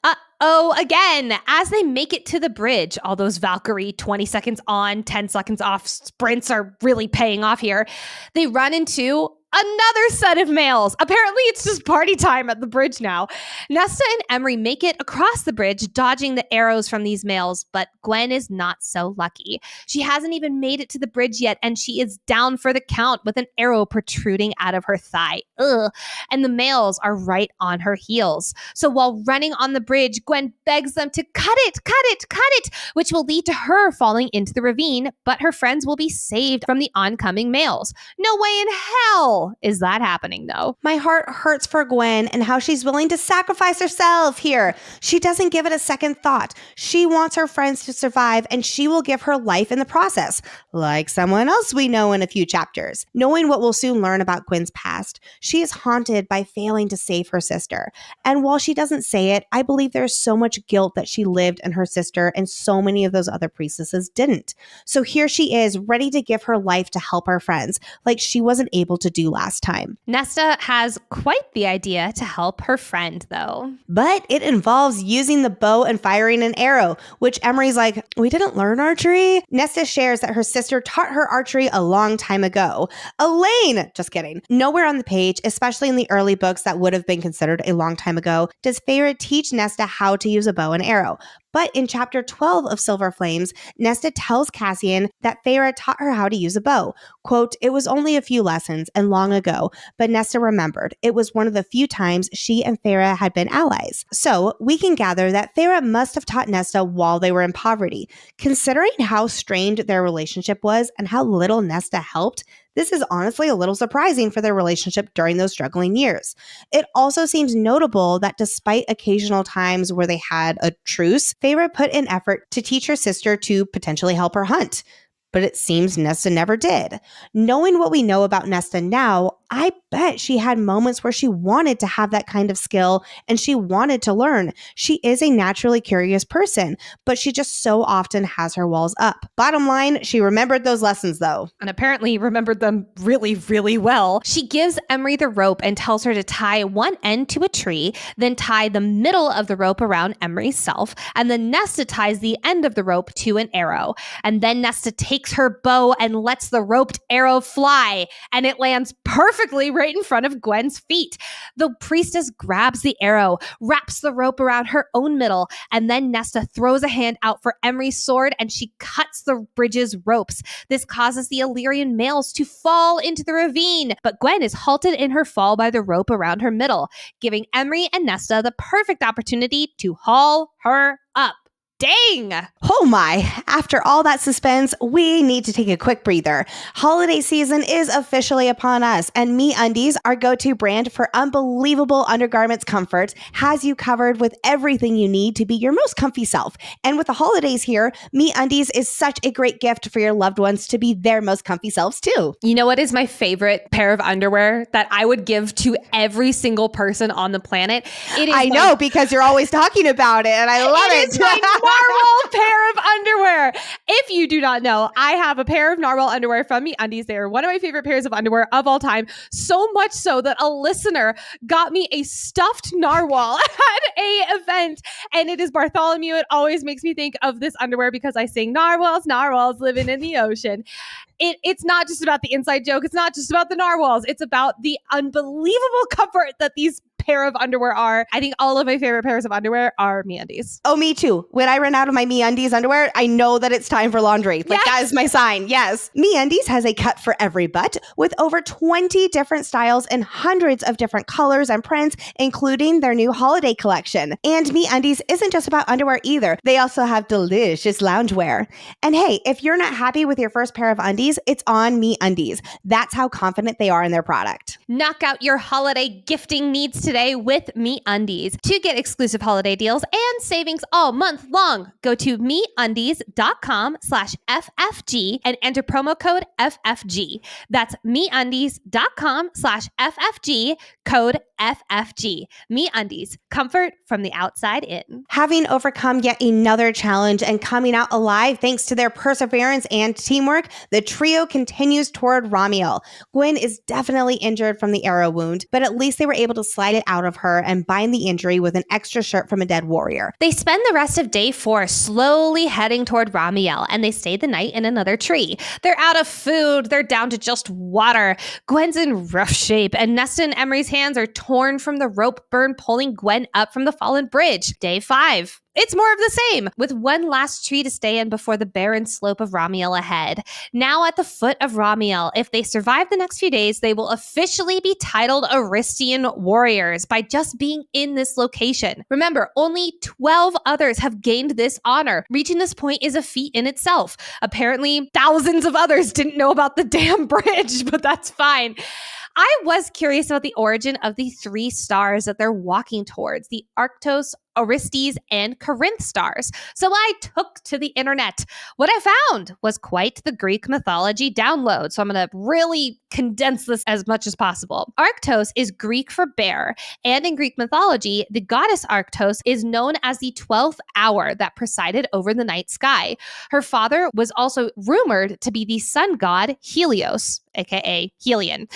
again, as they make it to the bridge, all those Valkyrie 20 seconds on, 10 seconds off sprints are really paying off here. They run into another set of males. Apparently, it's just party time at the bridge now. Nesta and Emery make it across the bridge, dodging the arrows from these males, but Gwen is not so lucky. She hasn't even made it to the bridge yet, and she is down for the count with an arrow protruding out of her thigh. Ugh. And the males are right on her heels. So while running on the bridge, Gwen begs them to cut it, which will lead to her falling into the ravine, but her friends will be saved from the oncoming males. No way in hell hell is that happening though? My heart hurts for Gwen and how she's willing to sacrifice herself here. She doesn't give it a second thought. She wants her friends to survive, and she will give her life in the process, like someone else we know in a few chapters. Knowing what we'll soon learn about Gwen's past, she is haunted by failing to save her sister. And while she doesn't say it, I believe there's so much guilt that she lived in her sister, and so many of those other priestesses didn't. So here she is, ready to give her life to help her friends, like she wasn't able to do last time. Nesta has quite the idea to help her friend, though. But it involves using the bow and firing an arrow, which Emery's like, we didn't learn archery? Nesta shares that her sister taught her archery a long time ago. Elaine! Just kidding. Nowhere on the page, especially in the early books that would have been considered a long time ago, does Fae-vorite teach Nesta how to use a bow and arrow. But in chapter 12 of Silver Flames, Nesta tells Cassian that Fae-vorite taught her how to use a bow. Quote, it was only a few lessons and long ago, but Nesta remembered. It was one of the few times she and Fae-vorite had been allies. So we can gather that Fae-vorite must have taught Nesta while they were in poverty. Considering how strained their relationship was and how little Nesta helped, this is honestly a little surprising for their relationship during those struggling years. It also seems notable that despite occasional times where they had a truce, Fae-vorite put in effort to teach her sister to potentially help her hunt. But it seems Nesta never did. Knowing what we know about Nesta now, I bet she had moments where she wanted to have that kind of skill and she wanted to learn. She is a naturally curious person, but she just so often has her walls up. Bottom line, she remembered those lessons though. And apparently remembered them really, really well. She gives Emery the rope and tells her to tie one end to a tree, then tie the middle of the rope around Emery's self, and then Nesta ties the end of the rope to an arrow. And then Nesta takes her bow and lets the roped arrow fly, and it lands perfectly right in front of Gwen's feet. The priestess grabs the arrow, wraps the rope around her own middle, and then Nesta throws a hand out for Emery's sword and she cuts the bridge's ropes. This causes the Illyrian males to fall into the ravine, but Gwen is halted in her fall by the rope around her middle, giving Emery and Nesta the perfect opportunity to haul her up. Dang! Oh my, after all that suspense, we need to take a quick breather. Holiday season is officially upon us, and MeUndies, our go-to brand for unbelievable undergarments comfort, has you covered with everything you need to be your most comfy self. And with the holidays here, MeUndies is such a great gift for your loved ones to be their most comfy selves too. You know what is my favorite pair of underwear that I would give to every single person on the planet? I know, because you're always talking about it, and I love it. It's my narwhal pair of underwear. If you do not know, I have a pair of narwhal underwear from MeUndies. They are one of my favorite pairs of underwear of all time. So much so that a listener got me a stuffed narwhal at a event, and it is Bartholomew. It always makes me think of this underwear because I sing narwhals, narwhals living in the ocean. It's not just about the inside joke. It's not just about the narwhals. It's about the unbelievable comfort that these pair of underwear are. I think all of my favorite pairs of underwear are MeUndies. Oh, me too. When I run out of my MeUndies underwear, I know that it's time for laundry. Like, yes. That is my sign. Yes. MeUndies has a cut for every butt with over 20 different styles and hundreds of different colors and prints, including their new holiday collection. And MeUndies isn't just about underwear either. They also have delicious loungewear. And hey, if you're not happy with your first pair of undies, it's on MeUndies. That's how confident they are in their product. Knock out your holiday gifting needs today with MeUndies. To get exclusive holiday deals and savings all month long, go to MeUndies.com/FFG and enter promo code FFG. That's MeUndies.com/FFG, code FFG. MeUndies, comfort from the outside in. Having overcome yet another challenge and coming out alive thanks to their perseverance and teamwork, the trio continues toward Romiel. Gwen is definitely injured from the arrow wound, but at least they were able to slide it out of her and bind the injury with an extra shirt from a dead warrior. They spend the rest of day 4 slowly heading toward Romiel, and they stay the night in another tree. They're out of food. They're down to just water. Gwen's in rough shape, and Nesta and Emery's hands are torn from the rope burn pulling Gwen up from the fallen bridge. Day 5. It's more of the same, with one last tree to stay in before the barren slope of Romiel ahead. Now at the foot of Romiel, if they survive the next few days, they will officially be titled Aristian warriors by just being in this location. Remember, only 12 others have gained this honor. Reaching this point is a feat in itself. Apparently, thousands of others didn't know about the damn bridge, but that's fine. I was curious about the origin of the 3 stars that they're walking towards, the Arctos, Orestes, and Corinth stars. So I took to the internet. What I found was quite the Greek mythology download. So I'm going to really condense this as much as possible. Arctos is Greek for bear. And in Greek mythology, the goddess Arctos is known as the 12th hour that presided over the night sky. Her father was also rumored to be the sun god Helios, aka Helion.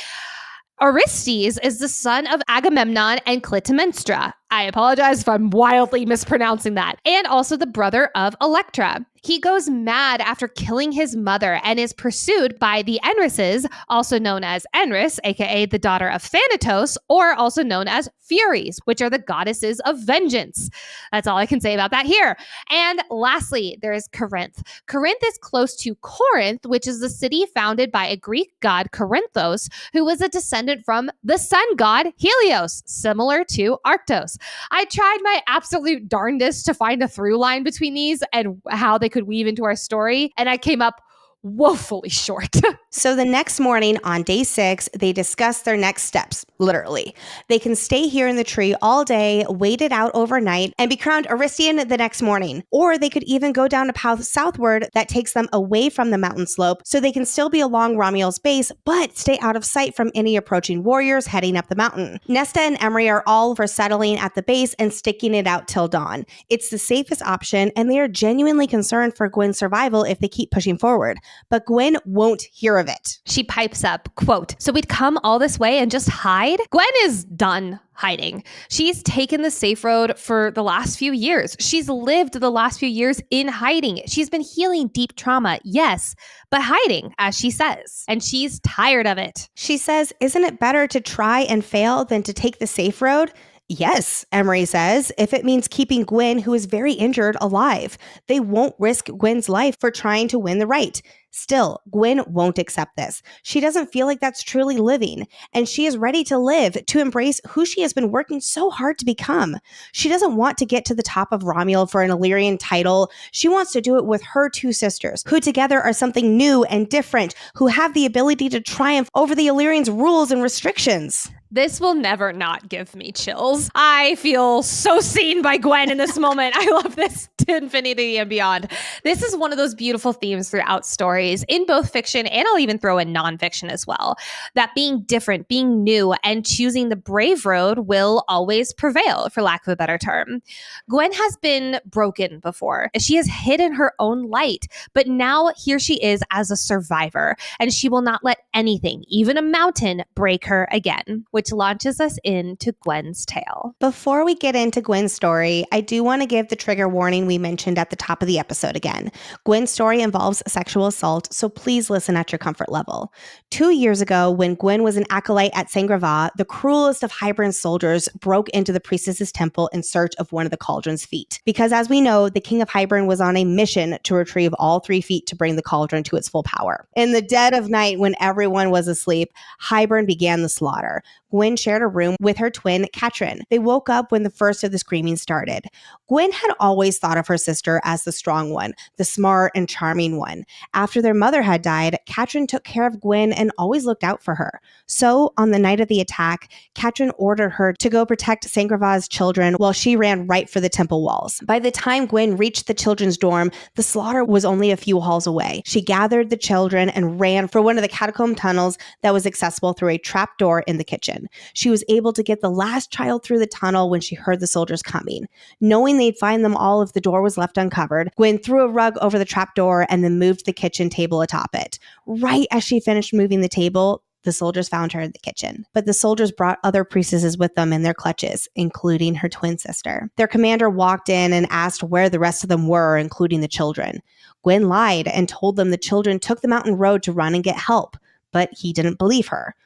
Orestes is the son of Agamemnon and Clytemnestra. I apologize if I'm wildly mispronouncing that. And also the brother of Electra. He goes mad after killing his mother and is pursued by the Enrises, also known as Enris, aka the daughter of Thanatos, or also known as Furies, which are the goddesses of vengeance. That's all I can say about that here. And lastly, there is Corinth. Corinth is close to Corinth, which is the city founded by a Greek god, Corinthos, who was a descendant from the sun god Helios, similar to Arctos. I tried my absolute darndest to find a through line between these and how they could weave into our story, and I came up woefully short. So the next morning on day 6, they discuss their next steps, literally. They can stay here in the tree all day, wait it out overnight, and be crowned Aristian the next morning. Or they could even go down a path southward that takes them away from the mountain slope so they can still be along Romiel's base, but stay out of sight from any approaching warriors heading up the mountain. Nesta and Emery are all for settling at the base and sticking it out till dawn. It's the safest option, and they are genuinely concerned for Gwen's survival if they keep pushing forward. But Gwen won't hear of it. She pipes up, quote, "So we'd come all this way and just hide?" Gwen is done hiding. She's taken the safe road for the last few years. She's lived the last few years in hiding. She's been healing deep trauma, yes, but hiding, as she says. And she's tired of it. She says, "Isn't it better to try and fail than to take the safe road?" Yes, Emery says, if it means keeping Gwen, who is very injured, alive. They won't risk Gwen's life for trying to win the right. Still, Gwen won't accept this. She doesn't feel like that's truly living, and she is ready to live, to embrace who she has been working so hard to become. She doesn't want to get to the top of Romiel for an Illyrian title. She wants to do it with her 2 sisters, who together are something new and different, who have the ability to triumph over the Illyrians' rules and restrictions. This will never not give me chills. I feel so seen by Gwen in this moment. I love this to infinity and beyond. This is one of those beautiful themes throughout stories in both fiction, and I'll even throw in nonfiction as well. That being different, being new, and choosing the brave road will always prevail, for lack of a better term. Gwen has been broken before. She has hidden her own light, but now here she is as a survivor, and she will not let anything, even a mountain, break her again. Which launches us into Gwen's tale. Before we get into Gwen's story, I do want to give the trigger warning we mentioned at the top of the episode again. Gwen's story involves sexual assault, so please listen at your comfort level. 2 years ago, when Gwen was an acolyte at Saint-Grava, the cruelest of Hybern's soldiers broke into the priestess's temple in search of one of the Cauldron's feet. Because as we know, the king of Hybern was on a mission to retrieve all 3 feet to bring the Cauldron to its full power. In the dead of night, when everyone was asleep, Hybern began the slaughter. Gwen shared a room with her twin, Katrin. They woke up when the first of the screaming started. Gwen had always thought of her sister as the strong one, the smart and charming one. After their mother had died, Katrin took care of Gwen and always looked out for her. So, on the night of the attack, Katrin ordered her to go protect Saint-Grava's children while she ran right for the temple walls. By the time Gwen reached the children's dorm, the slaughter was only a few halls away. She gathered the children and ran for one of the catacomb tunnels that was accessible through a trapdoor in the kitchen. She was able to get the last child through the tunnel when she heard the soldiers coming. Knowing they'd find them all if the door was left uncovered, Gwen threw a rug over the trapdoor and then moved the kitchen table atop it. Right as she finished moving the table, the soldiers found her in the kitchen. But the soldiers brought other priestesses with them in their clutches, including her twin sister. Their commander walked in and asked where the rest of them were, including the children. Gwen lied and told them the children took the mountain road to run and get help, but he didn't believe her.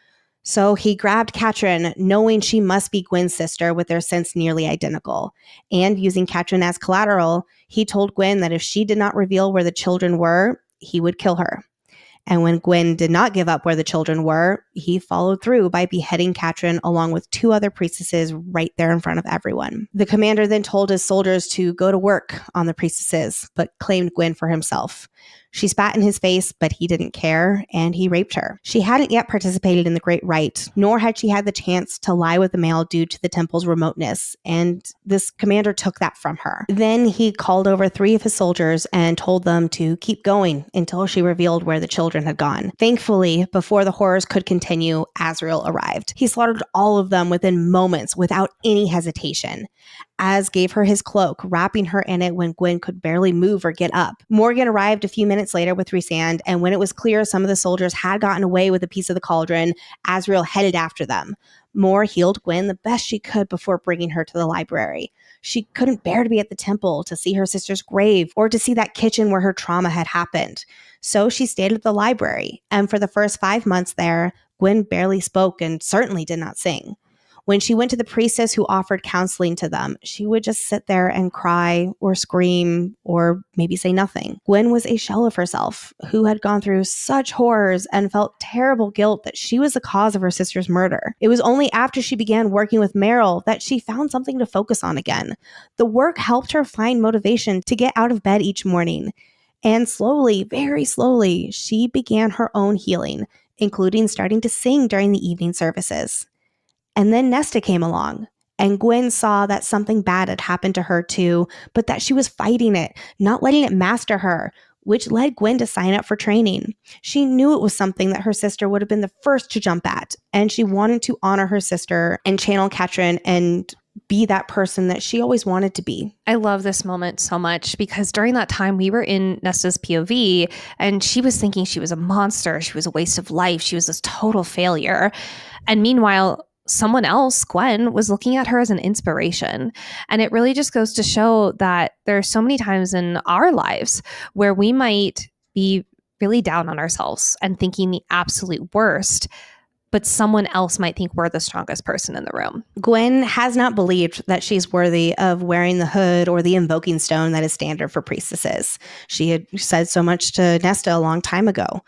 So he grabbed Katrin, knowing she must be Gwen's sister with their scents nearly identical. And using Katrin as collateral, he told Gwen that if she did not reveal where the children were, he would kill her. And when Gwen did not give up where the children were, he followed through by beheading Katrin along with 2 other priestesses right there in front of everyone. The commander then told his soldiers to go to work on the priestesses, but claimed Gwen for himself. She spat in his face, but he didn't care, and he raped her. She hadn't yet participated in the Great Rite, nor had she had the chance to lie with the male due to the temple's remoteness, and this commander took that from her. Then he called over 3 of his soldiers and told them to keep going until she revealed where the children had gone. Thankfully, before the horrors could continue, Azrael arrived. He slaughtered all of them within moments without any hesitation. Az gave her his cloak, wrapping her in it when Gwen could barely move or get up. Morgan arrived a few minutes later with Rhysand, and when it was clear some of the soldiers had gotten away with a piece of the cauldron, Azrael headed after them. Mor healed Gwen the best she could before bringing her to the library. She couldn't bear to be at the temple, to see her sister's grave, or to see that kitchen where her trauma had happened. So she stayed at the library, and for the first 5 months there, Gwen barely spoke and certainly did not sing. When she went to the priestess who offered counseling to them, she would just sit there and cry or scream or maybe say nothing. Gwen was a shell of herself who had gone through such horrors and felt terrible guilt that she was the cause of her sister's murder. It was only after she began working with Meryl that she found something to focus on again. The work helped her find motivation to get out of bed each morning. And slowly, very slowly, she began her own healing, including starting to sing during the evening services. And then Nesta came along, and Gwen saw that something bad had happened to her too, but that she was fighting it, not letting it master her, which led Gwen to sign up for training. She knew it was something that her sister would have been the first to jump at, and she wanted to honor her sister and channel Katrin and be that person that she always wanted to be. I love this moment so much because during that time we were in Nesta's POV and she was thinking she was a monster. She was a waste of life. She was this total failure. And meanwhile, someone else, Gwen, was looking at her as an inspiration. And it really just goes to show that there are so many times in our lives where we might be really down on ourselves and thinking the absolute worst, but someone else might think we're the strongest person in the room. Gwen has not believed that she's worthy of wearing the hood or the invoking stone that is standard for priestesses. She had said so much to Nesta a long time ago.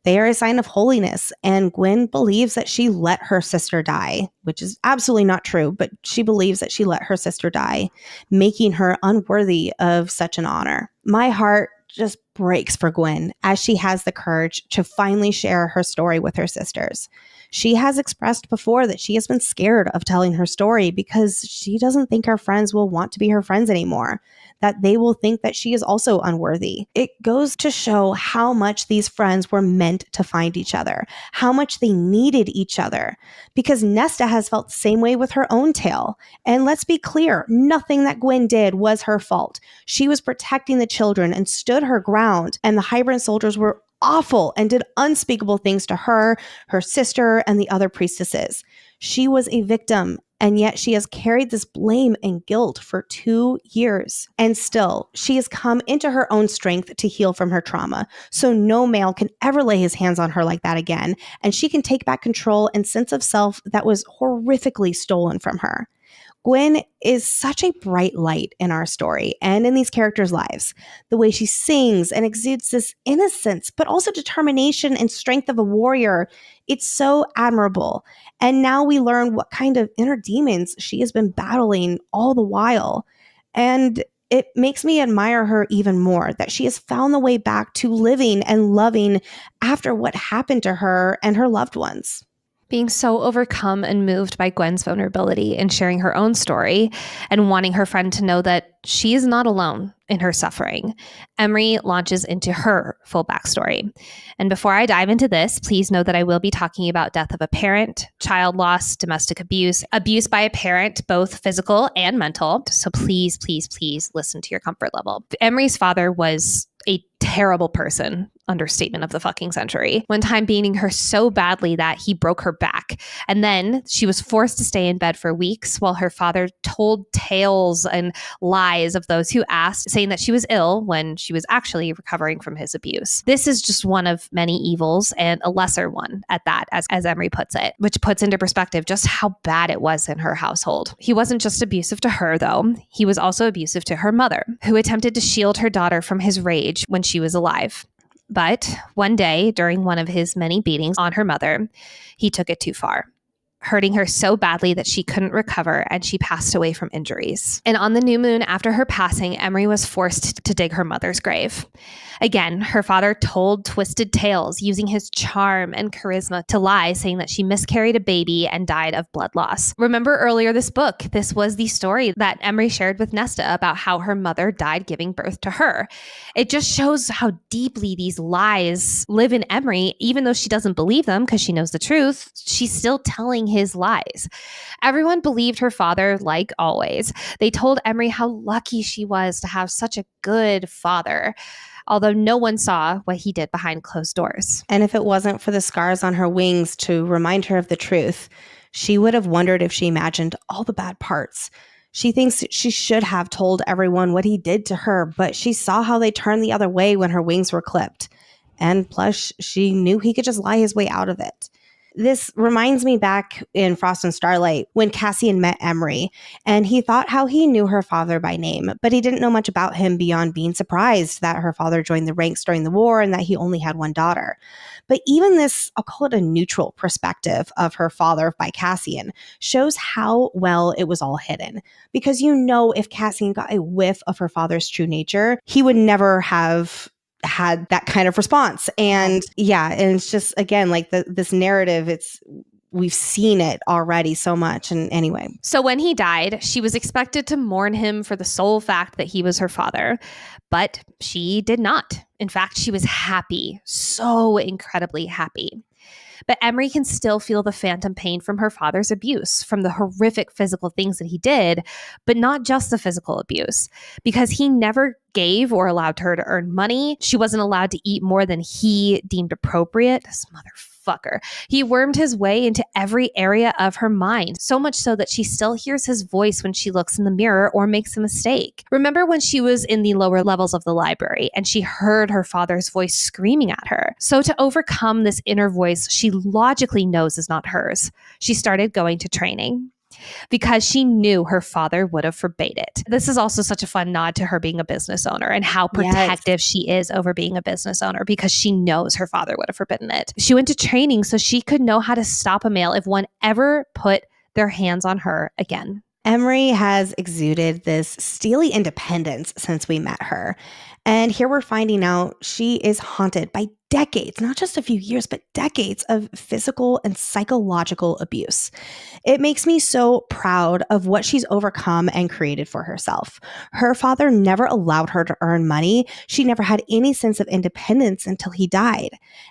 They are a sign of holiness, and Gwen believes that she let her sister die, which is absolutely not true, but she believes that she let her sister die, making her unworthy of such an honor. My heart just breaks for Gwen as she has the courage to finally share her story with her sisters. She has expressed before that she has been scared of telling her story because she doesn't think her friends will want to be her friends anymore, that they will think that she is also unworthy. It goes to show how much these friends were meant to find each other, how much they needed each other, because Nesta has felt the same way with her own tale. And let's be clear, nothing that Gwen did was her fault. She was protecting the children and stood her ground, and the Hybern soldiers were awful and did unspeakable things to her, her sister, and the other priestesses. She was a victim, and yet she has carried this blame and guilt for 2 years. And still, she has come into her own strength to heal from her trauma. So no male can ever lay his hands on her like that again, and she can take back control and sense of self that was horrifically stolen from her. Gwen is such a bright light in our story and in these characters' lives. The way she sings and exudes this innocence, but also determination and strength of a warrior, it's so admirable. And now we learn what kind of inner demons she has been battling all the while. And it makes me admire her even more, that she has found the way back to living and loving after what happened to her and her loved ones. Being so overcome and moved by Gwen's vulnerability and sharing her own story and wanting her friend to know that she is not alone in her suffering, Emery launches into her full backstory. And before I dive into this, please know that I will be talking about death of a parent, child loss, domestic abuse, abuse by a parent, both physical and mental. So please, please, please listen to your comfort level. Emery's father was a terrible person, understatement of the fucking century. One time beating her so badly that he broke her back. And then she was forced to stay in bed for weeks while her father told tales and lies of those who asked, saying that she was ill when she was actually recovering from his abuse. This is just one of many evils, and a lesser one at that, as Emery puts it, which puts into perspective just how bad it was in her household. He wasn't just abusive to her, though. He was also abusive to her mother, who attempted to shield her daughter from his rage when she was alive. But one day, during one of his many beatings on her mother, he took it too far, hurting her so badly that she couldn't recover and she passed away from injuries. And on the new moon after her passing, Emery was forced to dig her mother's grave. Again, her father told twisted tales, using his charm and charisma to lie, saying that she miscarried a baby and died of blood loss. Remember earlier this book, this was the story that Emery shared with Nesta about how her mother died giving birth to her. It just shows how deeply these lies live in Emery. Even though she doesn't believe them because she knows the truth, she's still telling his lies. Everyone believed her father, like always. They told Emery how lucky she was to have such a good father, although no one saw what he did behind closed doors. And if it wasn't for the scars on her wings to remind her of the truth, she would have wondered if she imagined all the bad parts. She thinks she should have told everyone what he did to her, but she saw how they turned the other way when her wings were clipped. And plus, she knew he could just lie his way out of it. This reminds me back in Frost and Starlight when Cassian met Emery, and he thought how he knew her father by name, but he didn't know much about him beyond being surprised that her father joined the ranks during the war and that he only had one daughter. But even this, I'll call it a neutral perspective of her father by Cassian, shows how well it was all hidden. Because if Cassian got a whiff of her father's true nature, he would never have had that kind of response. And and it's just, again, like this narrative, we've seen it already so much. And anyway. So when he died, she was expected to mourn him for the sole fact that he was her father, but she did not. In fact, she was happy, so incredibly happy. But Emery can still feel the phantom pain from her father's abuse, from the horrific physical things that he did, but not just the physical abuse, because he never gave or allowed her to earn money. She wasn't allowed to eat more than he deemed appropriate. This motherfucker. He wormed his way into every area of her mind, so much so that she still hears his voice when she looks in the mirror or makes a mistake. Remember when she was in the lower levels of the library and she heard her father's voice screaming at her? So to overcome this inner voice she logically knows is not hers, she started going to training, because she knew her father would have forbade it. This is also such a fun nod to her being a business owner and how protective she is over being a business owner, because she knows her father would have forbidden it. She went to training so she could know how to stop a male if one ever put their hands on her again. Emery has exuded this steely independence since we met her. And here we're finding out she is haunted by decades, not just a few years, but decades of physical and psychological abuse. It makes me so proud of what she's overcome and created for herself. Her father never allowed her to earn money. She never had any sense of independence until he died.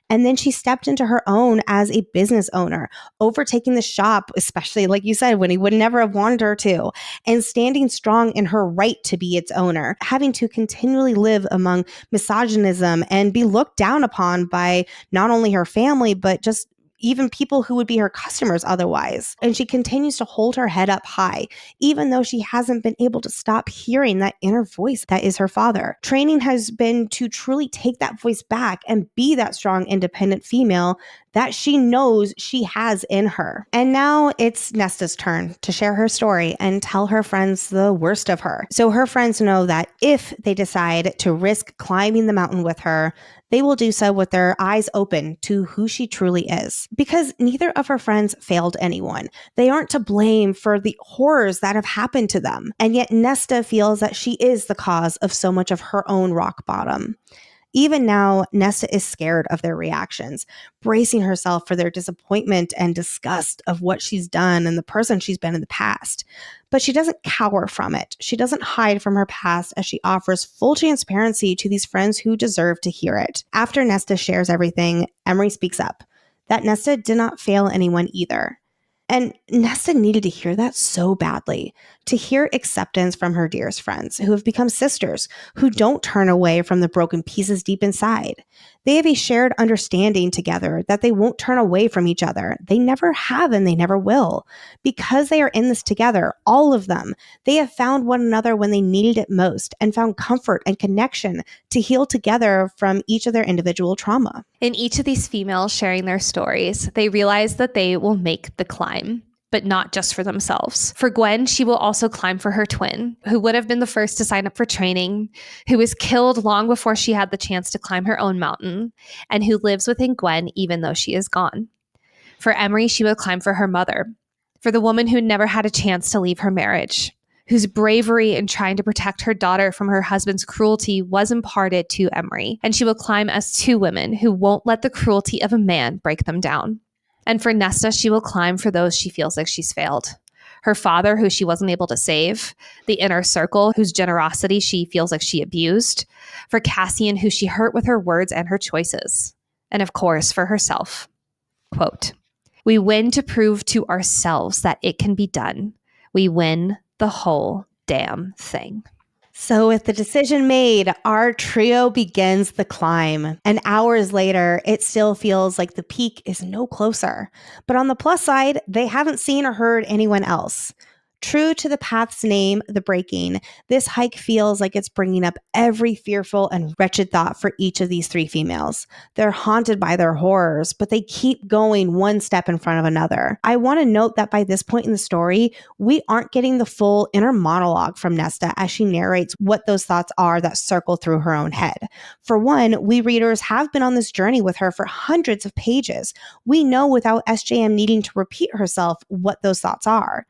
And then she stepped into her own as a business owner, overtaking the shop, especially like you said, when he would never have wanted her to, and standing strong in her right to be its owner, having to continually live among misogynism and be looked down upon by not only her family, but just even people who would be her customers otherwise. And she continues to hold her head up high, even though she hasn't been able to stop hearing that inner voice that is her father. Training has been to truly take that voice back and be that strong, independent female that she knows she has in her. And now it's Nesta's turn to share her story and tell her friends the worst of her. So her friends know that if they decide to risk climbing the mountain with her, they will do so with their eyes open to who she truly is. Because neither of her friends failed anyone. They aren't to blame for the horrors that have happened to them. And yet Nesta feels that she is the cause of so much of her own rock bottom. Even now, Nesta is scared of their reactions, bracing herself for their disappointment and disgust of what she's done and the person she's been in the past. But she doesn't cower from it. She doesn't hide from her past, as she offers full transparency to these friends who deserve to hear it. After Nesta shares everything, Emery speaks up that Nesta did not fail anyone either. And Nesta needed to hear that so badly, to hear acceptance from her dearest friends who have become sisters, who don't turn away from the broken pieces deep inside. They have a shared understanding together that they won't turn away from each other. They never have and they never will. Because they are in this together, all of them, they have found one another when they needed it most and found comfort and connection to heal together from each of their individual trauma. In each of these females sharing their stories, they realize that they will make the climb, but not just for themselves. For Gwen, she will also climb for her twin, who would have been the first to sign up for training, who was killed long before she had the chance to climb her own mountain, and who lives within Gwen even though she is gone. For Emery, she will climb for her mother, for the woman who never had a chance to leave her marriage, whose bravery in trying to protect her daughter from her husband's cruelty was imparted to Emery, and she will climb as two women who won't let the cruelty of a man break them down. And for Nesta, she will climb for those she feels like she's failed. Her father, who she wasn't able to save. The Inner Circle, whose generosity she feels like she abused. For Cassian, who she hurt with her words and her choices. And of course, for herself. Quote, "We win to prove to ourselves that it can be done. We win the whole damn thing." So with the decision made, our trio begins the climb. And hours later, it still feels like the peak is no closer. But on the plus side, they haven't seen or heard anyone else. True to the path's name, the breaking, this hike feels like it's bringing up every fearful and wretched thought for each of these three females. They're haunted by their horrors, but they keep going one step in front of another. I want to note that by this point in the story, we aren't getting the full inner monologue from Nesta as she narrates what those thoughts are that circle through her own head. For one, we readers have been on this journey with her for hundreds of pages. We know without SJM needing to repeat herself what those thoughts are.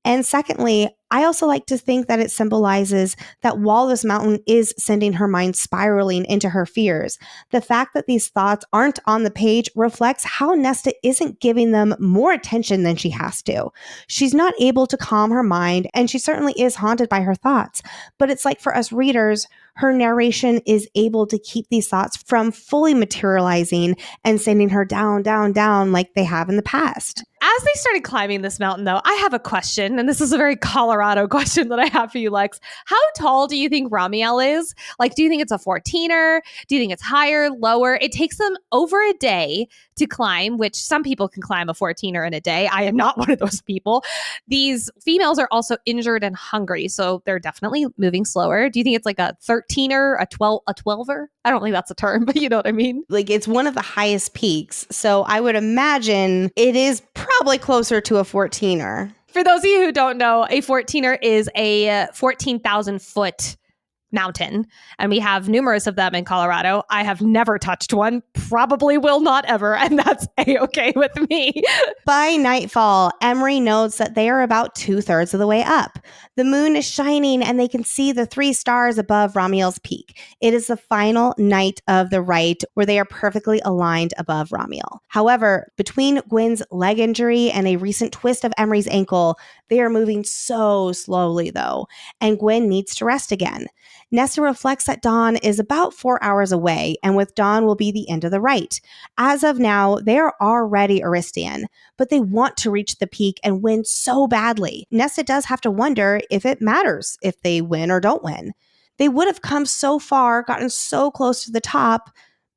And secondly, I also like to think that it symbolizes that while this mountain is sending her mind spiraling into her fears, the fact that these thoughts aren't on the page reflects how Nesta isn't giving them more attention than she has to. She's not able to calm her mind, and she certainly is haunted by her thoughts. But it's like for us readers, her narration is able to keep these thoughts from fully materializing and sending her down, down, down like they have in the past. As they started climbing this mountain, though, I have a question, and this is a very Colorado question that I have for you, Lex. How tall do you think Romiel is? Like, do you think it's a 14er? Do you think it's higher, lower? It takes them over a day to climb, which some people can climb a 14er in a day. I am not one of those people. These females are also injured and hungry, so they're definitely moving slower. Do you think it's like a 13er, a 12er? I don't think that's a term, but you know what I mean? Like, it's one of the highest peaks, so I would imagine it is probably closer to a 14er. For those of you who don't know, a 14er is a 14,000 foot mountain, and we have numerous of them in Colorado. I have never touched one, probably will not ever, and that's a-okay with me. By nightfall, Emery notes that they are about 2/3 of the way up. The moon is shining and they can see the 3 stars above Romiel's peak. It is the final night of the rite where they are perfectly aligned above Romiel. However, between Gwen's leg injury and a recent twist of Emery's ankle, they are moving so slowly though, and Gwen needs to rest again. Nesta reflects that dawn is about 4 hours away, and with dawn will be the end of the rite. As of now, they are already Aristian, but they want to reach the peak and win so badly. Nesta does have to wonder if it matters if they win or don't win. They would have come so far, gotten so close to the top,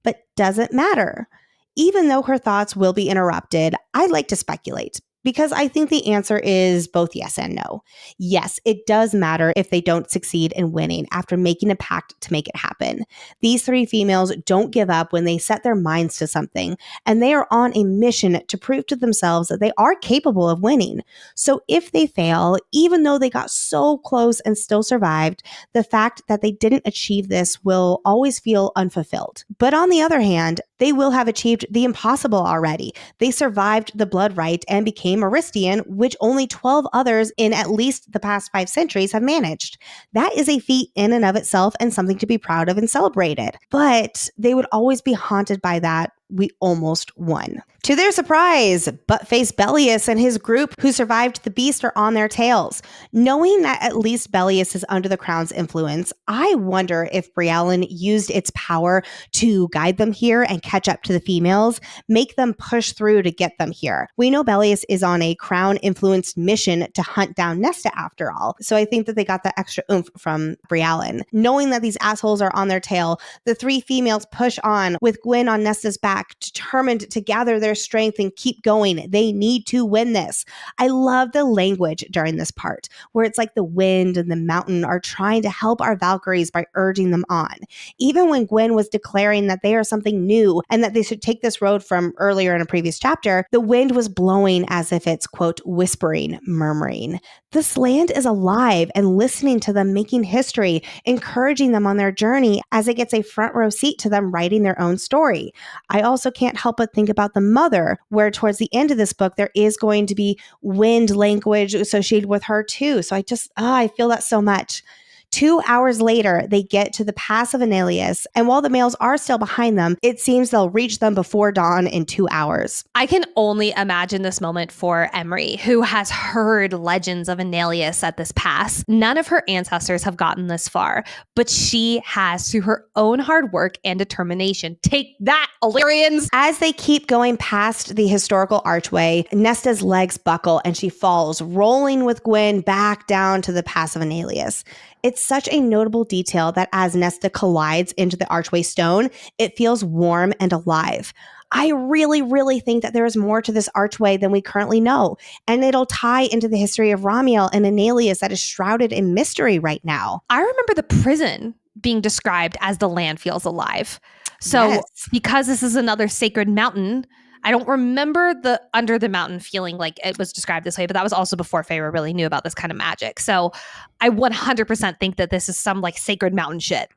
but does it matter? Even though her thoughts will be interrupted, I'd like to speculate, because I think the answer is both yes and no. Yes, it does matter if they don't succeed in winning after making a pact to make it happen. These 3 females don't give up when they set their minds to something, and they are on a mission to prove to themselves that they are capable of winning. So if they fail, even though they got so close and still survived, the fact that they didn't achieve this will always feel unfulfilled. But on the other hand, they will have achieved the impossible already. They survived the blood rite and became Aristian, which only 12 others in at least the past 5 centuries have managed. That is a feat in and of itself and something to be proud of and celebrated. But they would always be haunted by that. We almost won. To their surprise, Buttface Bellius and his group who survived the beast are on their tails. Knowing that at least Bellius is under the crown's influence, I wonder if Briellen used its power to guide them here and catch up to the females, make them push through to get them here. We know Bellius is on a crown-influenced mission to hunt down Nesta after all, so I think that they got that extra oomph from Briellen. Knowing that these assholes are on their tail, the three females push on with Gwen on Nesta's back, determined to gather their strength and keep going. They need to win this. I love the language during this part, where it's like the wind and the mountain are trying to help our Valkyries by urging them on. Even when Gwen was declaring that they are something new and that they should take this road from earlier in a previous chapter, the wind was blowing as if it's, quote, whispering, murmuring. This land is alive and listening to them making history, encouraging them on their journey as it gets a front row seat to them writing their own story. I also can't help but think about the mother, where towards the end of this book, there is going to be wind language associated with her too. So I feel that so much. 2 hours later, they get to the Pass of Annelius, and while the males are still behind them, it seems they'll reach them before dawn in 2 hours. I can only imagine this moment for Emery, who has heard legends of Annelius at this pass. None of her ancestors have gotten this far, but she has, through her own hard work and determination. Take that, Illyrians! As they keep going past the historical archway, Nesta's legs buckle and she falls, rolling with Gwen back down to the Pass of Annelius. It's such a notable detail that as Nesta collides into the archway stone, it feels warm and alive. I really, really think that there is more to this archway than we currently know, and it'll tie into the history of Romiel and Annelius that is shrouded in mystery right now. I remember the prison being described as the land feels alive. So because this is another sacred mountain, I don't remember the under the mountain feeling like it was described this way, but that was also before Feyre really knew about this kind of magic. So I 100% think that this is some like sacred mountain shit.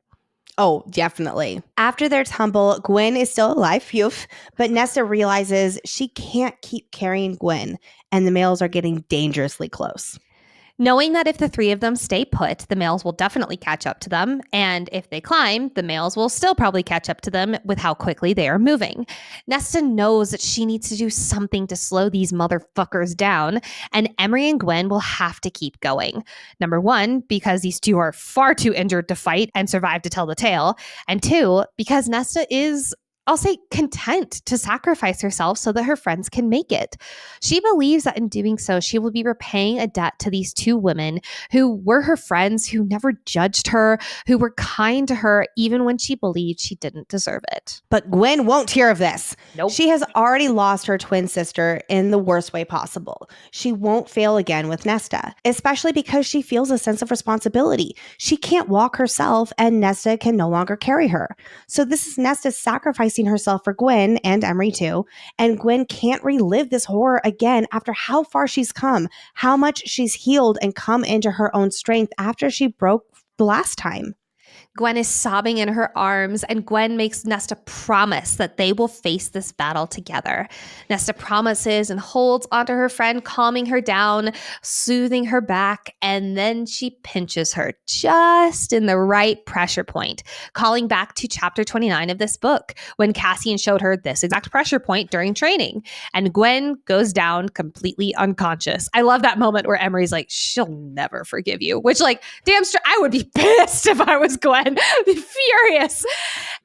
Oh, definitely. After their tumble, Gwen is still alive, phew, but Nesta realizes she can't keep carrying Gwen, and the males are getting dangerously close. Knowing that if the three of them stay put, the males will definitely catch up to them. And if they climb, the males will still probably catch up to them with how quickly they are moving. Nesta knows that she needs to do something to slow these motherfuckers down. And Emery and Gwen will have to keep going. Number one, because these two are far too injured to fight and survive to tell the tale. And two, because Nesta is, I'll say, content to sacrifice herself so that her friends can make it. She believes that in doing so, she will be repaying a debt to these two women who were her friends, who never judged her, who were kind to her even when she believed she didn't deserve it. But Gwen won't hear of this. Nope. She has already lost her twin sister in the worst way possible. She won't fail again with Nesta, especially because she feels a sense of responsibility. She can't walk herself, and Nesta can no longer carry her. So this is Nesta sacrificing herself for Gwen and Emery too, and Gwen can't relive this horror again after how far she's come, how much she's healed and come into her own strength after she broke the last time. Gwen is sobbing in her arms, and Gwen makes Nesta promise that they will face this battle together. Nesta promises and holds onto her friend, calming her down, soothing her back, and then she pinches her just in the right pressure point, calling back to chapter 29 of this book, when Cassian showed her this exact pressure point during training, and Gwen goes down completely unconscious. I love that moment where Emery's like, she'll never forgive you, which like, damn straight, I would be pissed if I was Gwen. Be furious.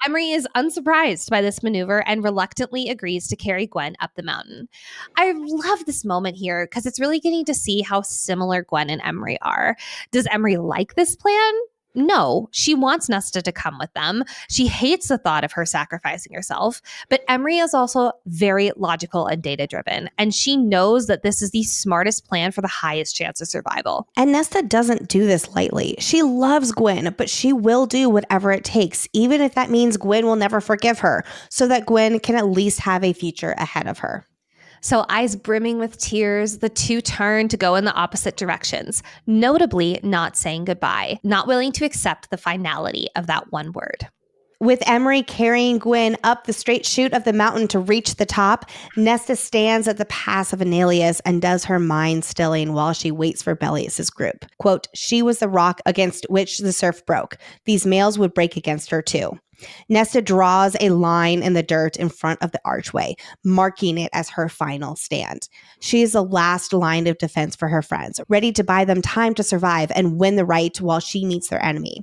Emery is unsurprised by this maneuver and reluctantly agrees to carry Gwen up the mountain. I love this moment here because it's really getting to see how similar Gwen and Emery are. Does Emery like this plan? No, she wants Nesta to come with them. She hates the thought of her sacrificing herself, but Emery is also very logical and data-driven, and she knows that this is the smartest plan for the highest chance of survival. And Nesta doesn't do this lightly. She loves Gwen, but she will do whatever it takes, even if that means Gwen will never forgive her, so that Gwen can at least have a future ahead of her. So eyes brimming with tears, the two turn to go in the opposite directions, notably not saying goodbye, not willing to accept the finality of that one word. With Emery carrying Gwen up the straight chute of the mountain to reach the top, Nesta stands at the pass of Anelius and does her mind stilling while she waits for Bellius's group. Quote, "She was the rock against which the surf broke. These males would break against her too." Nesta draws a line in the dirt in front of the archway, marking it as her final stand. She is the last line of defense for her friends, ready to buy them time to survive and win the right while she meets their enemy.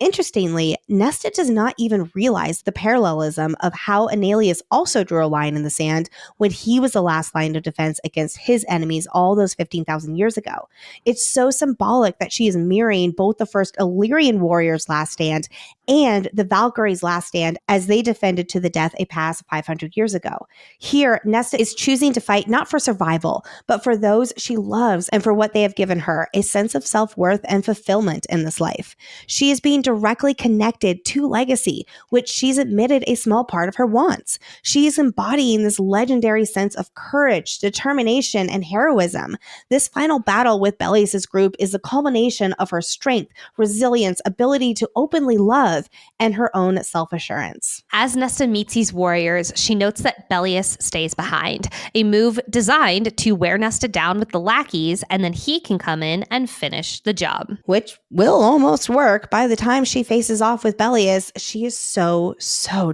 Interestingly, Nesta does not even realize the parallelism of how Anelius also drew a line in the sand when he was the last line of defense against his enemies all those 15,000 years ago. It's so symbolic that she is mirroring both the first Illyrian warrior's last stand and the Valkyrie's last stand as they defended to the death a past 500 years ago. Here, Nesta is choosing to fight not for survival, but for those she loves and for what they have given her, a sense of self-worth and fulfillment in this life. She is being directly connected to legacy, which she's admitted a small part of her wants. She is embodying this legendary sense of courage, determination, and heroism. This final battle with Bellius's group is the culmination of her strength, resilience, ability to openly love, and her own self-assurance. As Nesta meets these warriors, she notes that Bellius stays behind, a move designed to wear Nesta down with the lackeys, and then he can come in and finish the job. Which will almost work. By the time she faces off with Bellius, she is so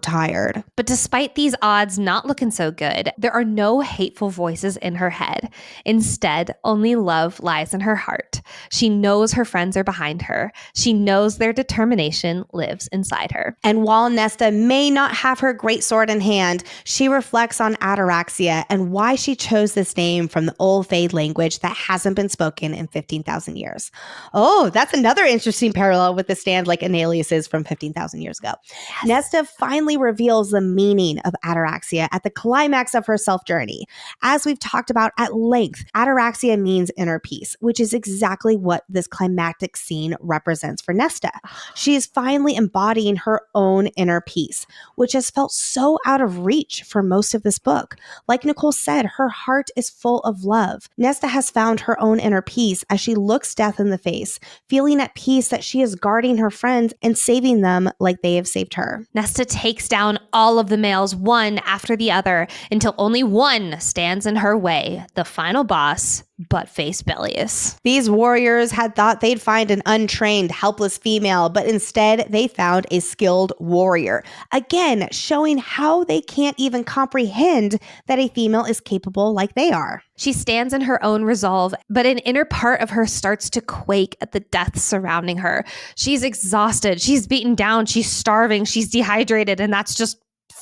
tired. But despite these odds not looking so good, there are no hateful voices in her head. Instead, only love lies in her heart. She knows her friends are behind her. She knows their determination lives inside her. And while Nesta may not have her greatsword in hand, she reflects on ataraxia and why she chose this name from the old Fae language that hasn't been spoken in 15,000 years. Oh, that's another interesting parallel with the stand like Anelius is from 15,000 years ago. Yes. Nesta finally reveals the meaning of ataraxia at the climax of her self-journey. As we've talked about at length, ataraxia means inner peace, which is exactly what this climactic scene represents for Nesta. She is finally embodying her own inner peace, which has felt so out of reach for most of this book. Like Nicole said, her heart is full of love. Nesta has found her own inner peace as she looks death in the face, feeling at peace that she is guarding her friends and saving them like they have saved her. Nesta takes down all of the males one after the other until only one stands in her way, the final boss, butt-face Bellius. These warriors had thought they'd find an untrained, helpless female, but instead they found a skilled warrior. Again, showing how they can't even comprehend that a female is capable like they are. She stands in her own resolve, but an inner part of her starts to quake at the death surrounding her. She's exhausted, she's beaten down, she's starving, she's dehydrated, and that's just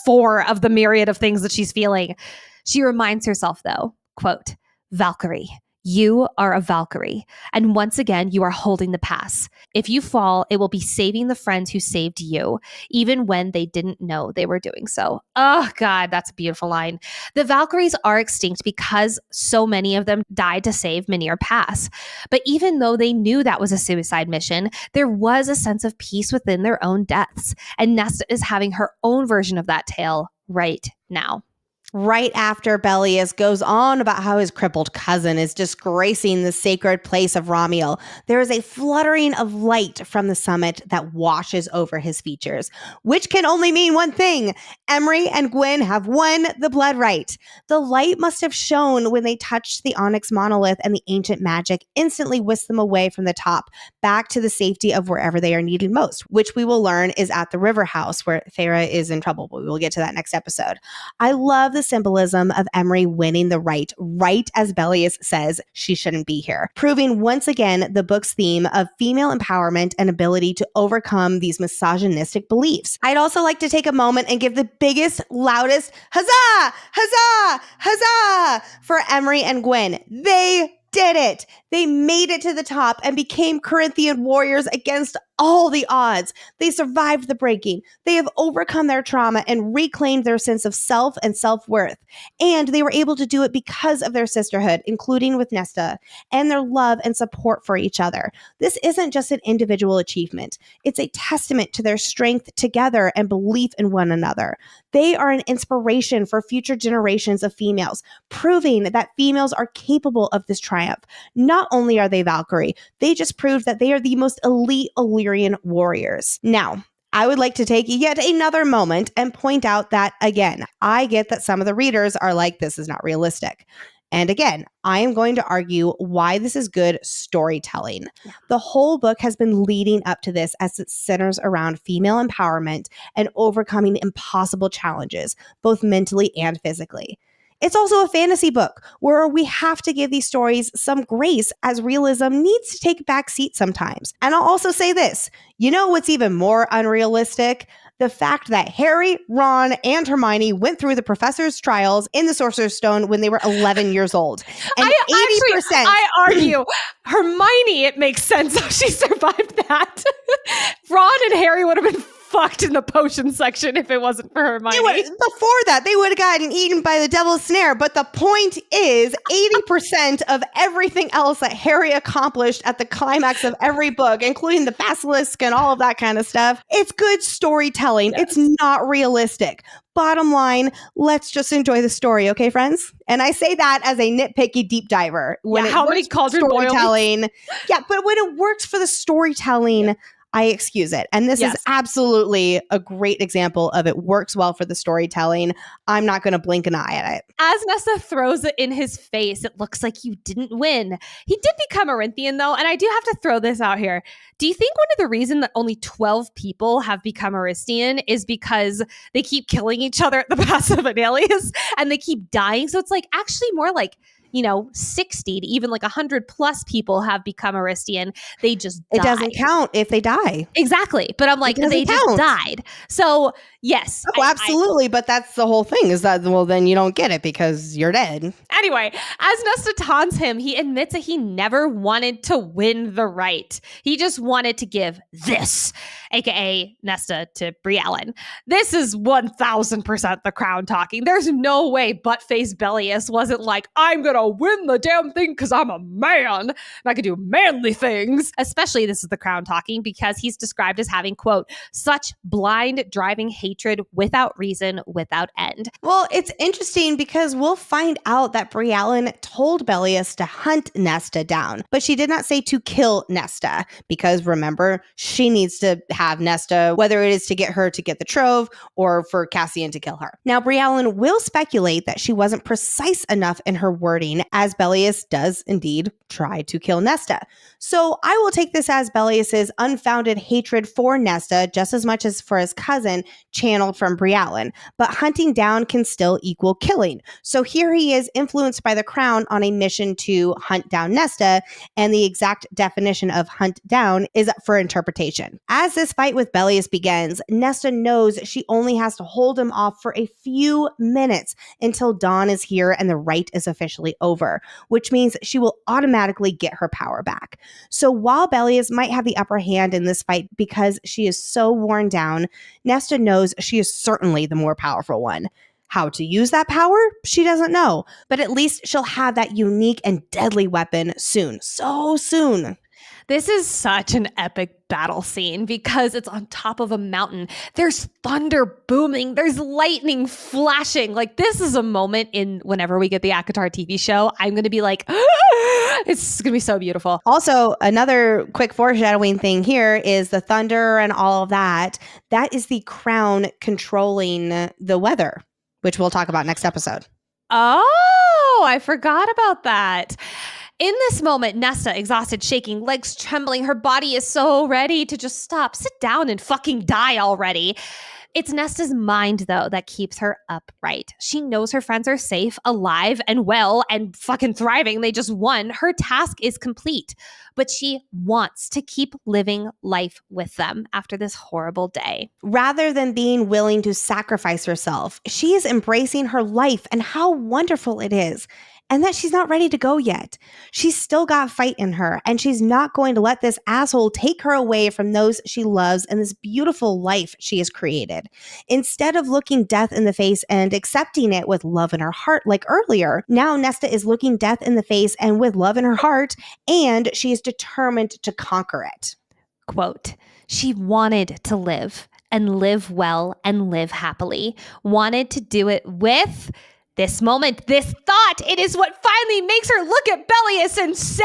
4 of the myriad of things that she's feeling. She reminds herself, though, quote, "Valkyrie, you are a Valkyrie, and once again, you are holding the pass. If you fall, it will be saving the friends who saved you, even when they didn't know they were doing so." Oh, God, that's a beautiful line. The Valkyries are extinct because so many of them died to save Minir Pass. But even though they knew that was a suicide mission, there was a sense of peace within their own deaths, and Nesta is having her own version of that tale right now. Right after Bellius goes on about how his crippled cousin is disgracing the sacred place of Romiel, there is a fluttering of light from the summit that washes over his features, which can only mean one thing. Emery and Gwen have won the blood right. The light must have shone when they touched the onyx monolith, and the ancient magic instantly whisked them away from the top, back to the safety of wherever they are needed most, which we will learn is at the river house where Farah is in trouble. But we will get to that next episode. I love the symbolism of Emery winning the right as Bellius says she shouldn't be here, proving once again the book's theme of female empowerment and ability to overcome these misogynistic beliefs. I'd also like to take a moment and give the biggest, loudest huzzah, huzzah, huzzah for Emery and Gwen. They did it. They made it to the top and became Corinthian warriors against all the odds. They survived the breaking. They have overcome their trauma and reclaimed their sense of self and self-worth. And they were able to do it because of their sisterhood, including with Nesta, and their love and support for each other. This isn't just an individual achievement. It's a testament to their strength together and belief in one another. They are an inspiration for future generations of females, proving that females are capable of this triumph. Not only are they Valkyrie, they just proved that they are the most elite Illyrian warriors. Now, I would like to take yet another moment and point out that, again, I get that some of the readers are like, this is not realistic. And again, I am going to argue why this is good storytelling. Yeah. The whole book has been leading up to this as it centers around female empowerment and overcoming impossible challenges, both mentally and physically. It's also a fantasy book where we have to give these stories some grace as realism needs to take a back seat sometimes. And I'll also say this, you know what's even more unrealistic? The fact that Harry, Ron, and Hermione went through the professor's trials in the Sorcerer's Stone when they were 11 years old. And 80%... I argue, Hermione, it makes sense how she survived that. Ron and Harry would have been fucked in the potion section if it wasn't for Hermione. Before that, they would have gotten eaten by the devil's snare. But the point is, 80% of everything else that Harry accomplished at the climax of every book, including the basilisk and all of that kind of stuff, it's good storytelling. Yes. It's not realistic. Bottom line, let's just enjoy the story, okay, friends? And I say that as a nitpicky deep diver. How many cauldron storytelling? Yeah, but when it works for the storytelling, I excuse it. And this is absolutely a great example of it works well for the storytelling. I'm not going to blink an eye at it. As Nesta throws it in his face, it looks like you didn't win. He did become Arinthian, though, and I do have to throw this out here. Do you think one of the reasons that only 12 people have become Aristian is because they keep killing each other at the Pass of Annelius and they keep dying? So it's like actually more like 60 to even like 100 plus people have become Aristian. They just died. It doesn't count if they die. Exactly. But I'm like, they just died. So yes. Oh, absolutely. But that's the whole thing is that, well, then you don't get it because you're dead. Anyway, as Nesta taunts him, he admits that he never wanted to win the right. He just wanted to give this, aka Nesta, to Briellen. This is 1000% the crown talking. There's no way Buttface Bellius wasn't like, I'm gonna win the damn thing because I'm a man and I can do manly things. Especially this is the crown talking because he's described as having, quote, such blind driving hatred without reason, without end. Well, it's interesting because we'll find out that Briellen told Bellius to hunt Nesta down, but she did not say to kill Nesta because remember, she needs to have Nesta, whether it is to get her to get the trove or for Cassian to kill her. Now, Briellen will speculate that she wasn't precise enough in her wording as Bellius does indeed try to kill Nesta. So I will take this as Bellius's unfounded hatred for Nesta just as much as for his cousin channeled from Briellen, but hunting down can still equal killing. So here he is influenced by the crown on a mission to hunt down Nesta, and the exact definition of hunt down is up for interpretation. As this fight with Bellius begins, Nesta knows she only has to hold him off for a few minutes until dawn is here and the rite is officially over, which means she will automatically get her power back. So while Bellius might have the upper hand in this fight because she is so worn down, Nesta knows she is certainly the more powerful one. How to use that power? She doesn't know, but at least she'll have that unique and deadly weapon soon. So soon. This is such an epic battle scene because it's on top of a mountain. There's thunder booming. There's lightning flashing. Like this is a moment in whenever we get the ACOTAR TV show, I'm going to be like, it's going to be so beautiful. Also, another quick foreshadowing thing here is the thunder and all of that. That is the crown controlling the weather, which we'll talk about next episode. Oh, I forgot about that. In this moment, Nesta, exhausted, shaking, legs trembling, her body is so ready to just stop, sit down and fucking die already. It's Nesta's mind, though, that keeps her upright. She knows her friends are safe, alive, and well, and fucking thriving. They just won. Her task is complete, but she wants to keep living life with them after this horrible day. Rather than being willing to sacrifice herself, she is embracing her life and how wonderful it is. And that she's not ready to go yet. She's still got fight in her, and she's not going to let this asshole take her away from those she loves and this beautiful life she has created. Instead of looking death in the face and accepting it with love in her heart like earlier, now Nesta is looking death in the face and with love in her heart, and she is determined to conquer it. Quote, she wanted to live and live well and live happily. Wanted to do it with this moment, this thought. It is what finally makes her look at Bellius and say,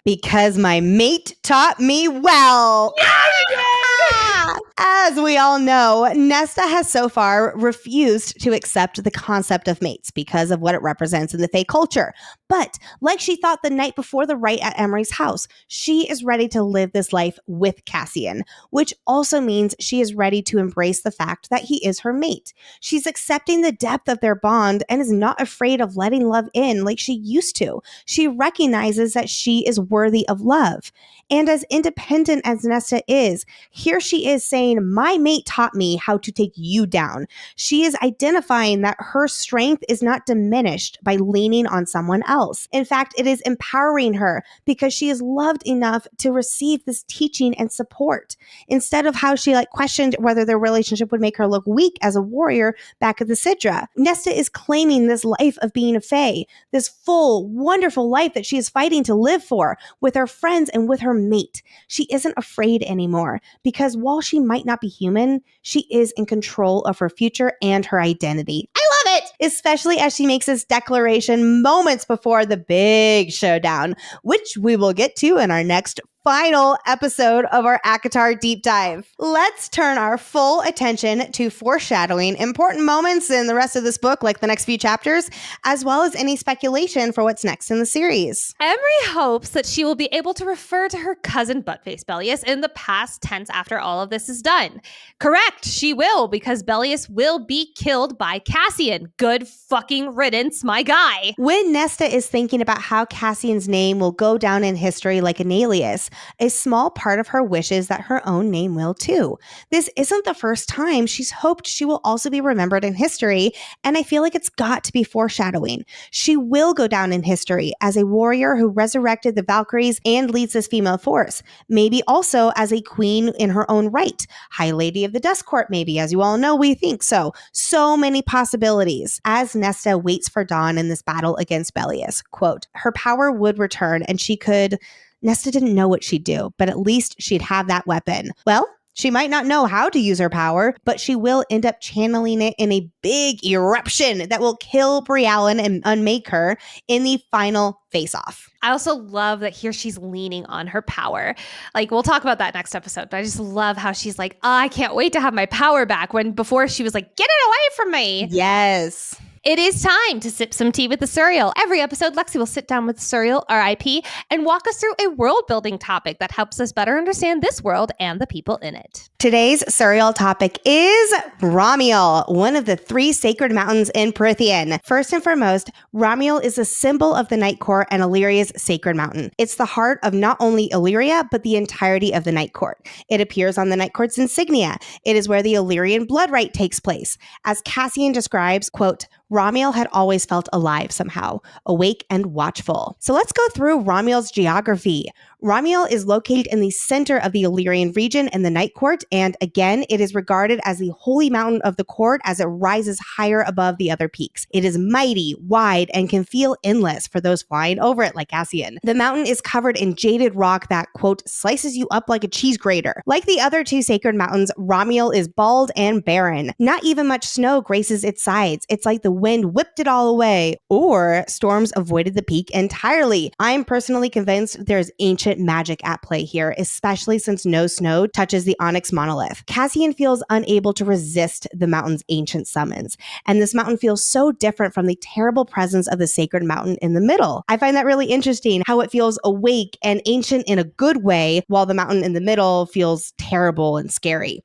because my mate taught me well. Yeah, you did! As we all know, Nesta has so far refused to accept the concept of mates because of what it represents in the Fae culture. But like she thought the night before the rite at Emery's house, she is ready to live this life with Cassian, which also means she is ready to embrace the fact that he is her mate. She's accepting the depth of their bond and is not afraid of letting love in like she used to. She recognizes that she is worthy of love. And as independent as Nesta is, here she is saying, my mate taught me how to take you down. She is identifying that her strength is not diminished by leaning on someone else. In fact, it is empowering her because she is loved enough to receive this teaching and support. Instead of how she questioned whether their relationship would make her look weak as a warrior back at the Sidra. Nesta is claiming this life of being a Fae, this full, wonderful life that she is fighting to live for with her friends and with her mate. She isn't afraid anymore because while she might not be human, she is in control of her future and her identity. I love it! Especially as she makes this declaration moments before the big showdown, which we will get to in our next final episode of our ACOTAR deep dive. Let's turn our full attention to foreshadowing important moments in the rest of this book, like the next few chapters, as well as any speculation for what's next in the series. Emery hopes that she will be able to refer to her cousin Buttface Bellius in the past tense after all of this is done. Correct, she will, because Bellius will be killed by Cassian. Good fucking riddance, my guy. When Nesta is thinking about how Cassian's name will go down in history like an alias, a small part of her wishes that her own name will too. This isn't the first time she's hoped she will also be remembered in history, and I feel like it's got to be foreshadowing. She will go down in history as a warrior who resurrected the Valkyries and leads this female force. Maybe also as a queen in her own right. High Lady of the Dust Court, maybe. As you all know, we think so. So many possibilities. As Nesta waits for dawn in this battle against Bellius, quote, her power would return and she could... Nesta didn't know what she'd do, but at least she'd have that weapon. Well, she might not know how to use her power, but she will end up channeling it in a big eruption that will kill Brialyn and unmake her in the final face-off. I also love that here she's leaning on her power. We'll talk about that next episode, but I just love how she's like, oh, I can't wait to have my power back, when before she was like, get it away from me. Yes. It is time to sip some tea with the Suriel. Every episode, Lexi will sit down with Suriel, RIP, and walk us through a world-building topic that helps us better understand this world and the people in it. Today's Suriel topic is Romiel, one of the 3 sacred mountains in Prythian. First and foremost, Romiel is a symbol of the Night Court and Illyria's sacred mountain. It's the heart of not only Illyria, but the entirety of the Night Court. It appears on the Night Court's insignia. It is where the Illyrian blood rite takes place. As Cassian describes, quote, Romiel had always felt alive somehow, awake and watchful. So let's go through Romiel's geography. Romiel is located in the center of the Illyrian region in the Night Court, and again, it is regarded as the holy mountain of the court as it rises higher above the other peaks. It is mighty, wide, and can feel endless for those flying over it like Cassian. The mountain is covered in jaded rock that, quote, slices you up like a cheese grater. Like the other 2 sacred mountains, Romiel is bald and barren. Not even much snow graces its sides. It's like the wind whipped it all away, or storms avoided the peak entirely. I'm personally convinced there's ancient magic at play here, especially since no snow touches the onyx monolith. Cassian feels unable to resist the mountain's ancient summons, and this mountain feels so different from the terrible presence of the sacred mountain in the middle. I find that really interesting, how it feels awake and ancient in a good way, while the mountain in the middle feels terrible and scary.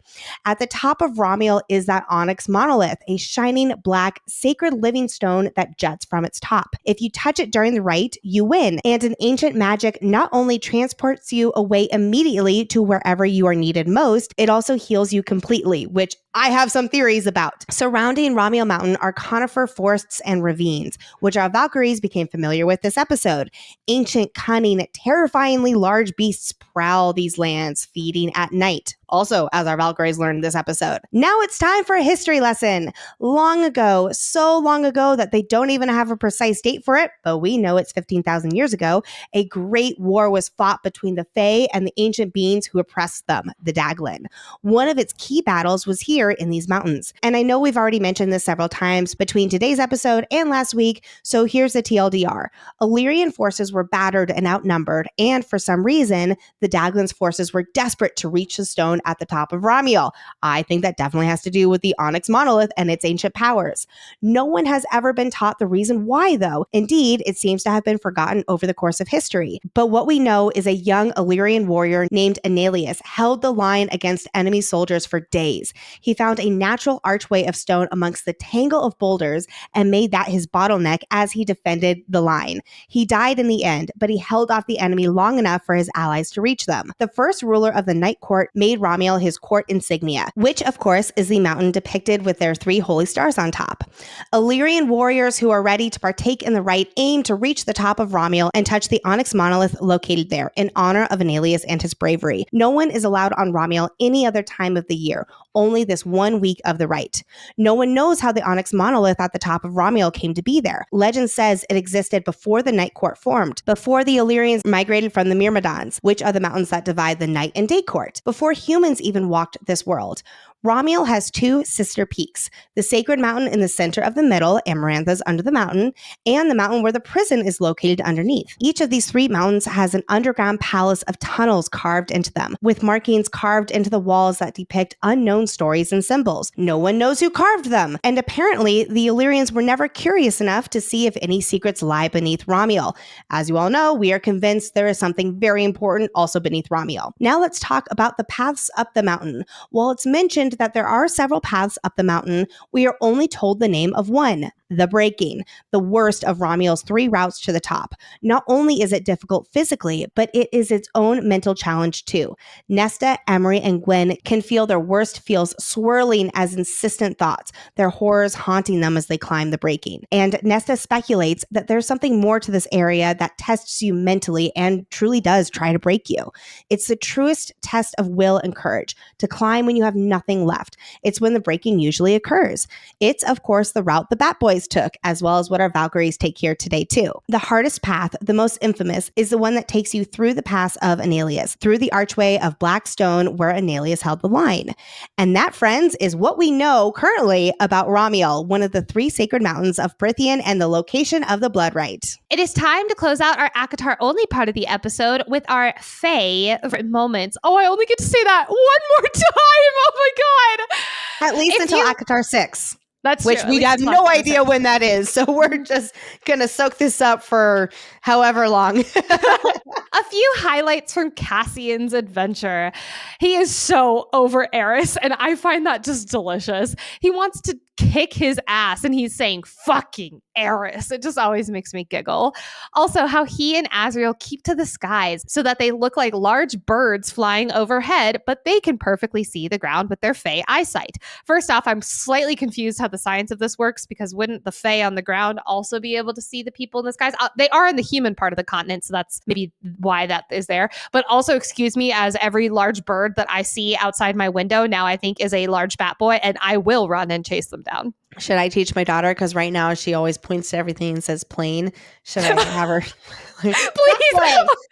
At the top of Romiel is that onyx monolith, a shining black sacred living stone that juts from its top. If you touch it during the rite, you win, and an ancient magic not only transports you away immediately to wherever you are needed most, it also heals you completely, which I have some theories about. Surrounding Romiel Mountain are conifer forests and ravines, which our Valkyries became familiar with this episode. Ancient, cunning, terrifyingly large beasts prowl these lands, feeding at night. Also, as our Valkyries learned this episode. Now it's time for a history lesson. Long ago, so long ago that they don't even have a precise date for it, but we know it's 15,000 years ago, a great war was fought between the Fae and the ancient beings who oppressed them, the Daglin. One of its key battles was here here in these mountains. And I know we've already mentioned this several times between today's episode and last week, so here's the TLDR. Illyrian forces were battered and outnumbered, and for some reason, the Daglan's forces were desperate to reach the stone at the top of Romiel. I think that definitely has to do with the Onyx monolith and its ancient powers. No one has ever been taught the reason why, though. Indeed, it seems to have been forgotten over the course of history. But what we know is a young Illyrian warrior named Anelius held the line against enemy soldiers for days. He found a natural archway of stone amongst the tangle of boulders and made that his bottleneck as he defended the line. He died in the end, but he held off the enemy long enough for his allies to reach them. The first ruler of the Night Court made Romiel his court insignia, which of course is the mountain depicted with their 3 holy stars on top. Illyrian warriors who are ready to partake in the rite aim to reach the top of Romiel and touch the Onyx monolith located there in honor of Anelius and his bravery. No one is allowed on Romiel any other time of the year, only this 1 week of the rite. No one knows how the Onyx monolith at the top of Romiel came to be there. Legend says it existed before the Night Court formed, before the Illyrians migrated from the Myrmidons, which are the mountains that divide the Night and Day Court, before humans even walked this world. Romiel has 2 sister peaks, the sacred mountain in the center of the middle, Amarantha's under the mountain, and the mountain where the prison is located underneath. Each of these 3 mountains has an underground palace of tunnels carved into them, with markings carved into the walls that depict unknown stories and symbols. No one knows who carved them, and apparently the Illyrians were never curious enough to see if any secrets lie beneath Romiel. As you all know, we are convinced there is something very important also beneath Romiel. Now let's talk about the paths up the mountain. While it's mentioned that there are several paths up the mountain, we are only told the name of one, the Breaking, the worst of Romiel's 3 routes to the top. Not only is it difficult physically, but it is its own mental challenge too. Nesta, Emery, and Gwen can feel their worst feels swirling as insistent thoughts, their horrors haunting them as they climb the Breaking. And Nesta speculates that there's something more to this area that tests you mentally and truly does try to break you. It's the truest test of will and courage, to climb when you have nothing left. It's when the Breaking usually occurs. It's, of course, the route the Bat Boys took, as well as what our Valkyries take here today too. The hardest path, the most infamous, is the one that takes you through the pass of Anelius, through the archway of black stone where Anelius held the line. And that, friends, is what we know currently about Romiel, one of the 3 sacred mountains of Prythian and the location of the Blood Rite. It is time to close out our ACOTAR only part of the episode with our Fae-vorite Moments. Oh, I only get to say that one more time. Oh my God. At least until ACOTAR 6. That's which true. we have no idea when that is. So we're just going to soak this up for however long. A few highlights from Cassian's adventure. He is so over Eris, and I find that just delicious. He wants to kick his ass, and he's saying, fucking Eris. It just always makes me giggle. Also, how he and Azriel keep to the skies so that they look like large birds flying overhead, but they can perfectly see the ground with their Fae eyesight. First off, I'm slightly confused how the science of this works, because wouldn't the Fae on the ground also be able to see the people in the skies? They are in the human part of the continent, so that's maybe why that is there. But also, excuse me, as every large bird that I see outside my window now I think is a large bat boy, and I will run and chase them down. Should I teach my daughter? Because right now she always points to everything and says plane. Should I have her? Please.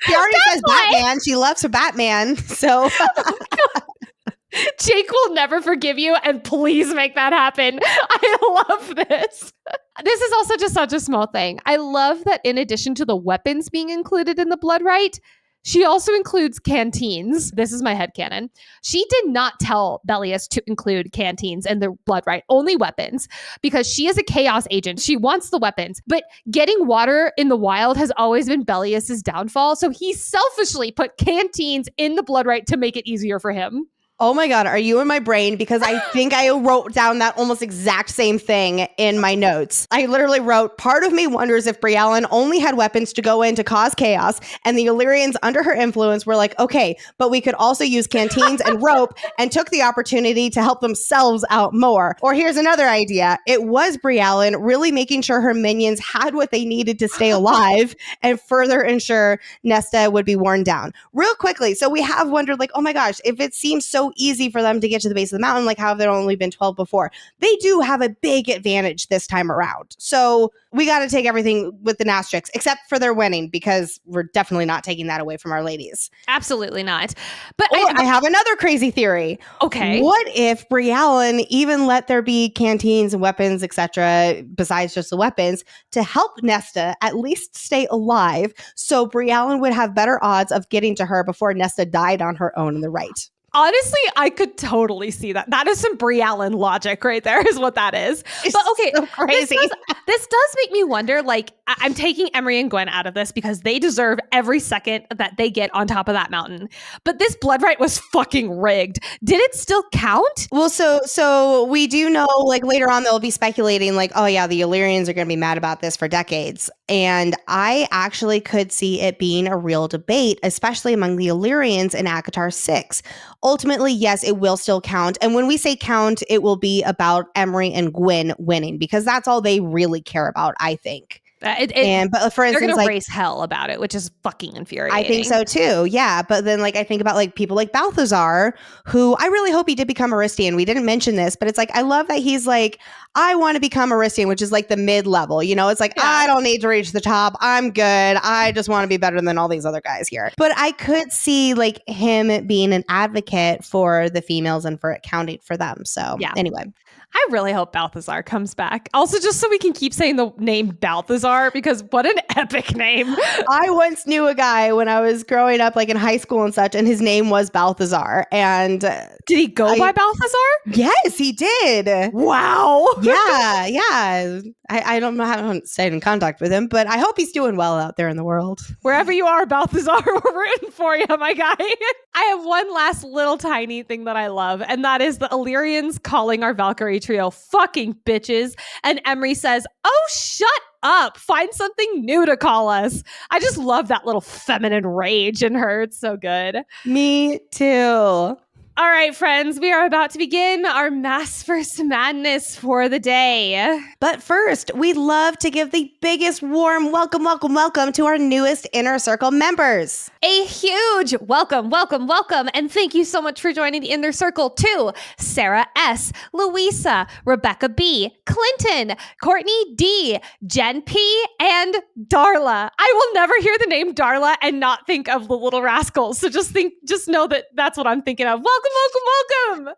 She already says Batman. She loves her Batman. So Jake will never forgive you, and please make that happen. I love this. This is also just such a small thing. I love that in addition to the weapons being included in the Blood Rite, she also includes canteens. This is my headcanon. She did not tell Bellius to include canteens in the Blood Rite, only weapons, because she is a chaos agent. She wants the weapons, but getting water in the wild has always been Bellius's downfall. So he selfishly put canteens in the Blood Rite to make it easier for him. Oh my God, are you in my brain? Because I think I wrote down that almost exact same thing in my notes. I literally wrote, part of me wonders if Briellen only had weapons to go in to cause chaos, and the Illyrians under her influence were like, okay, but we could also use canteens and rope, and took the opportunity to help themselves out more. Or here's another idea. It was Briellen really making sure her minions had what they needed to stay alive and further ensure Nesta would be worn down. Real quickly, so we have wondered like, oh my gosh, if it seems so so easy for them to get to the base of the mountain. Like, how have there only been 12 before? They do have a big advantage this time around. So we got to take everything with an asterisk, except for their winning, because we're definitely not taking that away from our ladies. Absolutely not. But I have another crazy theory. Okay. What if Briallen even let there be canteens and weapons, etc., besides just the weapons, to help Nesta at least stay alive, so Briallen would have better odds of getting to her before Nesta died on her own in the right? Honestly, I could totally see that. That is some Briallen logic right there, is what that is. It's but okay, so crazy. This does make me wonder, like, I'm taking Emery and Gwen out of this because they deserve every second that they get on top of that mountain. But this blood right was fucking rigged. Did it still count? Well, so we do know, like, later on they'll be speculating, like, oh yeah, the Illyrians are going to be mad about this for decades. And I actually could see it being a real debate, especially among the Illyrians in ACOTAR 6. Ultimately, yes, it will still count. And when we say count, it will be about Emery and Gwen winning, because that's all they really care about, I think. But for instance, they're gonna like, raise hell about it, which is fucking infuriating. I think so too. Yeah. But then, like, I think about, like, people like Balthazar, who I really hope he did become Aristian. We didn't mention this, but it's like, I love that he's like, I want to become Aristian, which is like the mid-level, you know, it's like, I don't need to reach the top. I'm good. I just want to be better than all these other guys here. But I could see, like, him being an advocate for the females and for accounting for them. So anyway. I really hope Balthazar comes back. Also, just so we can keep saying the name Balthazar, because what an epic name. I once knew a guy when I was growing up, like in high school and such, and his name was Balthazar. And did he go by Balthazar? Yes, he did. Wow. Yeah. I don't know, I haven't stayed in contact with him, but I hope he's doing well out there in the world. Wherever you are, Balthazar, we're rooting for you, my guy. I have one last little tiny thing that I love, and that is the Illyrians calling our Valkyrie trio fucking bitches. And Emery says, oh, shut up. Find something new to call us. I just love that little feminine rage in her. It's so good. Me too. All right, friends, we are about to begin our Maasverse Madness for the day. But first, we'd love to give the biggest warm welcome to our newest Inner Circle members. A huge welcome, and thank you so much for joining the Inner Circle to Sarah S., Louisa, Rebecca B., Clinton, Courtney D., Jen P., and Darla. I will never hear the name Darla and not think of the Little Rascals, so just know that that's what I'm thinking of. Welcome.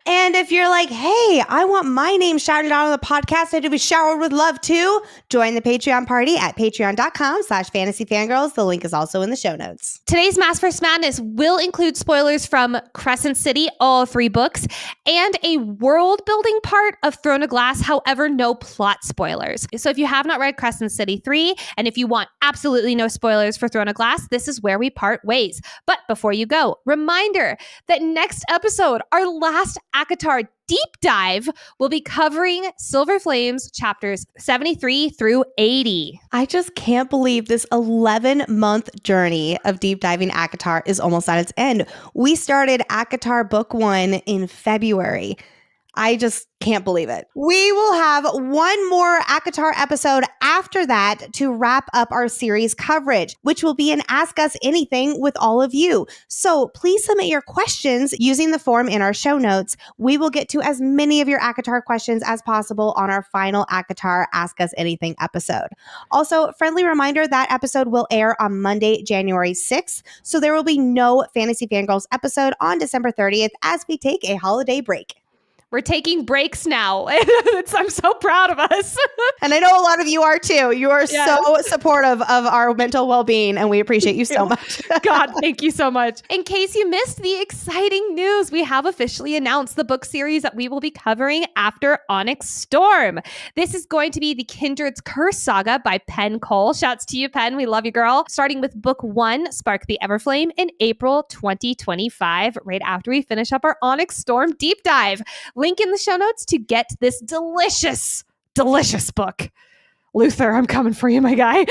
And if you're like, hey, I want my name shouted out on the podcast and to be showered with love too, join the Patreon party at patreon.com/Fantasy Fangirls. The link is also in the show notes. Today's Maasverse Madness will include spoilers from Crescent City, all 3 books, and a world building part of Throne of Glass, however, no plot spoilers. So if you have not read Crescent City 3, and if you want absolutely no spoilers for Throne of Glass, this is where we part ways. But before you go, reminder that next episode, our last ACOTAR deep dive, will be covering Silver Flames chapters 73 through 80. I just can't believe this 11-month journey of deep diving ACOTAR is almost at its end. We started ACOTAR Book 1 in February. I just can't believe it. We will have one more ACOTAR episode after that to wrap up our series coverage, which will be an Ask Us Anything with all of you. So please submit your questions using the form in our show notes. We will get to as many of your ACOTAR questions as possible on our final ACOTAR Ask Us Anything episode. Also, friendly reminder, that episode will air on Monday, January 6th. So there will be no Fantasy Fangirls episode on December 30th as we take a holiday break. We're taking breaks now. I'm so proud of us. And I know a lot of you are too. You are so supportive of our mental well-being, and we appreciate you so much. God, thank you so much. In case you missed the exciting news, we have officially announced the book series that we will be covering after Onyx Storm. This is going to be the Kindred's Curse saga by Penn Cole. Shouts to you, Penn. We love you, girl. Starting with book 1, Spark the Everflame, in April 2025, right after we finish up our Onyx Storm deep dive. Link in the show notes to get this delicious book. Luther, I'm coming for you, my guy.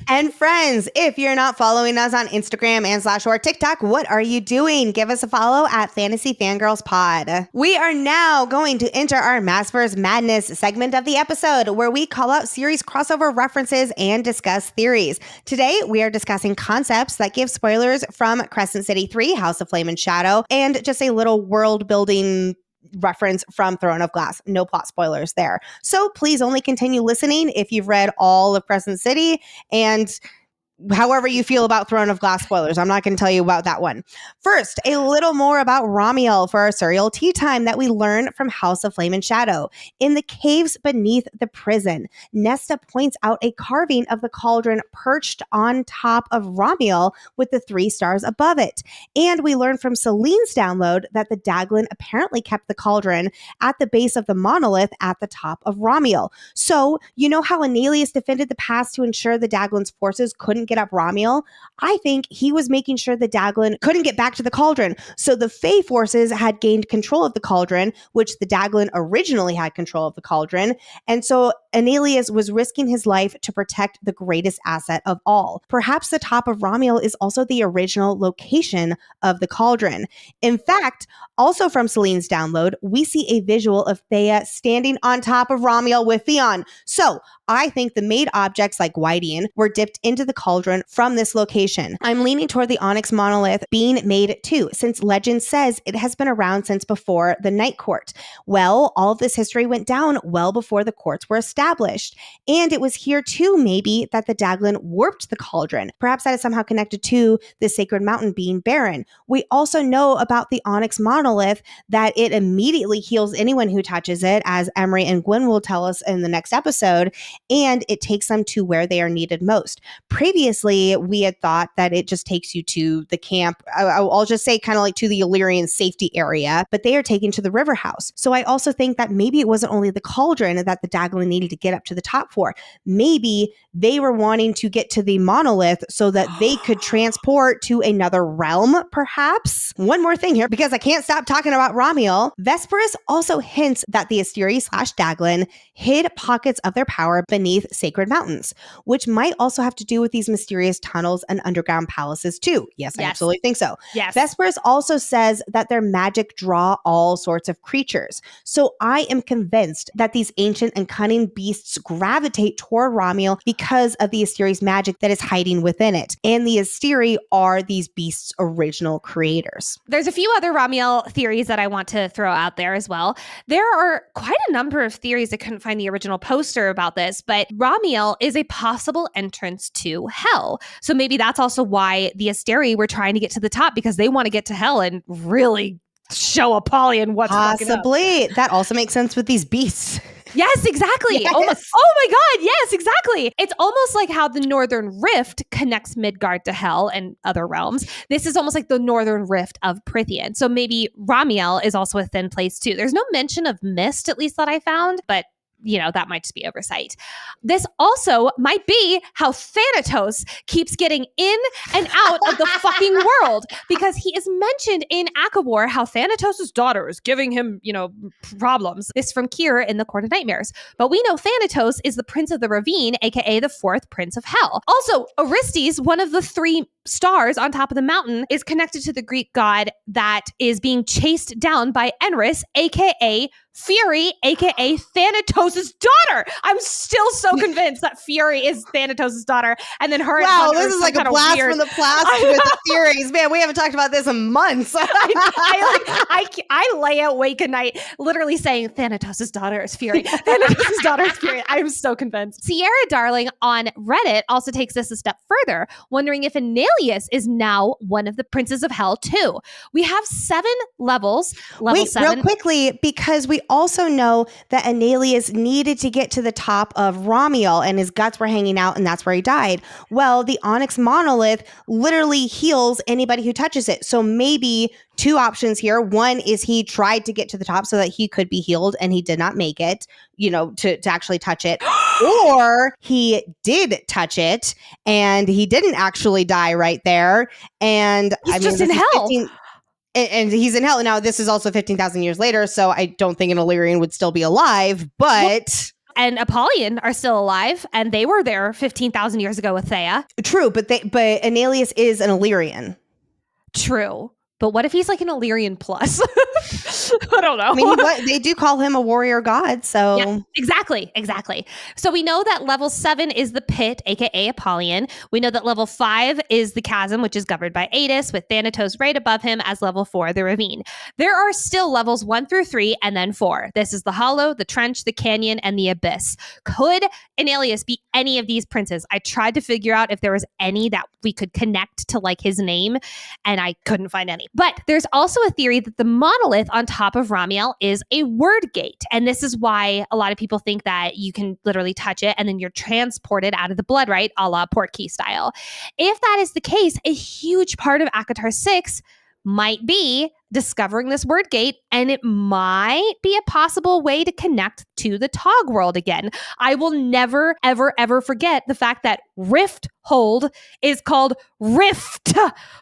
And friends, if you're not following us on Instagram and / TikTok, what are you doing? Give us a follow at Fantasy Fangirls Pod. We are now going to enter our Maasverse Madness segment of the episode, where we call out series crossover references and discuss theories. Today, we are discussing concepts that give spoilers from Crescent City 3, House of Flame and Shadow, and just a little world building reference from Throne of Glass. No plot spoilers there. So please only continue listening if you've read all of Crescent City, and however you feel about Throne of Glass spoilers. I'm not going to tell you about that one. First, a little more about Romiel for our Suriel Teatime that we learn from House of Flame and Shadow. In the caves beneath the prison, Nesta points out a carving of the cauldron perched on top of Romiel with the 3 stars above it. And we learn from Celine's download that the Daglin apparently kept the cauldron at the base of the monolith at the top of Romiel. So, you know how Annelius defended the pass to ensure the Daglin's forces couldn't get up Romiel? I think he was making sure the Daglin couldn't get back to the cauldron. So the Fae forces had gained control of the cauldron, which the Daglin originally had control of the cauldron. And so Annelius was risking his life to protect the greatest asset of all. Perhaps the top of Romiel is also the original location of the cauldron. In fact, also from Celine's download, we see a visual of Thea standing on top of Romiel with Theon. So I think the made objects like Whitian were dipped into the cauldron from this location. I'm leaning toward the Onyx monolith being made too, since legend says it has been around since before the Night Court. Well, all of this history went down well before the courts were established. And it was here too, maybe, that the Daglin warped the cauldron. Perhaps that is somehow connected to the sacred mountain being barren. We also know about the Onyx monolith that it immediately heals anyone who touches it, as Emery and Gwen will tell us in the next episode, and it takes them to where they are needed most. Previously, we had thought that it just takes you to the camp. I'll just say kind of like to the Illyrian safety area, but they are taken to the river house. So I also think that maybe it wasn't only the cauldron that the Daglin needed to get up to the top for. Maybe they were wanting to get to the monolith so that they could transport to another realm, perhaps. One more thing here, because I can't stop talking about Romiel. Vesperus also hints that the Asteri / Daglin hid pockets of their power beneath sacred mountains, which might also have to do with these mysterious tunnels and underground palaces too. Yes, I absolutely think so. Yes. Vesperus also says that their magic draw all sorts of creatures. So I am convinced that these ancient and cunning beasts gravitate toward Romiel because of the Asteri's magic that is hiding within it. And the Asteri are these beasts' original creators. There's a few other Romiel theories that I want to throw out there as well. There are quite a number of theories. I couldn't find the original poster about this, but Romiel is a possible entrance to hell. So maybe that's also why the Asteri were trying to get to the top, because they want to get to hell and really show Apollyon what's fucking up. Possibly. That also makes sense with these beasts. Yes, exactly. Yes. Oh my God. Yes, exactly. It's almost like how the Northern Rift connects Midgard to Hell and other realms. This is almost like the Northern Rift of Prythian. So maybe Romiel is also a thin place too. There's no mention of mist, at least that I found, but you know, that might just be oversight. This also might be how Thanatos keeps getting in and out of the fucking world, because he is mentioned in Akabor how Thanatos' daughter is giving him, you know, problems. This from Kira in the Court of Nightmares. But we know Thanatos is the Prince of the Ravine, aka the 4th Prince of Hell. Also, Orestes, one of the 3 stars on top of the mountain, is connected to the Greek god that is being chased down by Enris, aka Fury, aka Thanatos' daughter. I'm still so convinced that Fury is Thanatos' daughter, and then her. Wow, and this is like a blast from the past with the theories. Man, we haven't talked about this in months. I lay awake at night, literally saying Thanatos' daughter is Fury. Thanatos' daughter is Fury. I'm so convinced. Sierra Darling on Reddit also takes this a step further, wondering if Annelius is now one of the princes of hell too. We have 7 levels. Level 7. Real quickly, because we also know that Annelius needed to get to the top of Romiel and his guts were hanging out and that's where he died. Well, the Onyx monolith literally heals anybody who touches it. So maybe 2 options here. One is he tried to get to the top so that he could be healed and he did not make it, you know, to actually touch it. Or he did touch it and he didn't actually die right there. And he's just in hell. And he's in hell. Now, this is also 15,000 years later, so I don't think an Illyrian would still be alive, but... and Apollyon are still alive, and they were there 15,000 years ago with Thea. True, but Annihilus is an Illyrian. True. But what if he's like an Illyrian plus? I don't know. I mean, they do call him a warrior god, so... Yeah, exactly. So we know that level 7 is the pit, aka Apollyon. We know that level 5 is the chasm, which is governed by Adis, with Thanatos right above him as level 4, the ravine. There are still levels 1 through 3 and then 4. This is the hollow, the trench, the canyon, and the abyss. Could Annihilus be any of these princes? I tried to figure out if there was any that we could connect to like his name, and I couldn't find any. But there's also a theory that the monolith on top of Romiel is a word gate. And this is why a lot of people think that you can literally touch it and then you're transported out of the blood, right? A la Portkey style. If that is the case, a huge part of ACOTAR 6 might be discovering this word gate, and it might be a possible way to connect to the Tog world again. I will never, ever, ever forget the fact that Rift Hold is called Rift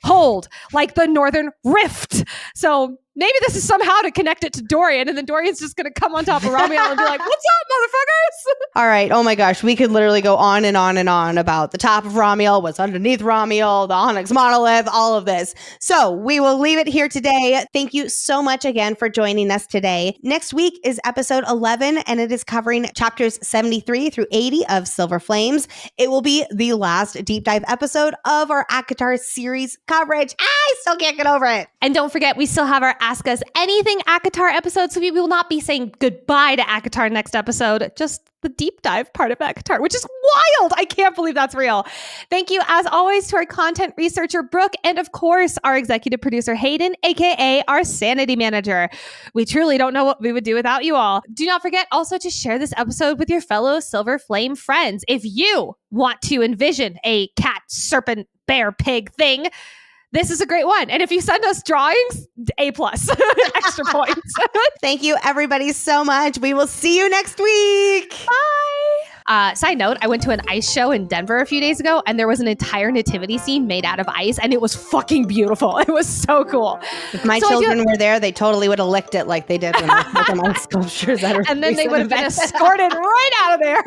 Hold, like the Northern Rift. So maybe this is somehow to connect it to Dorian, and then Dorian's just going to come on top of Romiel and be like, what's up, motherfuckers? All right. Oh my gosh. We could literally go on and on and on about the top of Romiel, what's underneath Romiel, the Onyx monolith, all of this. So we will leave it here today. Thank you so much again for joining us today. Next week is episode 11, and it is covering chapters 73 through 80 of Silver Flames. It will be the last deep dive episode of our ACOTAR series coverage. I still can't get over it. And don't forget, we still have our Ask Us Anything ACOTAR episode, so we will not be saying goodbye to ACOTAR next episode, just the deep dive part of ACOTAR, which is wild. I can't believe that's real. Thank you, as always, to our content researcher, Brooke, and of course, our executive producer, Hayden, aka our sanity manager. We truly don't know what we would do without you all. Do not forget also to share this episode with your fellow Silver Flame friends. If you want to envision a cat, serpent, bear, pig thing, this is a great one. And if you send us drawings, A+, extra points. Thank you, everybody, so much. We will see you next week. Bye. Side note, I went to an ice show in Denver a few days ago, and there was an entire nativity scene made out of ice, and it was fucking beautiful. It was so cool. If my children were there, they totally would have licked it like they did when they put them on sculptures. And then they would have been escorted right out of there.